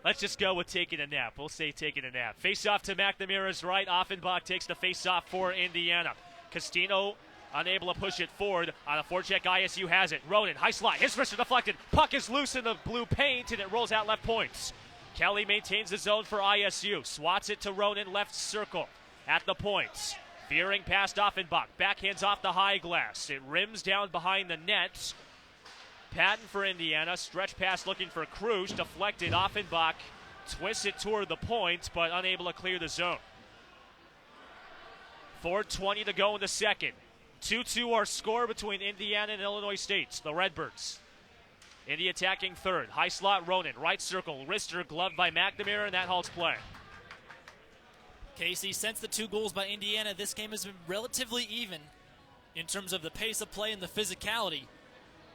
[SPEAKER 1] Let's just go with taking a nap. We'll say taking a nap. Face-off to McNamara's right. Offenbach takes the face-off for Indiana. Castino unable to push it forward. On a forecheck, ISU has it. Ronan, high slot. His wrist deflected. Puck is loose in the blue paint, and it rolls out left points. Kelly maintains the zone for ISU. Swats it to Ronan, left circle. At the points. Veering past Offenbach. Backhands off the high glass. It rims down behind the net. Patton for Indiana. Stretch pass looking for Cruz. Deflected. Offenbach twists it toward the point, but unable to clear the zone. 4:20 to go in the second. 2-2 our score between Indiana and Illinois State. The Redbirds. Indy attacking third. High slot Ronan. Right circle. Wrister gloved by McNamara, and that halts play.
[SPEAKER 2] Casey, since the 2 goals by Indiana, this game has been relatively even in terms of the pace of play and the physicality.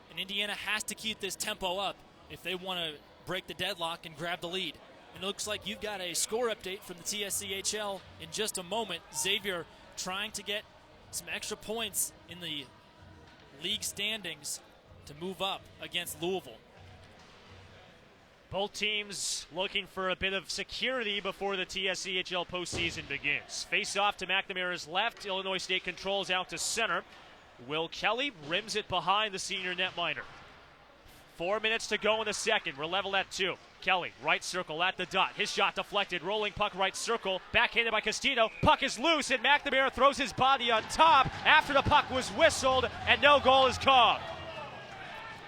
[SPEAKER 2] And Indiana has to keep this tempo up if they want to break the deadlock and grab the lead. And it looks like you've got a score update from the TSCHL in just a moment. Xavier trying to get some extra points in the league standings to move up against Louisville.
[SPEAKER 1] Both teams looking for a bit of security before the TSCHL postseason begins. Face off to McNamara's left. Illinois State controls out to center. Will Kelly rims it behind the senior netminder. 4 minutes to go in the second. We're level at 2. Kelly, right circle at the dot. His shot deflected. Rolling puck right circle. Backhanded by Castino. Puck is loose, and McNamara throws his body on top after the puck was whistled, and no goal is called.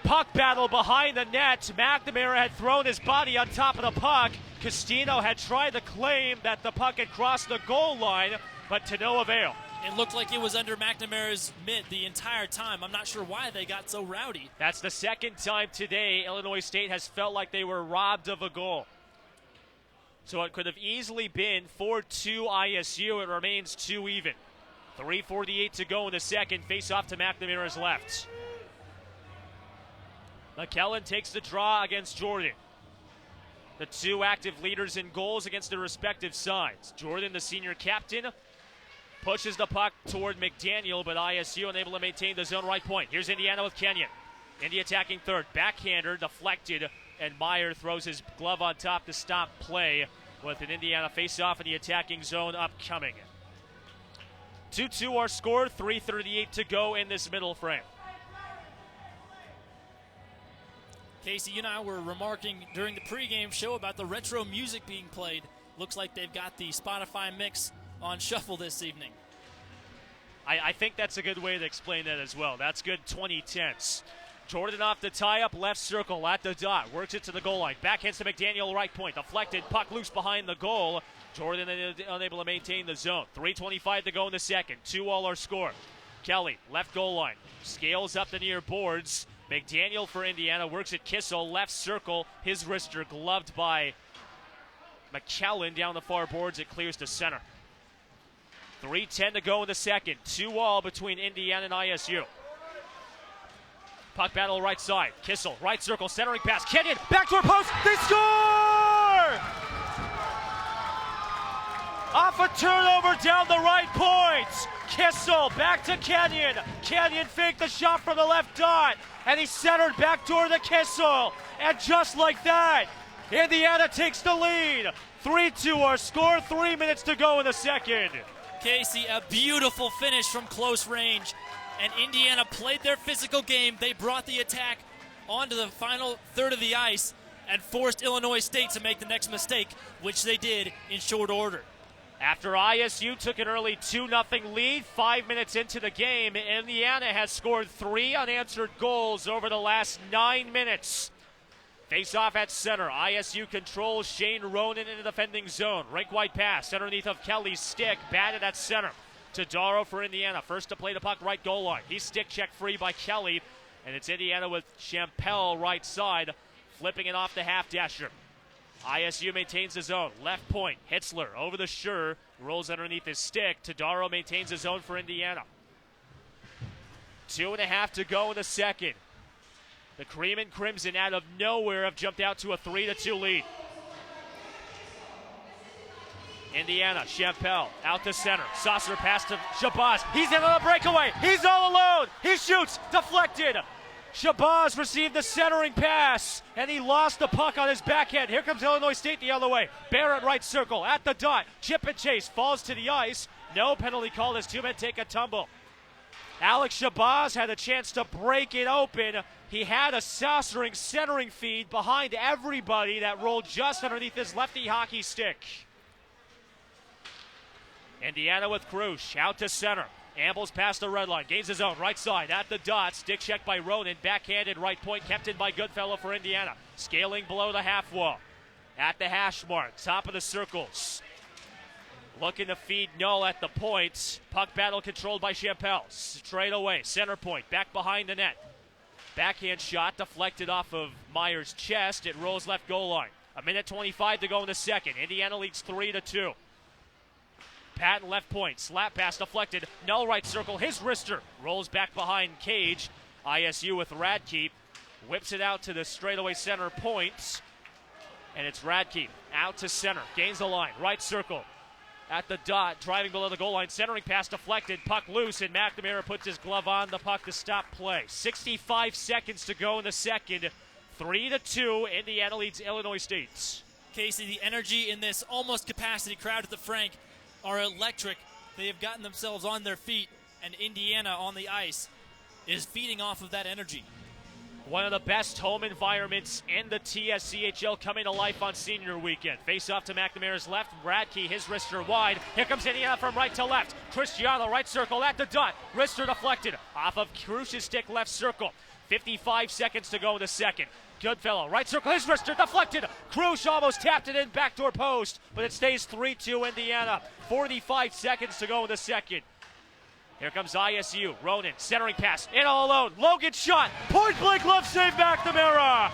[SPEAKER 1] Puck battle behind the net. McNamara had thrown his body on top of the puck. Castino had tried to claim that the puck had crossed the goal line, but to no avail.
[SPEAKER 2] It looked like it was under McNamara's mitt the entire time. I'm not sure why they got so rowdy.
[SPEAKER 1] That's the second time today Illinois State has felt like they were robbed of a goal. So it could have easily been 4-2 ISU. It remains 2 even. 3:48 to go in the second. Face off to McNamara's left. McKellen takes the draw against Jordan. The 2 active leaders in goals against their respective sides. Jordan, the senior captain, pushes the puck toward McDaniel, but ISU unable to maintain the zone right point. Here's Indiana with Kenyon. Indy attacking third. Backhander deflected, and Meyer throws his glove on top to stop play with an Indiana face-off in the attacking zone upcoming. 2-2 our score, 3:38 to go in this middle frame.
[SPEAKER 2] Casey, you and I were remarking during the pregame show about the retro music being played. Looks like they've got the Spotify mix on shuffle this evening.
[SPEAKER 1] I think that's a good way to explain that as well. That's good 2010s. Jordan off the tie-up, left circle at the dot. Works it to the goal line. Backhands to McDaniel, right point. Deflected, puck loose behind the goal. Jordan unable to maintain the zone. 3:25 to go in the second. 2-all our score. Kelly, left goal line. Scales up the near boards. McDaniel for Indiana works at Kissel. Left circle. His wrister gloved by McKellen down the far boards. It clears to center. 3:10 to go in the second. 2-all between Indiana and ISU. Puck battle right side. Kissel, right circle, centering pass. Kenyon, backdoor post. They score! Off a turnover down the right point. Kissel back to Kenyon. Kenyon faked the shot from the left dot. And he centered backdoor to Kissel. And just like that, Indiana takes the lead. 3-2 our score. 3 minutes to go in the second.
[SPEAKER 2] Casey, a beautiful finish from close range. And Indiana played their physical game. They brought the attack onto the final third of the ice and forced Illinois State to make the next mistake, which they did in short order.
[SPEAKER 1] After ISU took an early 2-0 lead, 5 minutes into the game, Indiana has scored 3 unanswered goals over the last 9 minutes. Face-off at center. ISU controls Shane Ronan in the defending zone. Rink-wide pass underneath of Kelly's stick. Batted at center. Todaro for Indiana. First to play the puck right goal line. He's stick check free by Kelly. And it's Indiana with Champel right side. Flipping it off the half-dasher. ISU maintains the zone. Left point. Hitzler over the Schur. Rolls underneath his stick. Todaro maintains the zone for Indiana. 2.5 to go in the second. The Cream and Crimson out of nowhere have jumped out to a 3-2 lead. Indiana, Champel out to center. Saucer pass to Shabazz. He's in on a breakaway. He's all alone. He shoots. Deflected. Shabazz received the centering pass, and he lost the puck on his backhand. Here comes Illinois State the other way. Barrett right circle at the dot. Chip and chase falls to the ice. No penalty called as 2 men take a tumble. Alex Shabazz had a chance to break it open. He had a saucering centering feed behind everybody that rolled just underneath his lefty hockey stick. Indiana with Krush out to center. Ambles past the red line, gains his own right side at the dot. Stick check by Ronan, backhanded right point, kept in by Goodfellow for Indiana. Scaling below the half wall. At the hash mark, top of the circles. Looking to feed Null at the point. Puck battle controlled by Champel. Straight away, center point, back behind the net. Backhand shot deflected off of Meyer's chest. It rolls left goal line. 1:25 to go in the second. Indiana leads 3-2. Patton left point, slap pass deflected. Null right circle, his wrister rolls back behind Cage. ISU with Radke. Whips it out to the straightaway center point. And it's Radke out to center. Gains the line, right circle. At the dot, driving below the goal line, centering pass deflected, puck loose, and McNamara puts his glove on the puck to stop play. 65 seconds to go in the second. 3-2, Indiana leads Illinois State.
[SPEAKER 2] Casey, the energy in this almost capacity crowd at the Frank are electric. They have gotten themselves on their feet, and Indiana on the ice is feeding off of that energy.
[SPEAKER 1] One of the best home environments in the TSCHL coming to life on senior weekend. Face off to McNamara's left. Radke, his wrister wide. Here comes Indiana from right to left. Cristiano, right circle at the dot. Wrister deflected off of Krush's stick, left circle. 55 seconds to go in the second. Goodfellow, right circle, his wrister deflected. Krush almost tapped it in, backdoor post, but it stays 3-2 Indiana. 45 seconds to go in the second. Here comes ISU. Ronan, centering pass, in all alone. Logan shot, point blank glove save McNamara.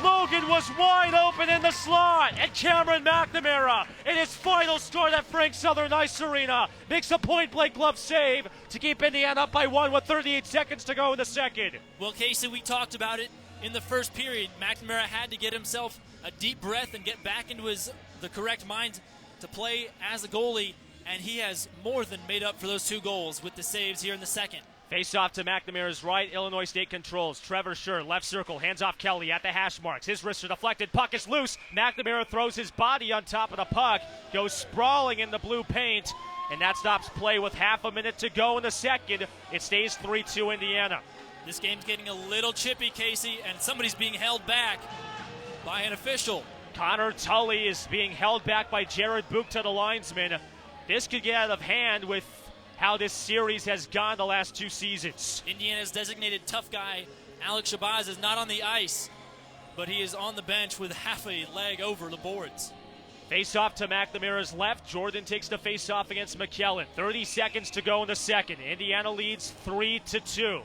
[SPEAKER 1] Logan was wide open in the slot, and Cameron McNamara, in his final start at Frank Southern Ice Arena, makes a point blank glove save to keep Indiana up by 1 with 38 seconds to go in the second.
[SPEAKER 2] Well, Casey, we talked about it in the first period. McNamara had to get himself a deep breath and get back into the correct mind to play as a goalie. And he has more than made up for those 2 goals with the saves here in the second.
[SPEAKER 1] Face off to McNamara's right. Illinois State controls. Trevor Schur, left circle, hands off Kelly at the hash marks. His wrister deflected. Puck is loose. McNamara throws his body on top of the puck, goes sprawling in the blue paint, and that stops play with half a minute to go in the second. It stays 3-2 Indiana.
[SPEAKER 2] This game's getting a little chippy, Casey, and somebody's being held back by an official.
[SPEAKER 1] Connor Tully is being held back by Jared Bukta, the linesman. This could get out of hand with how this series has gone the last 2 seasons.
[SPEAKER 2] Indiana's designated tough guy, Alex Shabazz, is not on the ice, but he is on the bench with half a leg over the boards.
[SPEAKER 1] Face-off to McNamara's left. Jordan takes the face-off against McKellen. 30 seconds to go in the second. Indiana leads 3-2.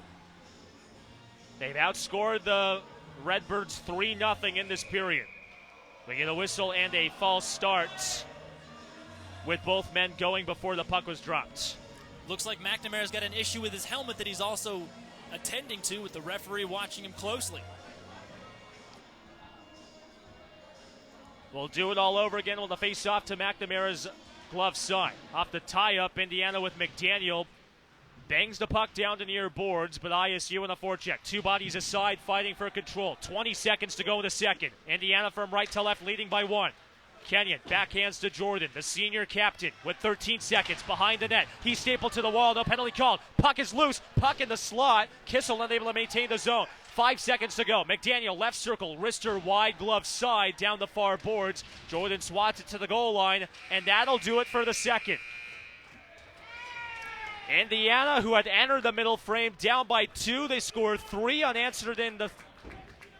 [SPEAKER 1] They've outscored the Redbirds 3-0 in this period. We get a whistle and a false start with both men going before the puck was dropped.
[SPEAKER 2] Looks like McNamara's got an issue with his helmet that he's also attending to, with the referee watching him closely.
[SPEAKER 1] We'll do it all over again with a face-off to McNamara's glove side. Off the tie-up, Indiana with McDaniel. Bangs the puck down to near boards, but ISU in a forecheck. Two bodies aside, fighting for control. 20 seconds to go in the second. Indiana from right to left, leading by 1. Kenyon backhands to Jordan, the senior captain, with 13 seconds behind the net. He's stapled to the wall, no penalty called. Puck is loose, puck in the slot. Kissel unable to maintain the zone. 5 seconds to go. McDaniel left circle, wrister wide glove side down the far boards. Jordan swats it to the goal line, and that'll do it for the second. Indiana, who had entered the middle frame, down by 2. They scored 3 unanswered in the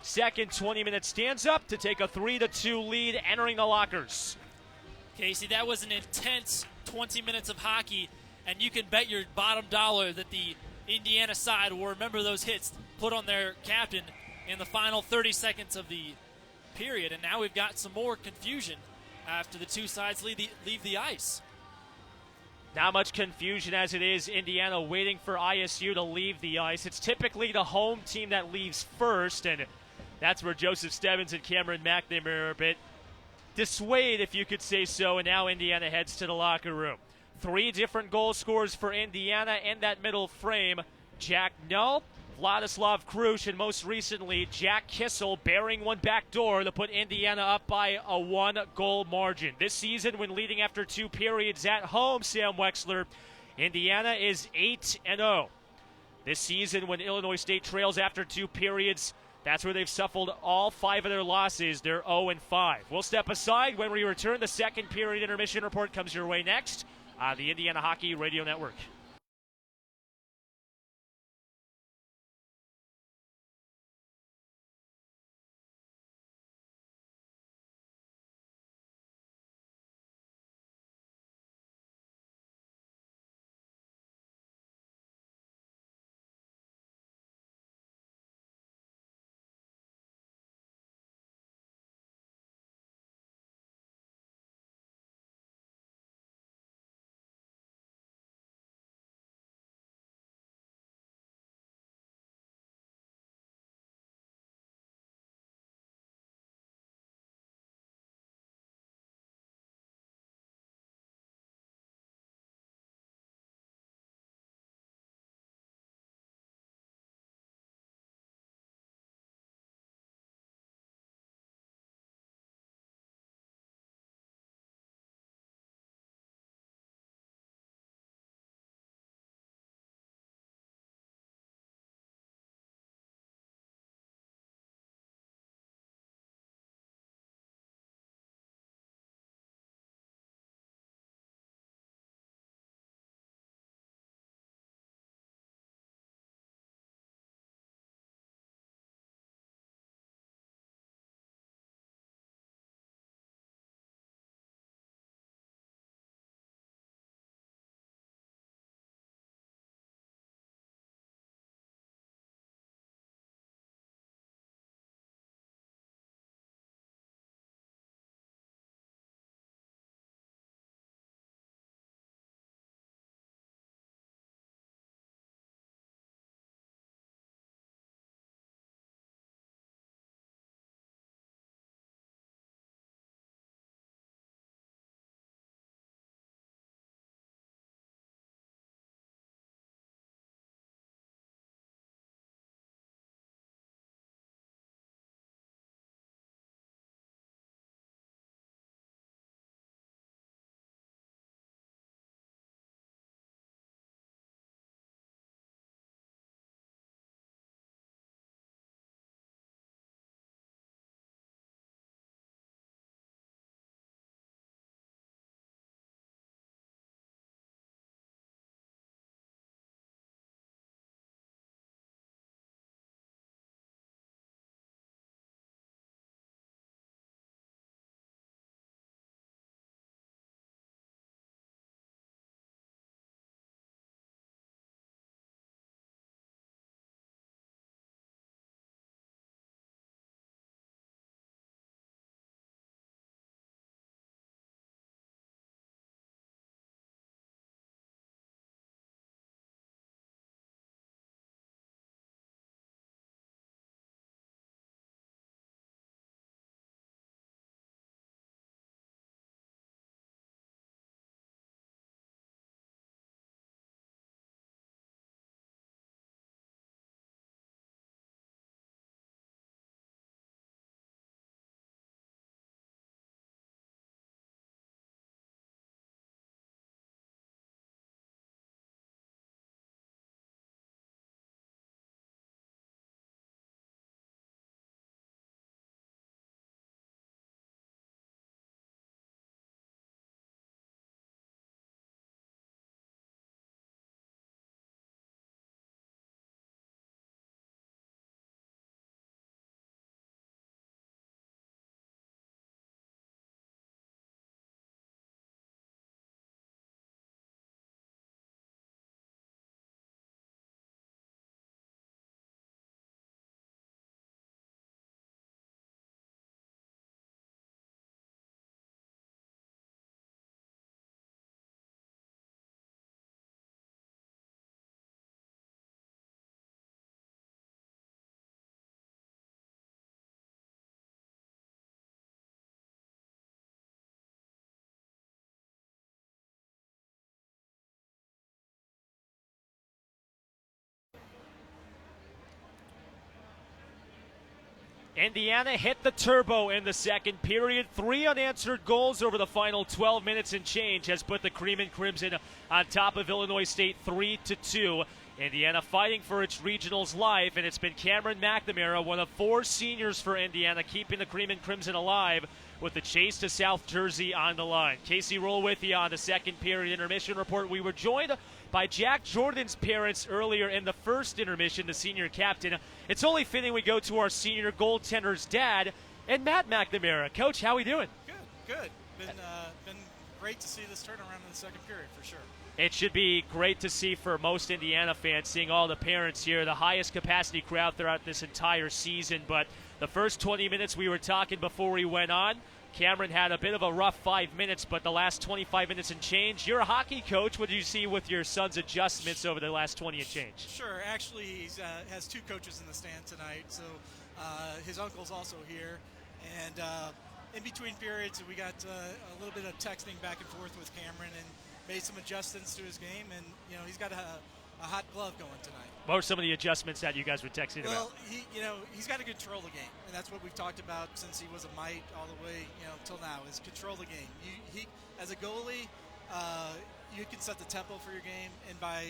[SPEAKER 1] second 20-minute stands up to take a 3-2 lead entering the lockers.
[SPEAKER 2] Casey, that was an intense 20 minutes of hockey, and you can bet your bottom dollar that the Indiana side will remember those hits put on their captain in the final 30 seconds of the period. And now we've got some more confusion after the two sides leave the ice.
[SPEAKER 1] Not much confusion as it is. Indiana waiting for ISU to leave the ice. It's typically the home team that leaves first, and that's where Joseph Stebbins and Cameron McNamara are a bit dissuaded, if you could say so, and now Indiana heads to the locker room. 3 different goal scorers for Indiana in that middle frame. Jack Null, Vladislav Krush, and most recently Jack Kissel bearing one back door to put Indiana up by a 1-goal margin. This season, when leading after 2 periods at home, Sam Wexler, Indiana is 8-0. This season, when Illinois State trails after 2 periods, that's where they've suffered all 5 of their losses. They're 0-5. We'll step aside when we return. The second period intermission report comes your way next on the Indiana Hockey Radio Network. Indiana hit the turbo in the second period. 3 unanswered goals over the final 12 minutes and change has put the Cream and Crimson on top of Illinois State 3-2. Indiana fighting for its regional's life, and it's been Cameron McNamara, one of 4 seniors for Indiana, keeping the Cream and Crimson alive with the chase to South Jersey on the line. Casey Roehl with you on the second period intermission report. We were joined by Jack Jordan's parents earlier in the first intermission, the senior captain. It's only fitting we go to our senior goaltender's dad, and Matt McNamara. Coach, how we doing?
[SPEAKER 8] Good. Been great to see this turnaround in the second period, for sure.
[SPEAKER 1] It should be great to see for most Indiana fans, seeing all the parents here, the highest capacity crowd throughout this entire season. But the first 20 minutes we were talking before we went on, Cameron had a bit of a rough 5 minutes, but the last 25 minutes and change, you're a hockey coach. What did you see with your son's adjustments over the last 20 and change?
[SPEAKER 8] Sure. Actually, he has 2 coaches in the stand tonight, so his uncle's also here. And in between periods, we got a little bit of texting back and forth with Cameron and made some adjustments to his game. And, he's got a hot glove going tonight.
[SPEAKER 1] What were some of the adjustments that you guys were texting about?
[SPEAKER 8] Well, he's got to control the game, and that's what we've talked about since he was a mite all the way, till now, is control the game. He as a goalie, you can set the tempo for your game, and by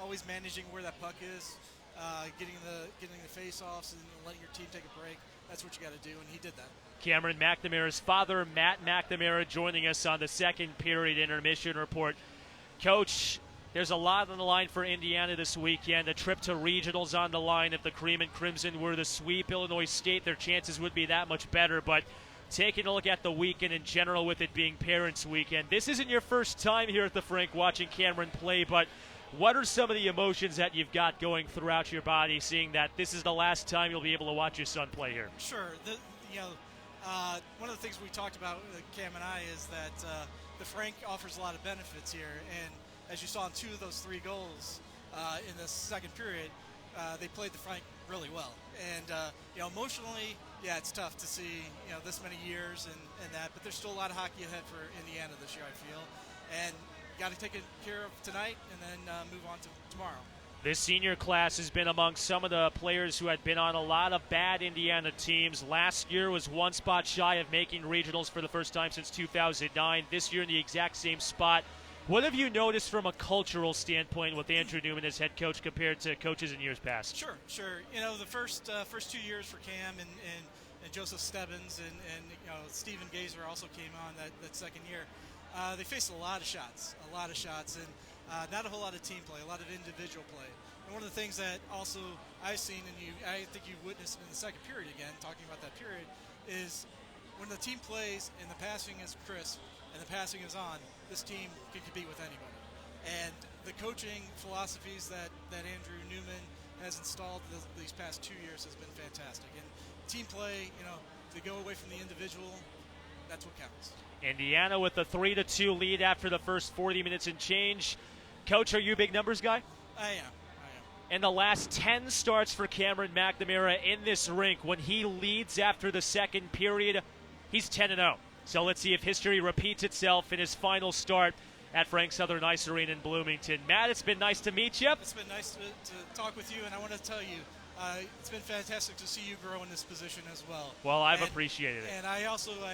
[SPEAKER 8] always managing where that puck is, getting the face-offs and letting your team take a break. That's what you got to do, and he did that.
[SPEAKER 1] Cameron McNamara's father, Matt McNamara, joining us on the second period intermission report. Coach, there's a lot on the line for Indiana this weekend. A trip to regionals on the line. If the Cream and Crimson were to sweep Illinois State, their chances would be that much better. But taking a look at the weekend in general, with it being Parents Weekend, this isn't your first time here at the Frank watching Cameron play, but what are some of the emotions that you've got going throughout your body, seeing that this is the last time you'll be able to watch your son play here?
[SPEAKER 8] Sure. One of the things we talked about, Cam and I, is that the Frank offers a lot of benefits here, and as you saw in 2 of those 3 goals in the second period, they played the Frank really well. And emotionally, it's tough to see this many years and that, but there's still a lot of hockey ahead for Indiana this year, I feel, and got to take it care of tonight and then move on to tomorrow.
[SPEAKER 1] This senior class has been among some of the players who had been on a lot of bad Indiana teams. Last year was 1 spot shy of making regionals for the first time since 2009. This year in the exact same spot. What have you noticed from a cultural standpoint with Andrew Newman as head coach compared to coaches in years past?
[SPEAKER 8] Sure. The first 2 years for Cam and Joseph Stebbins and Stephen Gazer also came on that second year. They faced a lot of shots, and not a whole lot of team play, a lot of individual play. And one of the things that also I've seen, and I think you witnessed in the second period again, talking about that period, is when the team plays and the passing is crisp and the passing is on, this team can compete with anybody. And the coaching philosophies that Andrew Newman has installed these past 2 years has been fantastic. And team play, to go away from the individual, that's what counts.
[SPEAKER 1] Indiana with a 3-2 lead after the first 40 minutes and change. Coach, are you a big numbers guy?
[SPEAKER 8] I am.
[SPEAKER 1] In the last 10 starts for Cameron McNamara in this rink, when he leads after the second period, he's 10-0. So let's see if history repeats itself in his final start at Frank Southern Ice Arena in Bloomington. Matt, it's been nice to meet you.
[SPEAKER 8] It's been nice to talk with you, and I want to tell you, it's been fantastic to see you grow in this position as well.
[SPEAKER 1] Well, I've appreciated it.
[SPEAKER 8] And I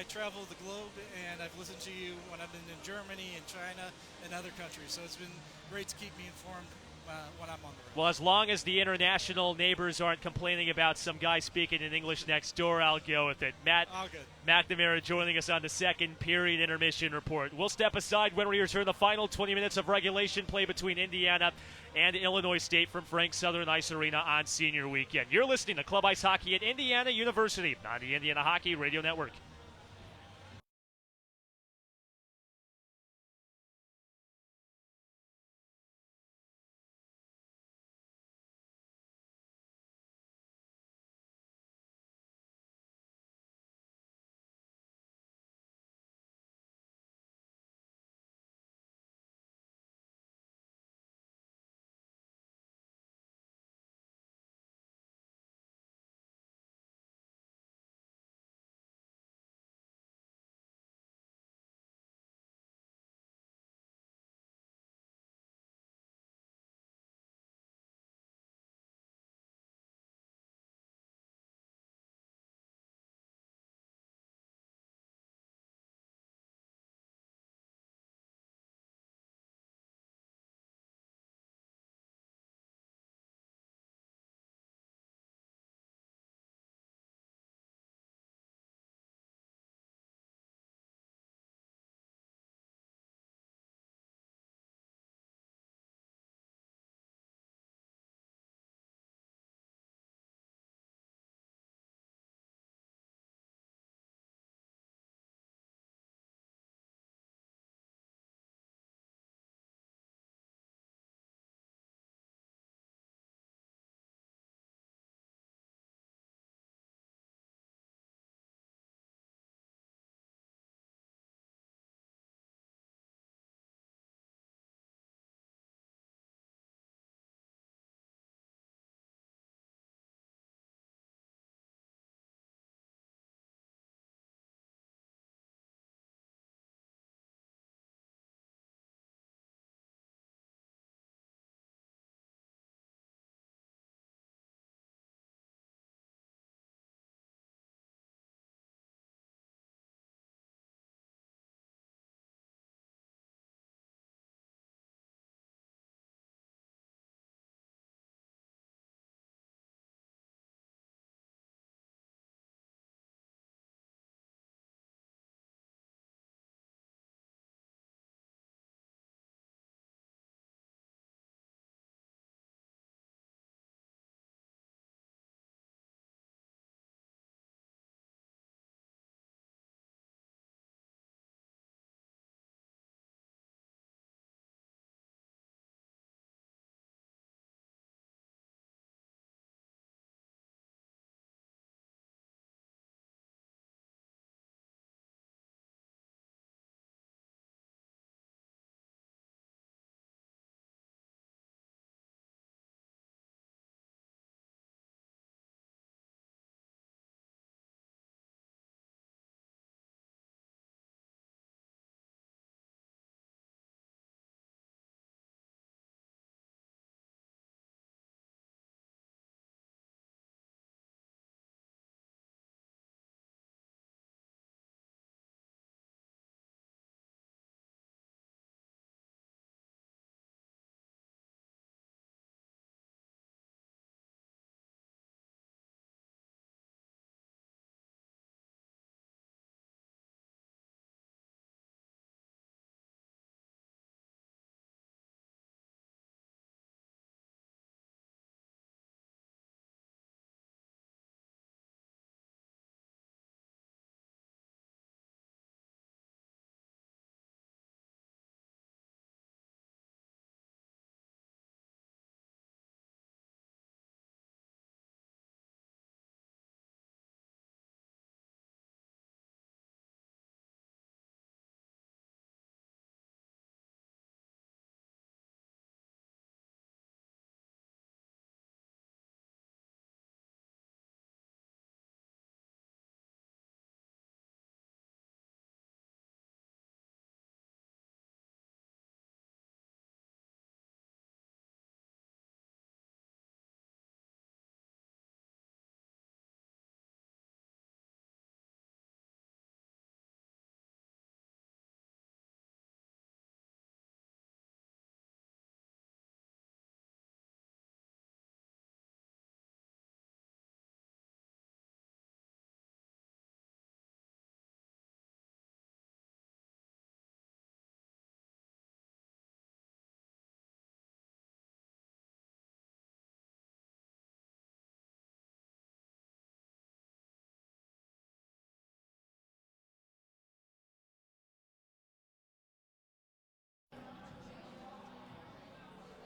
[SPEAKER 8] travel the globe, and I've listened to you when I've been in Germany and China and other countries. So it's been great to keep me informed when I'm on the road.
[SPEAKER 1] Well, as long as the international neighbors aren't complaining about some guy speaking in English next door, I'll go with it. Matt
[SPEAKER 8] All good.
[SPEAKER 1] McNamara joining us on the second period intermission report. We'll step aside when we return the final 20 minutes of regulation play between Indiana and Illinois State from Frank Southern Ice Arena on Senior Weekend. You're listening to Club Ice Hockey at Indiana University on the Indiana Hockey Radio Network.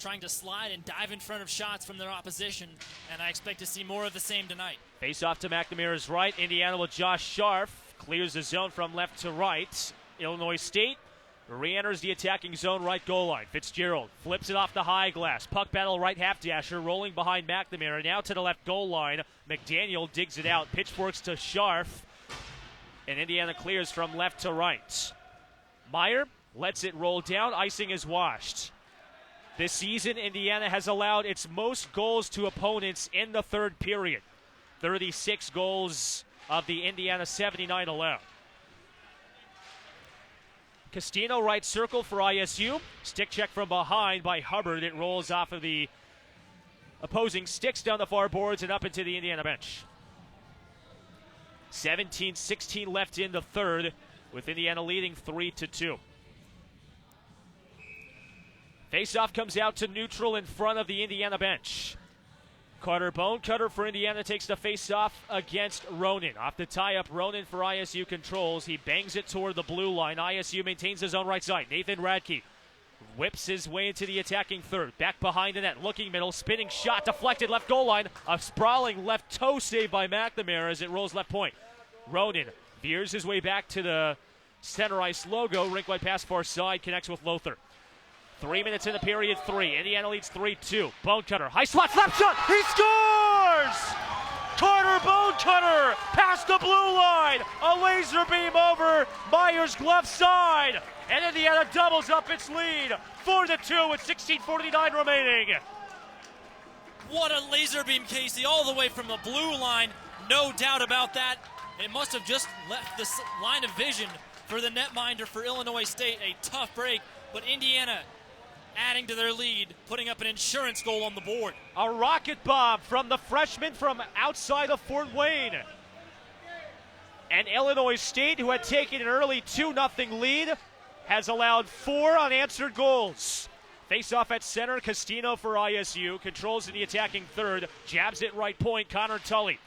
[SPEAKER 2] trying to slide and dive in front of shots from their opposition, and I expect to see more of the same tonight.
[SPEAKER 1] Face off to McNamara's right. Indiana with Josh Scharf. Clears the zone from left to right. Illinois State re-enters the attacking zone right goal line. Fitzgerald flips it off the high glass. Puck battle right half dasher rolling behind McNamara. Now to the left goal line. McDaniel digs it out. Pitchforks to Scharf. And Indiana clears from left to right. Meyer lets it roll down. Icing is washed. This season, Indiana has allowed its most goals to opponents in the third period. 36 goals of the Indiana 79 allowed. Castino right circle for ISU. Stick check from behind by Hubbard. It rolls off of the opposing sticks down the far boards and up into the Indiana bench. 17-16 left in the third, with Indiana leading 3-2. Faceoff comes out to neutral in front of the Indiana bench. Carter Bonecutter for Indiana takes the face-off against Ronan. Off the tie-up, Ronan for ISU controls. He bangs it toward the blue line. ISU maintains his own right side. Nathan Radke whips his way into the attacking third. Back behind the net, looking middle, spinning shot, deflected left goal line. A sprawling left toe save by McNamara as it rolls left point. Ronan veers his way back to the center ice logo. Rink-wide pass far side, connects with Lothar. 3 minutes in the period, 3. Indiana leads 3-2. Bonecutter, high slot, slap shot, he scores! Carter Bonecutter past the blue line. A laser beam over Meyer's glove side. And Indiana doubles up its lead, 4-2 with 16:49 remaining.
[SPEAKER 2] What a laser beam, Casey, all the way from the blue line. No doubt about that. It must have just left the line of vision for the netminder for Illinois State. A tough break, but Indiana adding to their lead, putting up an insurance goal on the board.
[SPEAKER 1] A rocket bomb from the freshman from outside of Fort Wayne. And Illinois State, who had taken an early 2-0 lead, has allowed 4 unanswered goals. Face-off at center, Castino for ISU, controls in the attacking third, jabs it right point, Connor Tully.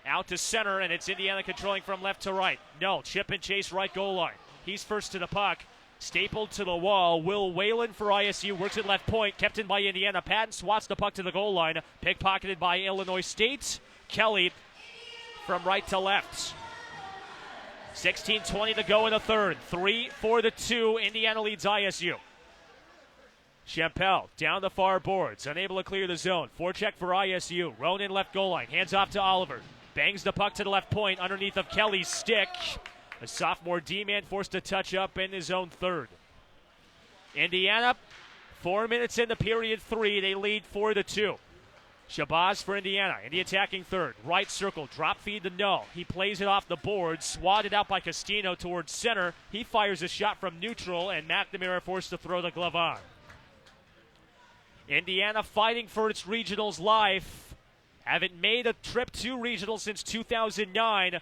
[SPEAKER 1] Out to center, and it's Indiana controlling from left to right. No, chip and chase right goal line. He's first to the puck. Stapled to the wall. Will Whalen for ISU works at left point. Kept in by Indiana. Patton swats the puck to the goal line. Pickpocketed by Illinois State. Kelly from right to left. 16:20 to go in the third. 3-4-2. Indiana leads ISU. Champel down the far boards. Unable to clear the zone. Forecheck for ISU. Ronan left goal line. Hands off to Oliver. Bangs the puck to the left point underneath of Kelly's stick. A sophomore D-man forced to touch up in his own third. Indiana, 4 minutes in the period 3. They lead 4-2. Shabazz for Indiana in the attacking third. Right circle, drop feed to Null. He plays it off the board, swatted out by Castino towards center. He fires a shot from neutral, and McNamara forced to throw the glove on. Indiana fighting for its regionals life. Haven't made a trip to regionals since 2009.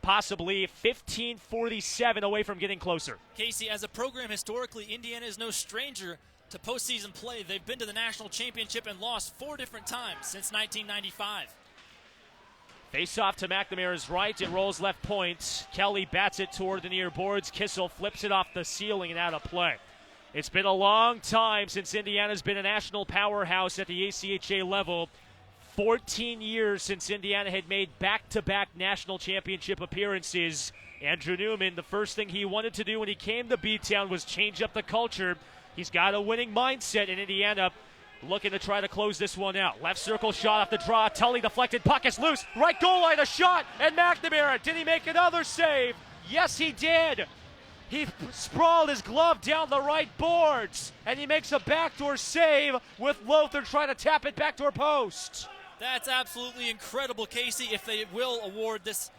[SPEAKER 1] Possibly 15:47 away from getting closer.
[SPEAKER 2] Casey, as a program historically, Indiana is no stranger to postseason play. They've been to the national championship and lost 4 different times since 1995.
[SPEAKER 1] Face off to McNamara's right. It rolls left point. Kelly bats it toward the near boards. Kissel flips it off the ceiling and out of play. It's been a long time since Indiana's been a national powerhouse at the ACHA level. 14 years since Indiana had made back-to-back national championship appearances. Andrew Newman, the first thing he wanted to do when he came to B-Town was change up the culture. He's got a winning mindset in Indiana, looking to try to close this one out. Left circle shot off the draw. Tully deflected. Puck is loose. Right goal line, a shot. And McNamara, did he make another save? Yes, he did. He sprawled his glove down the right boards, and he makes a backdoor save with Lothar trying to tap it backdoor post.
[SPEAKER 2] That's absolutely incredible, Casey. If they will award this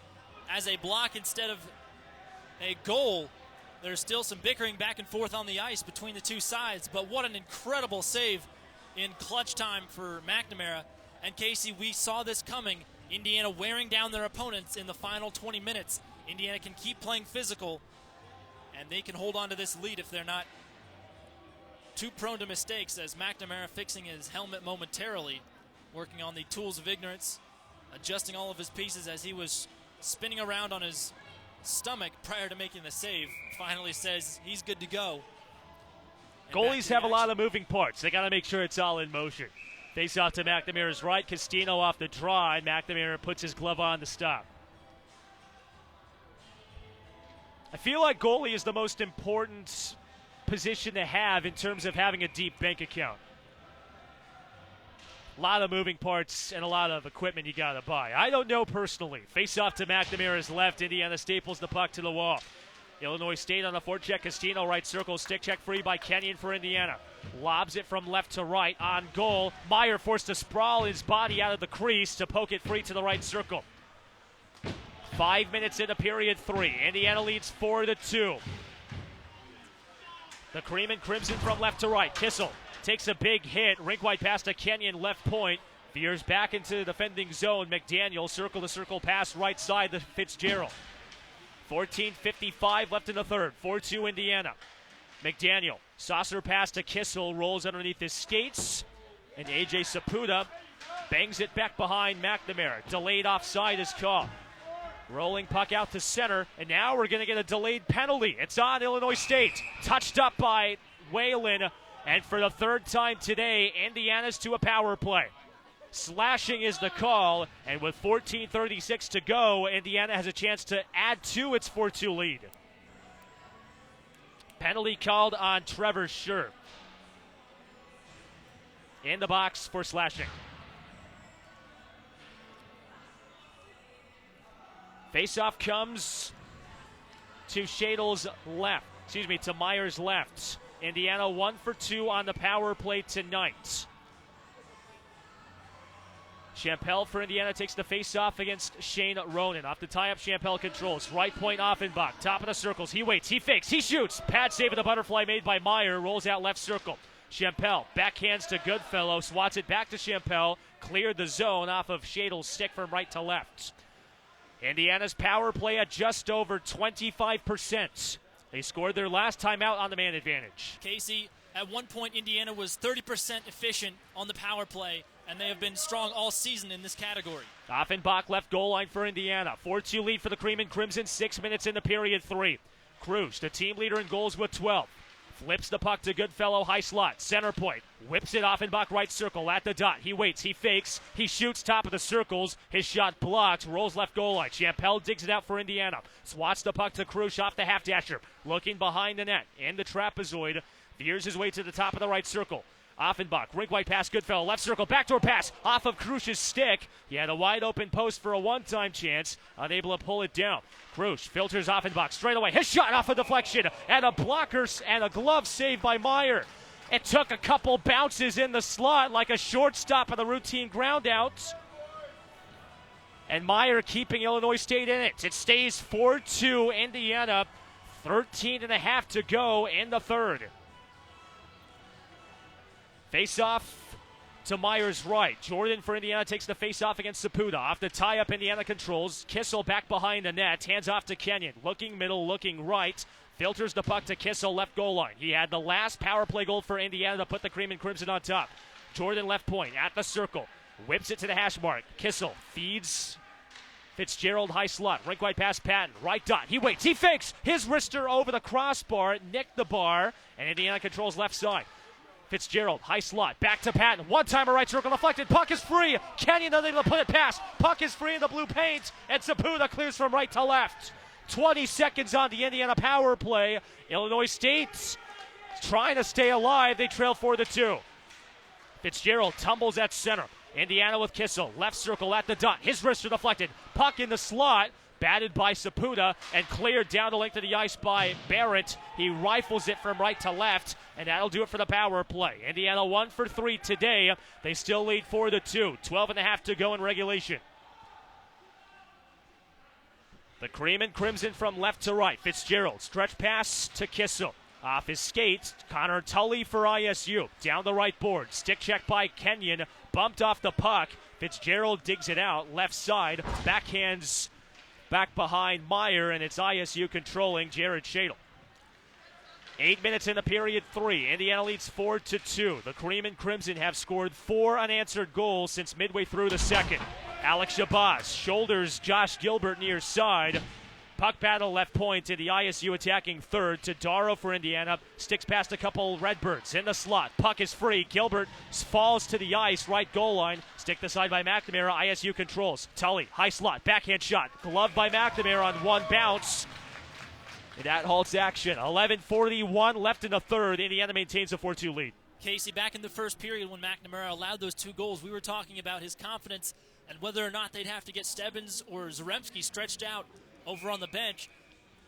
[SPEAKER 2] as a block instead of a goal, there's still some bickering back and forth on the ice between the two sides. But what an incredible save in clutch time for McNamara. And Casey, we saw this coming. Indiana wearing down their opponents in the final 20 minutes. Indiana can keep playing physical, and they can hold on to this lead if they're not too prone to mistakes, as McNamara fixing his helmet momentarily, working on the tools of ignorance, adjusting all of his pieces as he was spinning around on his stomach prior to making the save. Finally says he's good to go.
[SPEAKER 1] Goalies have a lot of moving parts. They got to make sure it's all in motion. Face off to Mcnamara's right. Castino off the draw, and McNamara puts his glove on to stop. I feel like goalie is the most important position to have in terms of having a deep bank account. A lot of moving parts and a lot of equipment you got to buy. I don't know personally. Face off to McNamara's left. Indiana staples the puck to the wall. Illinois State on the forecheck. Castino right circle. Stick check free by Kenyon for Indiana. Lobs it from left to right on goal. Meyer forced to sprawl his body out of the crease to poke it free to the right circle. 5 minutes into period 3. Indiana leads 4-2. The Cream and Crimson from left to right. Kissel takes a big hit. Rink-wide pass to Kenyon, left point. Veers back into the defending zone. McDaniel, circle-to-circle pass right side to Fitzgerald. 14:55 left in the third. 4-2 Indiana. McDaniel, saucer pass to Kissel, rolls underneath his skates. And A.J. Saputo bangs it back behind McNamara. Delayed offside is called. Rolling puck out to center, and now we're going to get a delayed penalty. It's on Illinois State. Touched up by Whalen, and for the third time today, Indiana's to a power play. Slashing is the call, and with 14:36 to go, Indiana has a chance to add to its 4-2 lead. Penalty called on Trevor Scher. In the box for slashing. Faceoff comes to Shadle's left. To Meyer's left. Indiana 1 for 2 on the power play tonight. Champel for Indiana takes the faceoff against Shane Ronan. Off the tie-up, Champel controls. Right point, Offenbach. Top of the circles. He waits. He fakes. He shoots. Pad save of the butterfly made by Meyer. Rolls out left circle. Champel backhands to Goodfellow. Swats it back to Champel. Cleared the zone off of Shadle's stick from right to left. Indiana's power play at just over 25%. They scored their last time out on the man advantage.
[SPEAKER 2] Casey, at one point, Indiana was 30% efficient on the power play, and they have been strong all season in this category.
[SPEAKER 1] Offenbach left goal line for Indiana. 4-2 lead for the Cream and Crimson, 6 minutes into period 3. Cruz, the team leader in goals with 12. Flips the puck to Goodfellow, high slot, center point. Whips it Offenbach, right circle, at the dot. He waits, he fakes, he shoots top of the circles. His shot blocked, rolls left goal line. Champel digs it out for Indiana. Swats the puck to Cruz off the half-dasher. Looking behind the net, in the trapezoid. Veers his way to the top of the right circle. Offenbach, rink-wide pass, Goodfellow, left circle, backdoor pass, off of Cruz's stick. He had a wide-open post for a one-time chance, unable to pull it down. Cruz filters Offenbach straight away. His shot off a deflection, and a blocker and a glove save by Meyer. It took a couple bounces in the slot like a shortstop of the routine groundouts. And Meyer keeping Illinois State in it. It stays 4-2 Indiana, 13.5 to go in the third. Face-off to Meyer's right. Jordan for Indiana takes the face-off against Saputo. Off the tie-up, Indiana controls. Kissel back behind the net. Hands off to Kenyon. Looking middle, looking right. Filters the puck to Kissel, left goal line. He had the last power play goal for Indiana to put the Cream and Crimson on top. Jordan left point at the circle. Whips it to the hash mark. Kissel feeds Fitzgerald, high slot. Rink-wide pass, Patton. Right dot. He waits. He fakes. His wrister over the crossbar. Nicked the bar. And Indiana controls left side. Fitzgerald, high slot, back to Patton. One-timer, right circle deflected. Puck is free. Kenyon unable to put it past. Puck is free in the blue paint. And Saputo clears from right to left. 20 seconds on the Indiana power play. Illinois State trying to stay alive. They trail 4-2. Fitzgerald tumbles at center. Indiana with Kissel. Left circle at the dot. His wrister deflected. Puck in the slot. Batted by Saputo and cleared down the length of the ice by Barrett. He rifles it from right to left, and that'll do it for the power play. Indiana 1 for 3 today. They still lead 4-2. 12.5 to go in regulation. The Cream and Crimson from left to right. Fitzgerald, stretch pass to Kissel. Off his skates, Connor Tully for ISU. Down the right board. Stick check by Kenyon. Bumped off the puck. Fitzgerald digs it out. Left side. Backhands back behind Meyer, and it's ISU controlling Jared Shadle. 8 minutes into period 3. Indiana leads 4-2. The Cream and Crimson have scored 4 unanswered goals since midway through the second. Alex Shabazz shoulders Josh Gilbert near side. Puck battle left point to the ISU attacking third. Todaro for Indiana. Sticks past a couple Redbirds in the slot. Puck is free. Gilbert falls to the ice, right goal line. Stick aside by McNamara. ISU controls. Tully, high slot, backhand shot. Glove by McNamara on one bounce. And that halts action. 11:41 left in the third. Indiana maintains a 4-2 lead.
[SPEAKER 2] Casey, back in the first period when McNamara allowed those 2 goals, we were talking about his confidence and whether or not they'd have to get Stebbins or Zaremski stretched out over on the bench.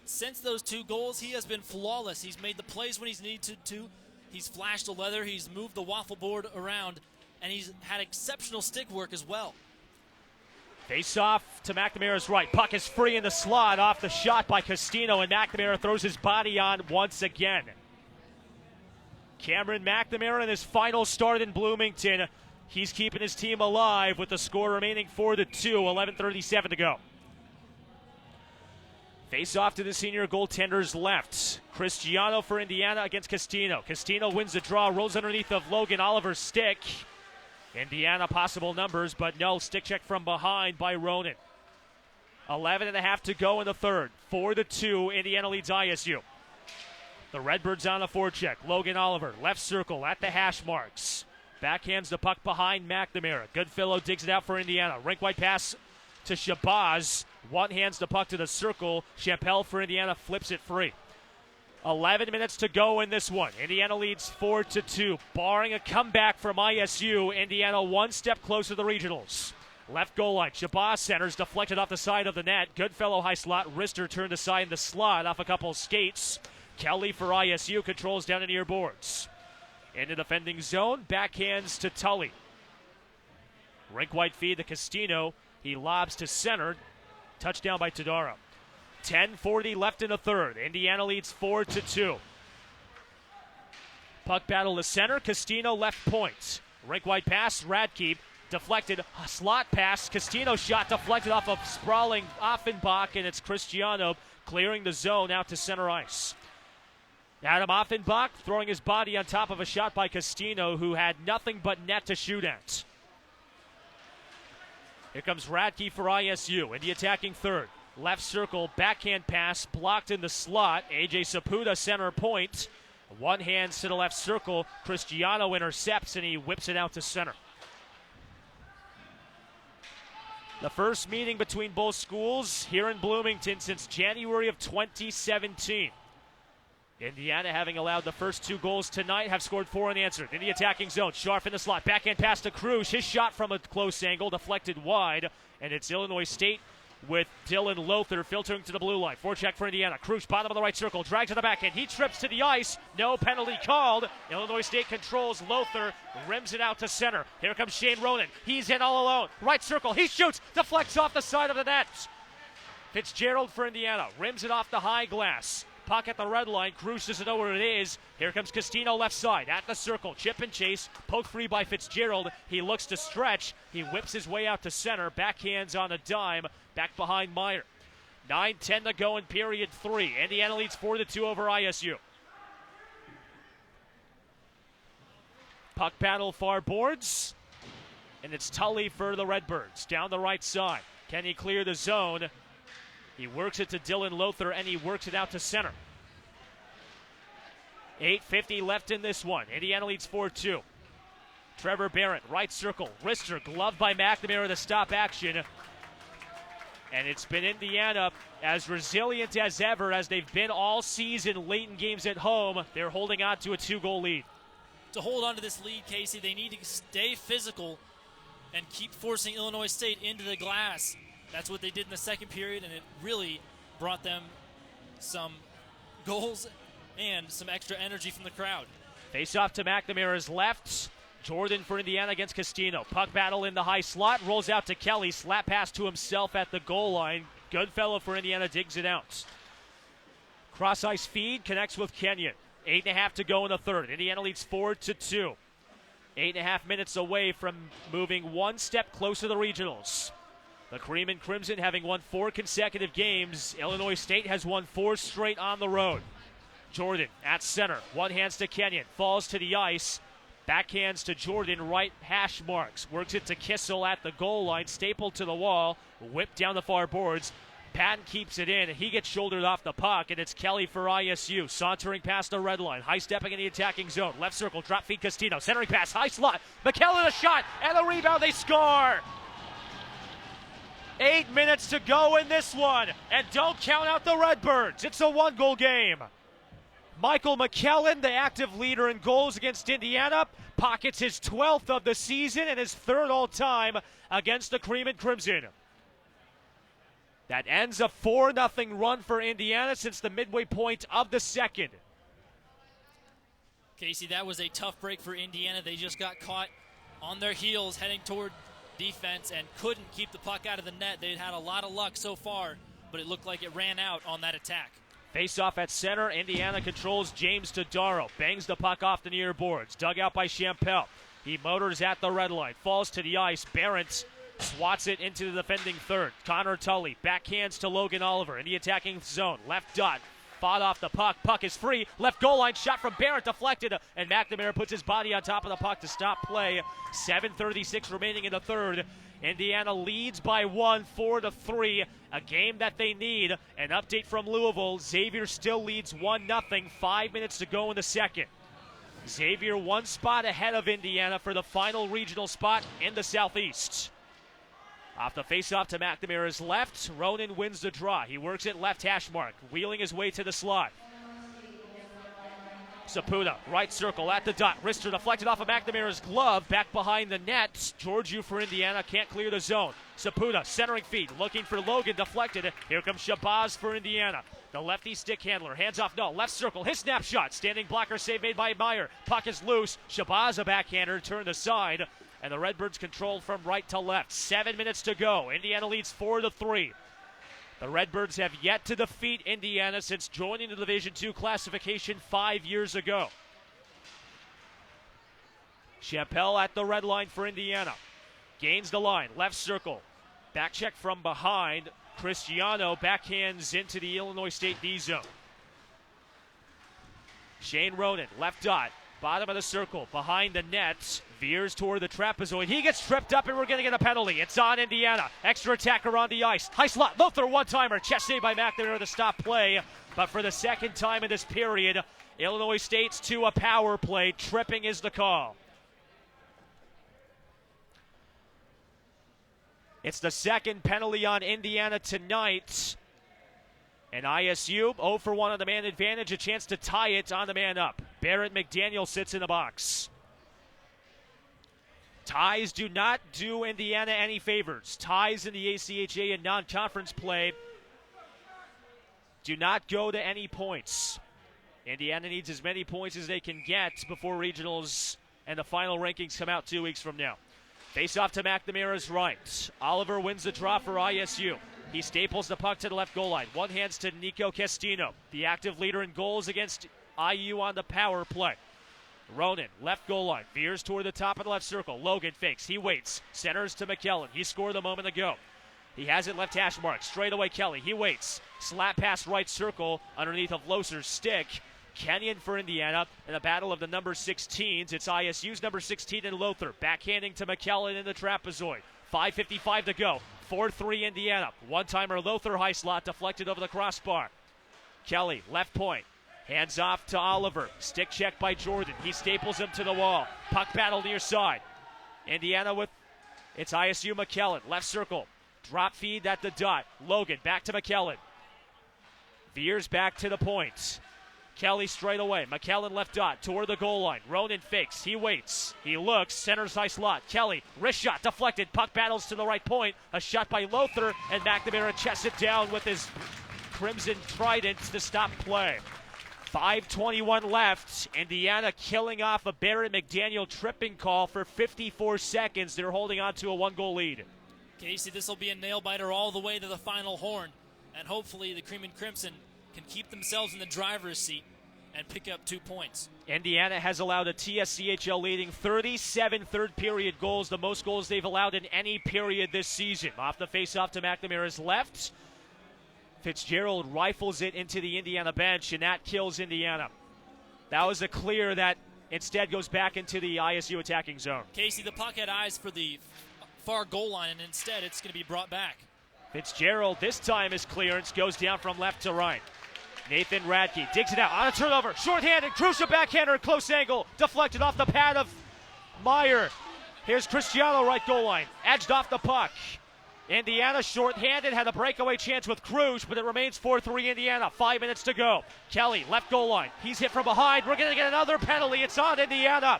[SPEAKER 2] Since those 2 goals, he has been flawless. He's made the plays when he's needed to. He's flashed the leather. He's moved the waffle board around, and he's had exceptional stick work as well.
[SPEAKER 1] Face off to McNamara's right. Puck is free in the slot off the shot by Castino, and McNamara throws his body on once again. Cameron McNamara in his final start in Bloomington. He's keeping his team alive with the score remaining 4-2, 11:37 to go. Face off to the senior goaltender's left. Cristiano for Indiana against Castino. Castino wins the draw, rolls underneath of Logan Oliver's stick. Indiana possible numbers, but no, stick check from behind by Ronan. 11.5 to go in the third. 4-2, Indiana leads ISU. The Redbirds on a forecheck. Logan Oliver, left circle at the hash marks. Backhands the puck behind McNamara. Goodfellow digs it out for Indiana. Rink-wide pass to Shabazz. One hands the puck to the circle. Chappelle for Indiana flips it free. 11 minutes to go in this one. Indiana leads 4-2. Barring a comeback from ISU, Indiana one step closer to the regionals. Left goal line. Shabazz centers, deflected off the side of the net. Goodfellow high slot. Rister turned aside in the slot off a couple skates. Kelly for ISU controls down the near boards. In the defending zone, backhands to Tully. Rink-wide feed to Castino. He lobs to center. Touchdown by Todaro. 10:40 left in the third. Indiana leads 4-2. Puck battle to center. Castino left point. Rink-wide pass. Radke deflected. Slot pass. Castino shot deflected off of sprawling Offenbach, and it's Cristiano clearing the zone out to center ice. Adam Offenbach throwing his body on top of a shot by Castino, who had nothing but net to shoot at. Here comes Radke for ISU in the attacking third. Left circle, backhand pass, blocked in the slot. AJ Saputa center point. One hand to the left circle. Cristiano intercepts, and he whips it out to center. The first meeting between both schools here in Bloomington since January of 2017. Indiana, having allowed the first 2 goals tonight, have scored 4 unanswered. In the attacking zone, Scharf in the slot. Backhand pass to Cruz. His shot from a close angle, deflected wide. And it's Illinois State with Dylan Lothar filtering to the blue line. Forecheck for Indiana. Cruz, bottom of the right circle, drags to the backhand. He trips to the ice. No penalty called. Illinois State controls. Lothar rims it out to center. Here comes Shane Ronan. He's in all alone. Right circle. He shoots. Deflects off the side of the net. Fitzgerald for Indiana. Rims it off the high glass. Puck at the red line. Cruz doesn't know where it is. Here comes Castino left side at the circle. Chip and chase. Poke free by Fitzgerald. He looks to stretch. He whips his way out to center. Backhands on a dime. Back behind Meyer. 9:10 to go in period 3. Indiana leads 4-2 over ISU. Puck battle far boards. And it's Tully for the Redbirds. Down the right side. Can he clear the zone? He works it to Dylan Lothar, and he works it out to center. 8:50 left in this one. Indiana leads 4-2. Trevor Barrett, right circle. Rister, gloved by McNamara to stop action. And it's been Indiana as resilient as ever as they've been all season late in games at home. They're holding on to a 2-goal lead.
[SPEAKER 2] To hold on to this lead, Casey, they need to stay physical and keep forcing Illinois State into the glass. That's what they did in the second period, and it really brought them some goals and some extra energy from the crowd.
[SPEAKER 1] Face off to McNamara's left. Jordan for Indiana against Castino. Puck battle in the high slot. Rolls out to Kelly. Slap pass to himself at the goal line. Goodfellow for Indiana digs it out. Cross ice feed connects with Kenyon. 8.5 to go in the third. Indiana leads 4-2. 8.5 minutes away from moving one step closer to the regionals. The Cream and Crimson having won 4 consecutive games. Illinois State has won 4 straight on the road. Jordan at center. One hands to Kenyon. Falls to the ice. Backhands to Jordan. Right hash marks. Works it to Kissel at the goal line. Stapled to the wall. Whipped down the far boards. Patton keeps it in, and he gets shouldered off the puck, and it's Kelly for ISU. Sauntering past the red line, high-stepping in the attacking zone. Left circle, drop feed Castino, centering pass, high slot. McKellen a shot, and a rebound, they score! 8 minutes to go in this one, and don't count out the Redbirds. It's a 1-goal game. Michael McKellen, the active leader in goals against Indiana, pockets his 12th of the season and his 3rd all-time against the Cream and Crimson. That ends a 4-0 run for Indiana since the midway point of the second.
[SPEAKER 2] Casey, that was a tough break for Indiana. They just got caught on their heels heading toward defense and couldn't keep the puck out of the net. They'd had a lot of luck so far, but it looked like it ran out on that attack.
[SPEAKER 1] Face-off at center. Indiana controls James Todaro. Bangs the puck off the near boards. Dug out by Champel. He motors at the red line. Falls to the ice. Barrett swats it into the defending third. Connor Tully backhands to Logan Oliver in the attacking zone. Left dot. Fought off the puck. Puck is free. Left goal line. Shot from Barrett deflected. And McNamara puts his body on top of the puck to stop play. 7:36 remaining in the third. Indiana leads by 1, 4-3. A game that they need. An update from Louisville. Xavier still leads 1-0. 5 minutes to go in the second. Xavier 1 spot ahead of Indiana for the final regional spot in the Southeast. Off the faceoff to McNamara's left. Ronan wins the draw. He works it left hash mark, wheeling his way to the slot. Saputo, right circle at the dot. Wrister deflected off of McNamara's glove. Back behind the net. Georgiou for Indiana can't clear the zone. Saputo, centering feed, looking for Logan, deflected. Here comes Shabazz for Indiana. The lefty stick handler, hands off, no, left circle, his snapshot. Standing blocker save made by Meyer. Puck is loose. Shabazz, a backhander, turned aside. And the Redbirds controlled from right to left. 7 minutes to go. Indiana leads 4-3. The Redbirds have yet to defeat Indiana since joining the Division II classification 5 years ago. Chappell at the red line for Indiana. Gains the line, left circle. Back check from behind. Cristiano backhands into the Illinois State D zone. Shane Ronan, left dot. Bottom of the circle, behind the net, veers toward the trapezoid. He gets tripped up, and we're going to get a penalty. It's on Indiana. Extra attacker on the ice. High slot, Lothar one-timer. Chest save by McNamara to stop play. But for the second time in this period, Illinois State's to a power play. Tripping is the call. It's the second penalty on Indiana tonight. And ISU 0 for 1 on the man advantage, a chance to tie it on the man up. Barrett McDaniel sits in the box. Ties do not do Indiana any favors. Ties in the ACHA and non-conference play do not go to any points. Indiana needs as many points as they can get before regionals and the final rankings come out 2 weeks from now. Face off to McNamara's right. Oliver wins the draw for ISU. He staples the puck to the left goal line. One hands to Nico Castino, the active leader in goals against IU on the power play. Ronan, left goal line, veers toward the top of the left circle. Logan fakes, he waits, centers to McKellen. He scored a moment ago. He has it left hash mark, straight away Kelly, he waits. Slap past right circle underneath of Loser's stick. Kenyon for Indiana in the battle of the number 16s. It's ISU's number 16 and Lothar, backhanding to McKellen in the trapezoid. 5:55 to go. 4-3 Indiana. One-timer Lothar, high slot, deflected over the crossbar. Kelly, left point. Hands off to Oliver. Stick check by Jordan. He staples him to the wall. Puck battle near side. Indiana with, it's ISU McKellen. Left circle. Drop feed at the dot. Logan back to McKellen. Veers back to the point. Kelly straight away. McKellen left dot toward the goal line. Ronan fakes. He waits. He looks. Centers high slot. Kelly, wrist shot deflected. Puck battles to the right point. A shot by Lothar, and McNamara chests it down with his Crimson Trident to stop play. 5:21 left. Indiana killing off a Barrett McDaniel tripping call for 54 seconds. They're holding on to a 1-goal lead.
[SPEAKER 2] Casey, this will be a nail-biter all the way to the final horn, and hopefully the Cream and Crimson can keep themselves in the driver's seat and pick up 2 points.
[SPEAKER 1] Indiana has allowed a TSCHL leading 37 third-period goals, the most goals they've allowed in any period this season. Off the face-off to McNamara's left. Fitzgerald rifles it into the Indiana bench, and that kills Indiana. That was a clear that instead goes back into the ISU attacking zone.
[SPEAKER 2] Casey, the puck had eyes for the far goal line, and instead it's going to be brought back.
[SPEAKER 1] Fitzgerald, this time his clearance goes down from left to right. Nathan Radke digs it out on a turnover. Short-handed, crucial backhander at close angle. Deflected off the pad of Meyer. Here's Cristiano, right goal line. Edged off the puck. Indiana short-handed, had a breakaway chance with Cruz, but it remains 4-3 Indiana. 5 minutes to go. Kelly, left goal line. He's hit from behind. We're going to get another penalty. It's on Indiana.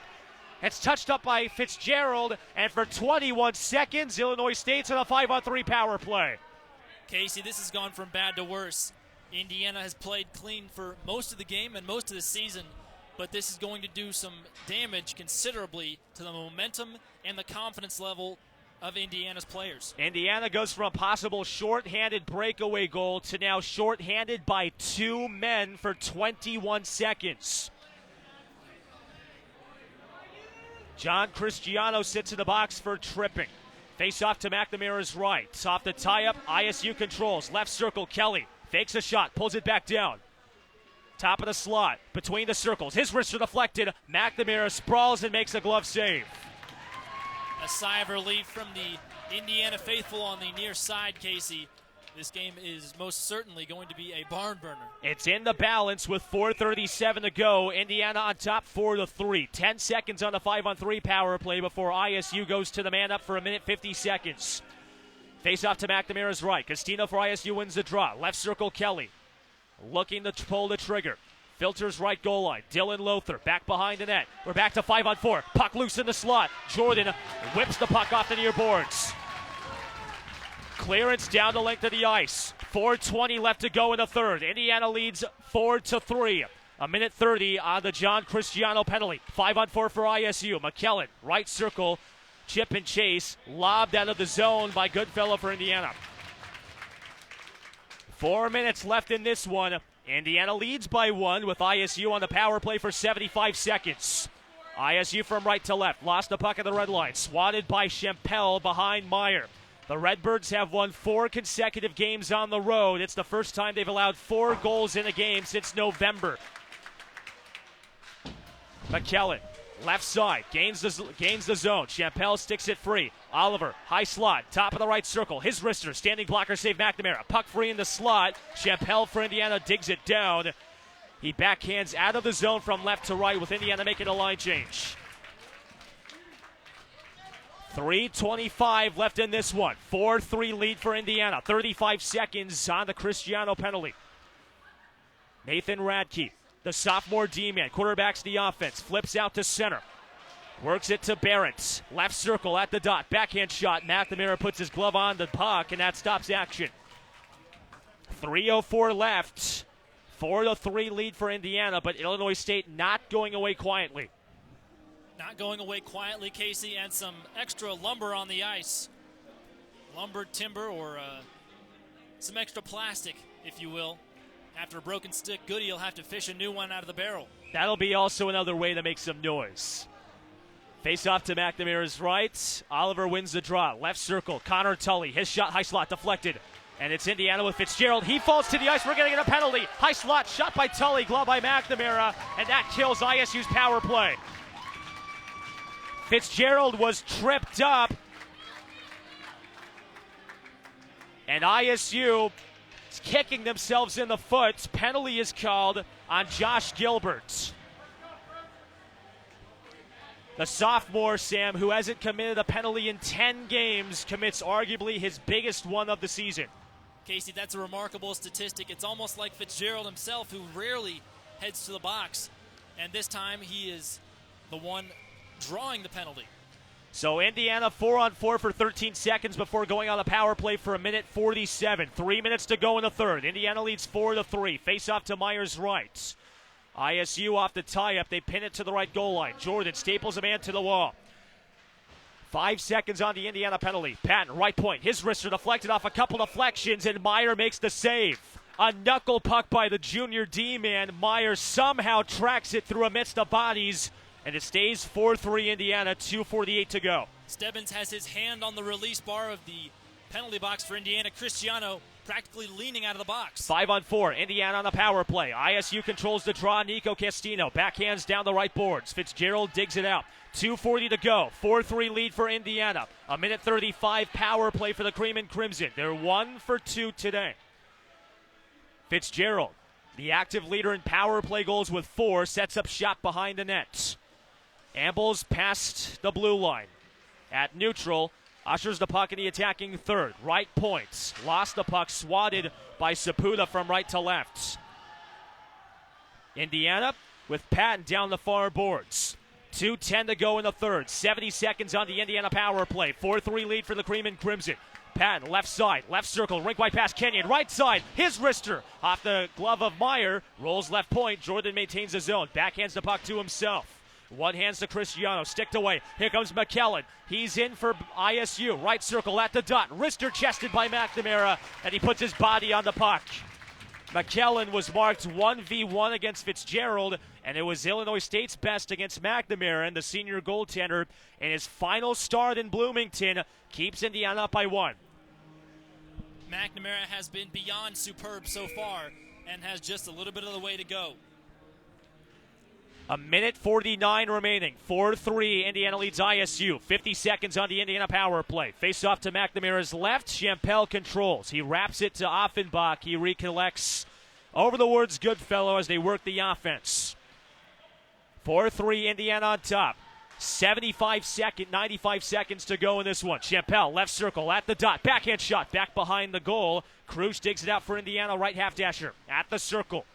[SPEAKER 1] It's touched up by Fitzgerald, and for 21 seconds, Illinois State's on a 5-on-3 power play.
[SPEAKER 2] Casey, this has gone from bad to worse. Indiana has played clean for most of the game and most of the season, but this is going to do some damage considerably to the momentum and the confidence level of Indiana's players.
[SPEAKER 1] Indiana goes from a possible short-handed breakaway goal to now short-handed by 2 men for 21 seconds. John Cristiano sits in the box for tripping. Face off to Mcnamara's right. Off the tie-up, ISU controls. Left circle, Kelly. Fakes a shot, pulls it back down. Top of the slot, between the circles. His wrists are deflected. McNamara sprawls and makes a glove save.
[SPEAKER 2] A sigh of relief from the Indiana faithful on the near side, Casey. This game is most certainly going to be a barn burner.
[SPEAKER 1] It's in the balance with 4:37 to go. Indiana on top 4-3. 10 seconds on the 5-on-3 power play before ISU goes to the man up for a minute 50 seconds. Face off to McNamara's right. Castino for ISU wins the draw. Left circle, Kelly. Looking to pull the trigger. Filters right goal line. Dylan Lothar back behind the net. We're back to 5-on-4. Puck loose in the slot. Jordan whips the puck off the near boards. Clearance down the length of the ice. 4:20 left to go in the third. Indiana leads 4-3. A minute 30 on the John Cristiano penalty. 5-on-4 for ISU. McKellen, right circle. Chip and chase. Lobbed out of the zone by Goodfellow for Indiana. 4 minutes left in this one. Indiana leads by 1 with ISU on the power play for 75 seconds. ISU from right to left. Lost the puck at the red line. Swatted by Champel behind Meyer. The Redbirds have won 4 consecutive games on the road. It's the first time they've allowed 4 goals in a game since November. McKellen, left side, gains the zone. Champel sticks it free. Oliver, high slot, top of the right circle. His wrister, standing blocker save McNamara. Puck free in the slot. Champel for Indiana digs it down. He backhands out of the zone from left to right with Indiana making a line change. 3:25 left in this one. 4-3 lead for Indiana. 35 seconds on the Cristiano penalty. Nathan Radke, the sophomore D-man, quarterbacks the offense. Flips out to center. Works it to Barrett. Left circle at the dot. Backhand shot. McNamara puts his glove on the puck, and that stops action. 3:04 left. 4-3 lead for Indiana, but Illinois State not going away quietly.
[SPEAKER 2] Not going away quietly, Casey, and some extra lumber on the ice. Lumber, timber, or some extra plastic, if you will. After a broken stick, Goody will have to fish a new one out of the barrel.
[SPEAKER 1] That'll be also another way to make some noise. Face off to McNamara's right. Oliver wins the draw. Left circle, Connor Tully. His shot, high slot, deflected. And it's Indiana with Fitzgerald. He falls to the ice. We're going to get a penalty. High slot, shot by Tully, glove by McNamara, and that kills ISU's power play. Fitzgerald was tripped up, and ISU is kicking themselves in the foot. Penalty is called on Josh Gilbert. The sophomore, Sam, who hasn't committed a penalty in 10 games, commits arguably his biggest one of the season.
[SPEAKER 2] Casey, that's a remarkable statistic. It's almost like Fitzgerald himself, who rarely heads to the box, and this time he is the one drawing the penalty.
[SPEAKER 1] So Indiana 4-on-4 for 13 seconds before going on the power play for a minute 47. 3 minutes to go in the third. Indiana leads 4-3. Face off to Meyer's right. ISU off the tie-up. They pin it to the right goal line. Jordan staples a man to the wall. 5 seconds on the Indiana penalty. Patton, right point. His wrists are deflected off a couple deflections, and Meyer makes the save. A knuckle puck by the junior D-man. Meyer somehow tracks it through amidst the bodies, and it stays 4-3 Indiana, 2:48 to go.
[SPEAKER 2] Stebbins has his hand on the release bar of the penalty box for Indiana. Cristiano practically leaning out of the box.
[SPEAKER 1] 5-on-4, Indiana on the power play. ISU controls the draw. Nico Castino backhands down the right boards. Fitzgerald digs it out. 2:40 to go. 4-3 lead for Indiana. 1:35 power play for the Cream and Crimson. They're 1 for 2 today. Fitzgerald, the active leader in power play goals with 4, sets up shot behind the net. Ambles past the blue line. At neutral, ushers the puck in the attacking third. Right points. Lost the puck, swatted by Saputa from right to left. Indiana with Patton down the far boards. 2:10 to go in the third. 70 seconds on the Indiana power play. 4-3 lead for the Cream and Crimson. Patton, left side, left circle, rink wide pass, Kenyon, right side, his wrister, off the glove of Meyer, rolls left point, Jordan maintains the zone, backhands the puck to himself. One hands to Cristiano, sticked away, here comes McKellen, he's in for ISU, right circle at the dot, wrister chested by McNamara, and he puts his body on the puck. McKellen was marked 1v1 against Fitzgerald, and it was Illinois State's best against McNamara, and the senior goaltender in his final start in Bloomington keeps Indiana up by 1.
[SPEAKER 2] McNamara has been beyond superb so far and has just a little bit of the way to go.
[SPEAKER 1] 1:49 remaining. 4-3, Indiana leads ISU. 50 seconds on the Indiana power play. Face off to McNamara's left. Champel controls. He wraps it to Offenbach. He recollects over the words Goodfellow as they work the offense. 4-3, Indiana on top. 95 seconds to go in this one. Champel, left circle, at the dot. Backhand shot, back behind the goal. Cruz digs it out for Indiana, right half dasher. At the circle.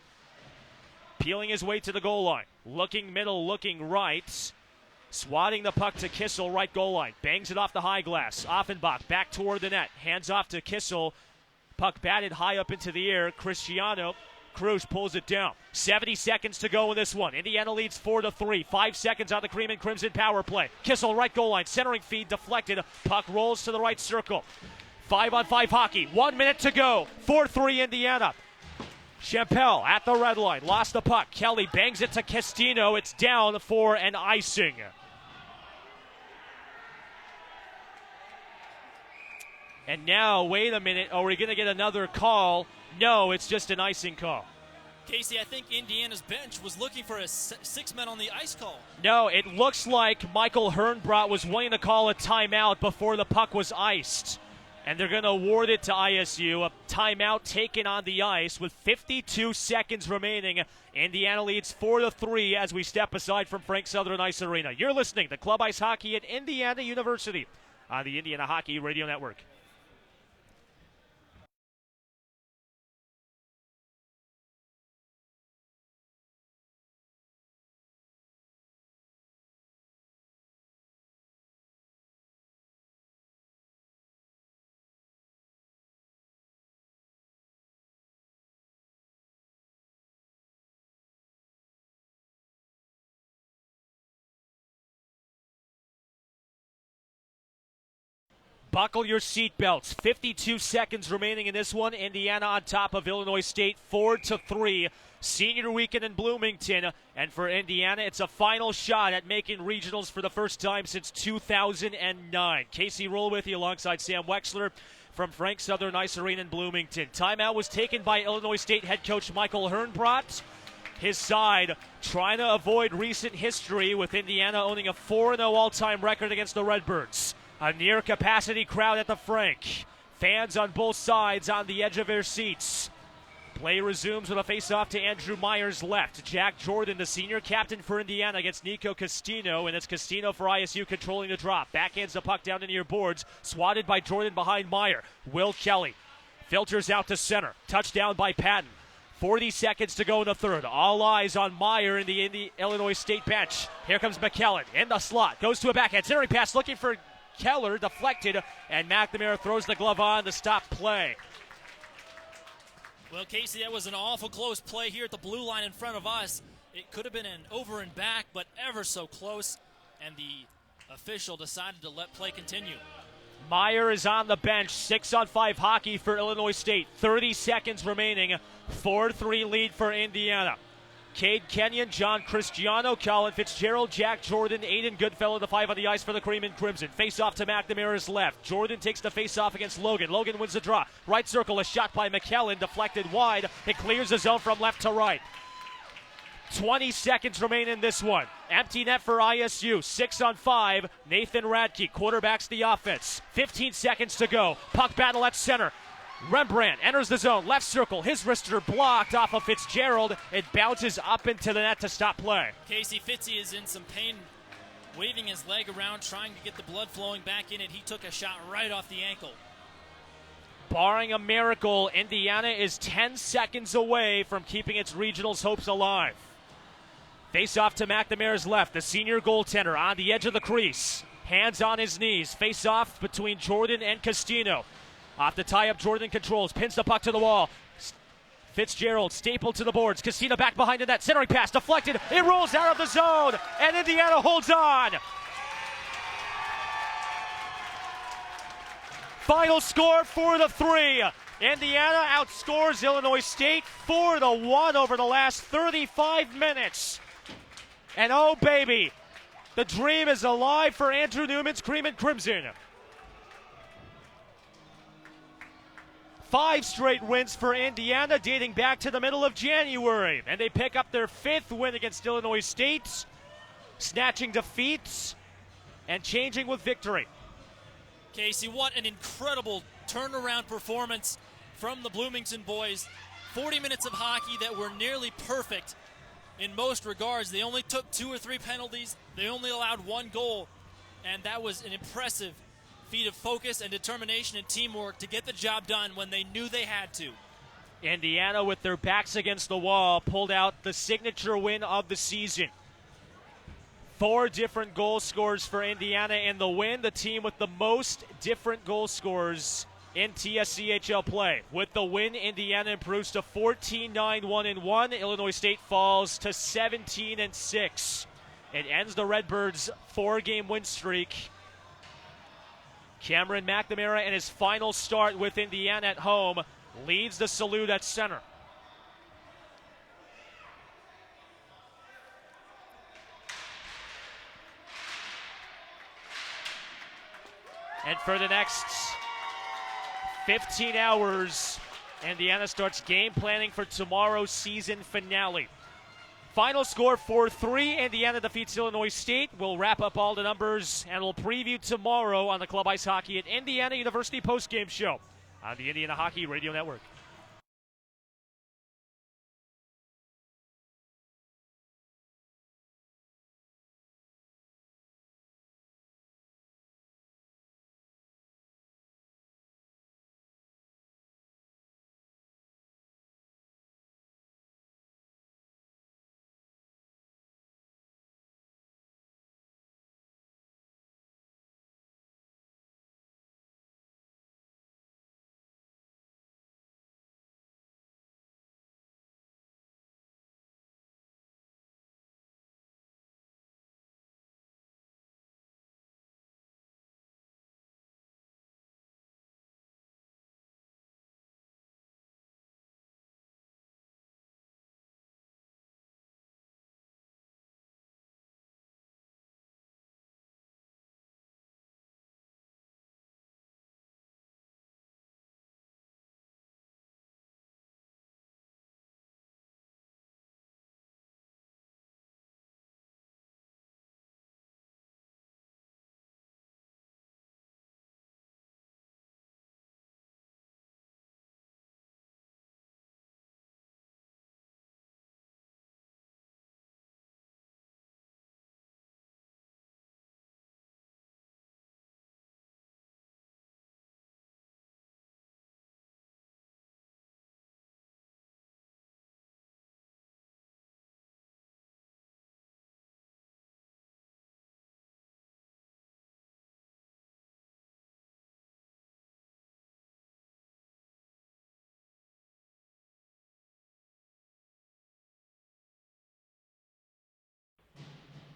[SPEAKER 1] Peeling his way to the goal line. Looking middle, looking right. Swatting the puck to Kissel, right goal line. Bangs it off the high glass. Offenbach back toward the net. Hands off to Kissel. Puck batted high up into the air. Cristiano. Cruz pulls it down. 70 seconds to go in this one. Indiana leads 4-3. 5 seconds on the Cream and Crimson power play. Kissel, right goal line. Centering feed deflected. Puck rolls to the right circle. 5-on-5 hockey. 1 minute to go. 4-3 Indiana. Champel at the red line. Lost the puck. Kelly bangs it to Castino. It's down for an icing. And now, wait a minute. Are we going to get another call? No, it's just an icing call.
[SPEAKER 2] Casey, I think Indiana's bench was looking for a 6 men on the ice call.
[SPEAKER 1] No, it looks like Michael Hernbrot was wanting to call a timeout before the puck was iced. And they're going to award it to ISU. A timeout taken on the ice with 52 seconds remaining. Indiana leads 4-3 as we step aside from Frank Southern Ice Arena. You're listening to Club Ice Hockey at Indiana University on the Indiana Hockey Radio Network. Buckle your seatbelts. 52 seconds remaining in this one. Indiana on top of Illinois State, 4-3. Senior weekend in Bloomington. And for Indiana, it's a final shot at making regionals for the first time since 2009. Casey Roehl with you alongside Sam Wexler from Frank Southern Ice Arena in Bloomington. Timeout was taken by Illinois State head coach Michael Hernbrot. His side trying to avoid recent history with Indiana owning a 4-0 all-time record against the Redbirds. A near-capacity crowd at the Frank. Fans on both sides on the edge of their seats. Play resumes with a face-off to Andrew Myers left. Jack Jordan, the senior captain for Indiana, against Nico Castino, and it's Castino for ISU controlling the drop. Backhands the puck down to near boards. Swatted by Jordan behind Meyer. Will Kelly filters out to center. Touchdown by Patton. 40 seconds to go in the third. All eyes on Meyer in the Illinois State bench. Here comes McKellen in the slot. Goes to a backhand. Centering pass looking for Keller, deflected, and McNamara throws the glove on to stop play.
[SPEAKER 2] Well, Casey, that was an awful close play here at the blue line in front of us. It could have been an over and back, but ever so close, and the official decided to let play continue.
[SPEAKER 1] Meyer is on the bench. 6-on-5 hockey for Illinois State. 30 seconds remaining. 4-3 lead for Indiana. Cade Kenyon, John Cristiano, Colin Fitzgerald, Jack Jordan, Aiden Goodfellow, the 5 on the ice for the Cream and Crimson. Face off to McNamara's left. Jordan takes the face off against Logan. Logan wins the draw. Right circle, a shot by McKellen, deflected wide. It clears the zone from left to right. 20 seconds remain in this one. Empty net for ISU. 6 on 5. Nathan Radke quarterbacks the offense. 15 seconds to go. Puck battle at center. Rembrandt enters the zone. Left circle. His wrister blocked off of Fitzgerald. It bounces up into the net to stop play.
[SPEAKER 2] Casey Fitzy is in some pain, waving his leg around, trying to get the blood flowing back in it. He took a shot right off the ankle.
[SPEAKER 1] Barring a miracle, Indiana is 10 seconds away from keeping its regionals hopes alive. Face off to McNamara's left. The senior goaltender on the edge of the crease. Hands on his knees. Face off between Jordan and Castino. Off the tie-up, Jordan controls, pins the puck to the wall. Fitzgerald stapled to the boards. Castino back behind the net. Centering pass deflected. It rolls out of the zone, and Indiana holds on. Final score 4-3. Indiana outscores Illinois State 4-1 over the last 35 minutes. And oh baby, the dream is alive for Andrew Newman's Cream and Crimson. 5 straight wins for Indiana dating back to the middle of January. And they pick up their 5th win against Illinois State, snatching defeats and changing with victory.
[SPEAKER 2] Casey, what an incredible turnaround performance from the Bloomington boys. 40 minutes of hockey that were nearly perfect in most regards. They only took 2 or 3 penalties. They only allowed 1 goal. And that was an impressive feat of focus and determination and teamwork to get the job done when they knew they had to.
[SPEAKER 1] Indiana, with their backs against the wall, pulled out the signature win of the season. 4 different goal scorers for Indiana in the win, the team with the most different goal scorers in TSCHL play. With the win, Indiana improves to 14-9-1-1. Illinois State falls to 17-6. It ends the Redbirds' 4-game win streak. Cameron McNamara in his final start with Indiana at home leads the salute at center. And for the next 15 hours, Indiana starts game planning for tomorrow's season finale. Final score 4-3. Indiana defeats Illinois State. We'll wrap up all the numbers and we'll preview tomorrow on the Club Ice Hockey at Indiana University postgame show on the Indiana Hockey Radio Network.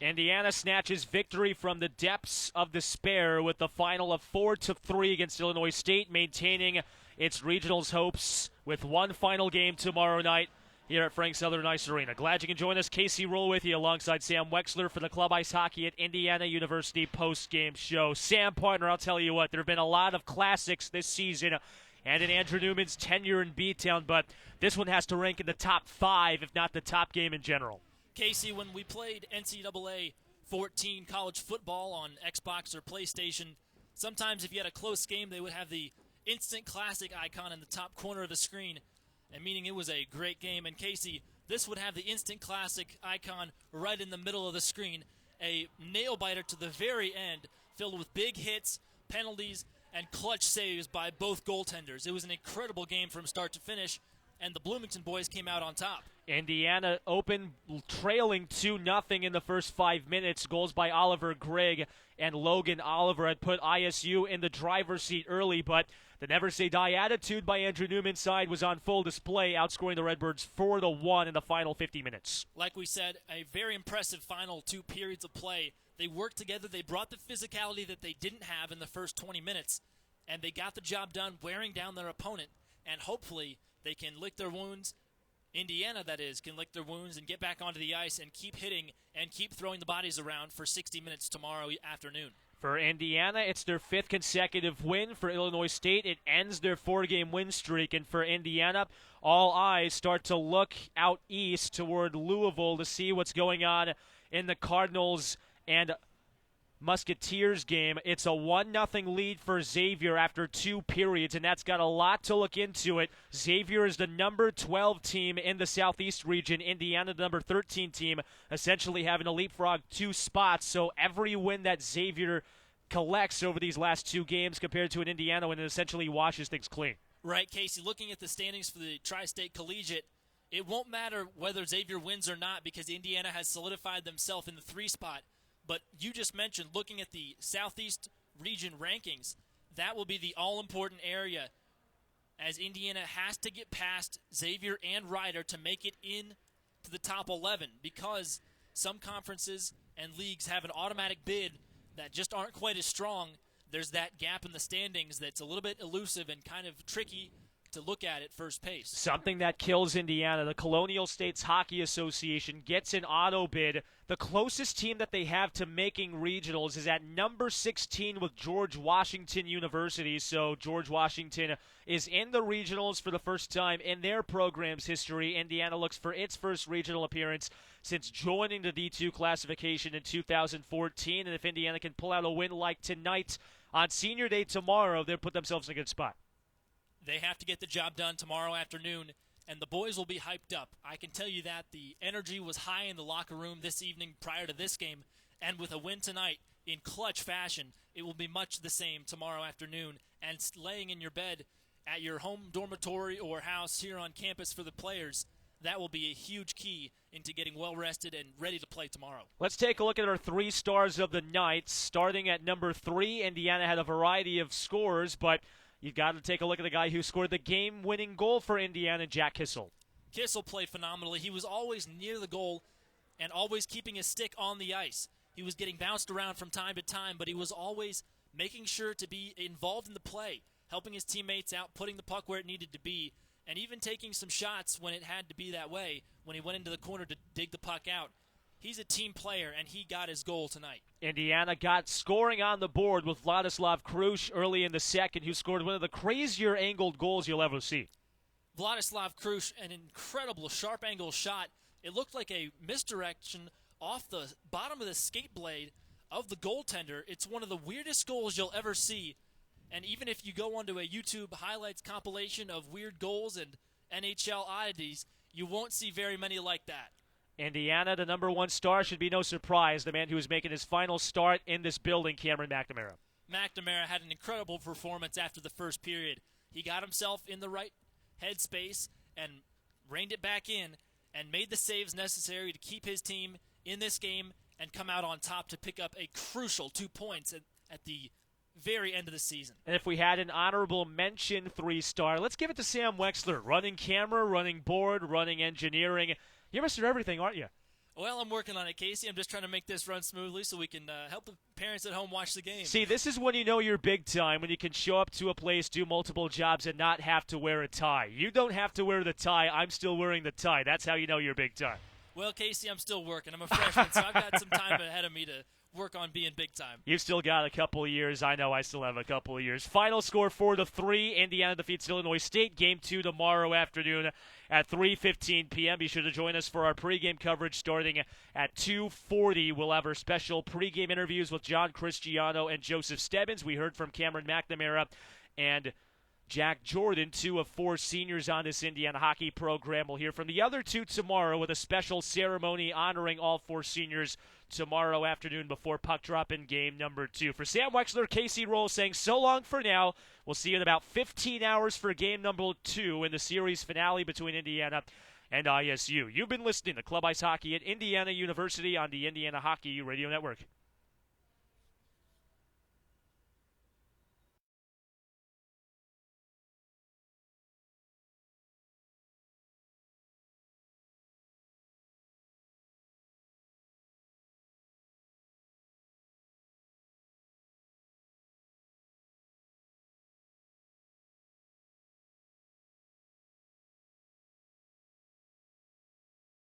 [SPEAKER 1] Indiana snatches victory from the depths of despair with the final of 4-3 against Illinois State, maintaining its regionals hopes with one final game tomorrow night here at Frank Southern Ice Arena. Glad you can join us. Casey Roehl with you alongside Sam Wexler for the Club Ice Hockey at Indiana University post-game show. Sam, partner, I'll tell you what, there have been a lot of classics this season and in Andrew Newman's tenure in B-Town, but this one has to rank in the top 5, if not the top game in general.
[SPEAKER 2] Casey, when we played NCAA 14 college football on Xbox or PlayStation, sometimes if you had a close game, they would have the instant classic icon in the top corner of the screen, and meaning it was a great game. And Casey, this would have the instant classic icon right in the middle of the screen, a nail-biter to the very end, filled with big hits, penalties, and clutch saves by both goaltenders. It was an incredible game from start to finish, and the Bloomington boys came out on top.
[SPEAKER 1] Indiana opened trailing 2-0 in the first 5 minutes. Goals by Oliver Grigg and Logan Oliver had put ISU in the driver's seat early, but the never-say-die attitude by Andrew Newman's side was on full display, outscoring the Redbirds 4-1 in the final 50 minutes.
[SPEAKER 2] Like we said, a very impressive final 2 periods of play. They worked together. They brought the physicality that they didn't have in the first 20 minutes, and they got the job done wearing down their opponent, and hopefully they can lick their wounds. Indiana, that is, can lick their wounds and get back onto the ice and keep hitting and keep throwing the bodies around for 60 minutes tomorrow afternoon.
[SPEAKER 1] For Indiana, it's their 5th consecutive win. For Illinois State, it ends their 4-game win streak. And for Indiana, all eyes start to look out east toward Louisville to see what's going on in the Cardinals and Musketeers game. It's a 1-0 lead for Xavier after 2 periods, and that's got a lot to look into it. Xavier is the number 12 team in the Southeast region. Indiana, the number 13 team, essentially having to leapfrog 2 spots. So every win that Xavier collects over these last 2 games compared to an Indiana win, it essentially washes things clean.
[SPEAKER 2] Right, Casey, looking at the standings for the Tri-State Collegiate, it won't matter whether Xavier wins or not because Indiana has solidified themselves in the 3 spot. But you just mentioned, looking at the Southeast region rankings, that will be the all-important area as Indiana has to get past Xavier and Rider to make it in to the top 11 because some conferences and leagues have an automatic bid that just aren't quite as strong. There's that gap in the standings that's a little bit elusive and kind of tricky to look at first pace.
[SPEAKER 1] Something that kills Indiana. The Colonial States Hockey Association gets an auto bid. The closest team that they have to making regionals is at number 16 with George Washington University. So George Washington is in the regionals for the first time in their program's history. Indiana looks for its first regional appearance since joining the D2 classification in 2014. And if Indiana can pull out a win like tonight on Senior Day tomorrow, they'll put themselves in a good spot.
[SPEAKER 2] They have to get the job done tomorrow afternoon, and the boys will be hyped up. I can tell you that the energy was high in the locker room this evening prior to this game, and with a win tonight in clutch fashion, it will be much the same tomorrow afternoon. And laying in your bed at your home dormitory or house here on campus for the players, that will be a huge key into getting well-rested and ready to play tomorrow.
[SPEAKER 1] Let's take a look at our 3 stars of the night. Starting at number 3, Indiana had a variety of scores, but you've got to take a look at the guy who scored the game-winning goal for Indiana, Jack Kissel.
[SPEAKER 2] Kissel played phenomenally. He was always near the goal and always keeping his stick on the ice. He was getting bounced around from time to time, but he was always making sure to be involved in the play, helping his teammates out, putting the puck where it needed to be, and even taking some shots when it had to be that way, when he went into the corner to dig the puck out. He's a team player, and he got his goal tonight.
[SPEAKER 1] Indiana got scoring on the board with Vladislav Krush early in the second, who scored one of the crazier angled goals you'll ever see.
[SPEAKER 2] Vladislav Krush, an incredible sharp angle shot. It looked like a misdirection off the bottom of the skate blade of the goaltender. It's one of the weirdest goals you'll ever see. And even if you go onto a YouTube highlights compilation of weird goals and NHL oddities, you won't see very many like that.
[SPEAKER 1] Indiana, the number 1 star, should be no surprise. The man who is making his final start in this building, Cameron McNamara.
[SPEAKER 2] McNamara had an incredible performance after the first period. He got himself in the right headspace and reined it back in and made the saves necessary to keep his team in this game and come out on top to pick up a crucial 2 points at the very end of the season.
[SPEAKER 1] And if we had an honorable mention 3-star, let's give it to Sam Wexler. Running camera, running board, running engineering. You're Mr. Everything, aren't you?
[SPEAKER 2] Well, I'm working on it, Casey. I'm just trying to make this run smoothly so we can help the parents at home watch the game.
[SPEAKER 1] See, this is when you know you're big time, when you can show up to a place, do multiple jobs, and not have to wear a tie. You don't have to wear the tie. I'm still wearing the tie. That's how you know you're big time.
[SPEAKER 2] Well, Casey, I'm still working. I'm a freshman, so I've got some time ahead of me to work on being big time.
[SPEAKER 1] You've still got a couple of years. I know I still have a couple of years. Final score 4-3. Indiana defeats Illinois State. Game 2 tomorrow afternoon at 3:15 p.m. Be sure to join us for our pregame coverage starting at 2:40. We'll have our special pregame interviews with John Cristiano and Joseph Stebbins. We heard from Cameron McNamara and Jack Jordan, 2 of 4 seniors on this Indiana hockey program. We'll hear from the other 2 tomorrow with a special ceremony honoring all 4 seniors tomorrow afternoon before puck drop in game number 2. For Sam Wexler, Casey Roehl saying so long for now. We'll see you in about 15 hours for game number 2 in the series finale between Indiana and ISU. You've been listening to Club Ice Hockey at Indiana University on the Indiana Hockey Radio Network.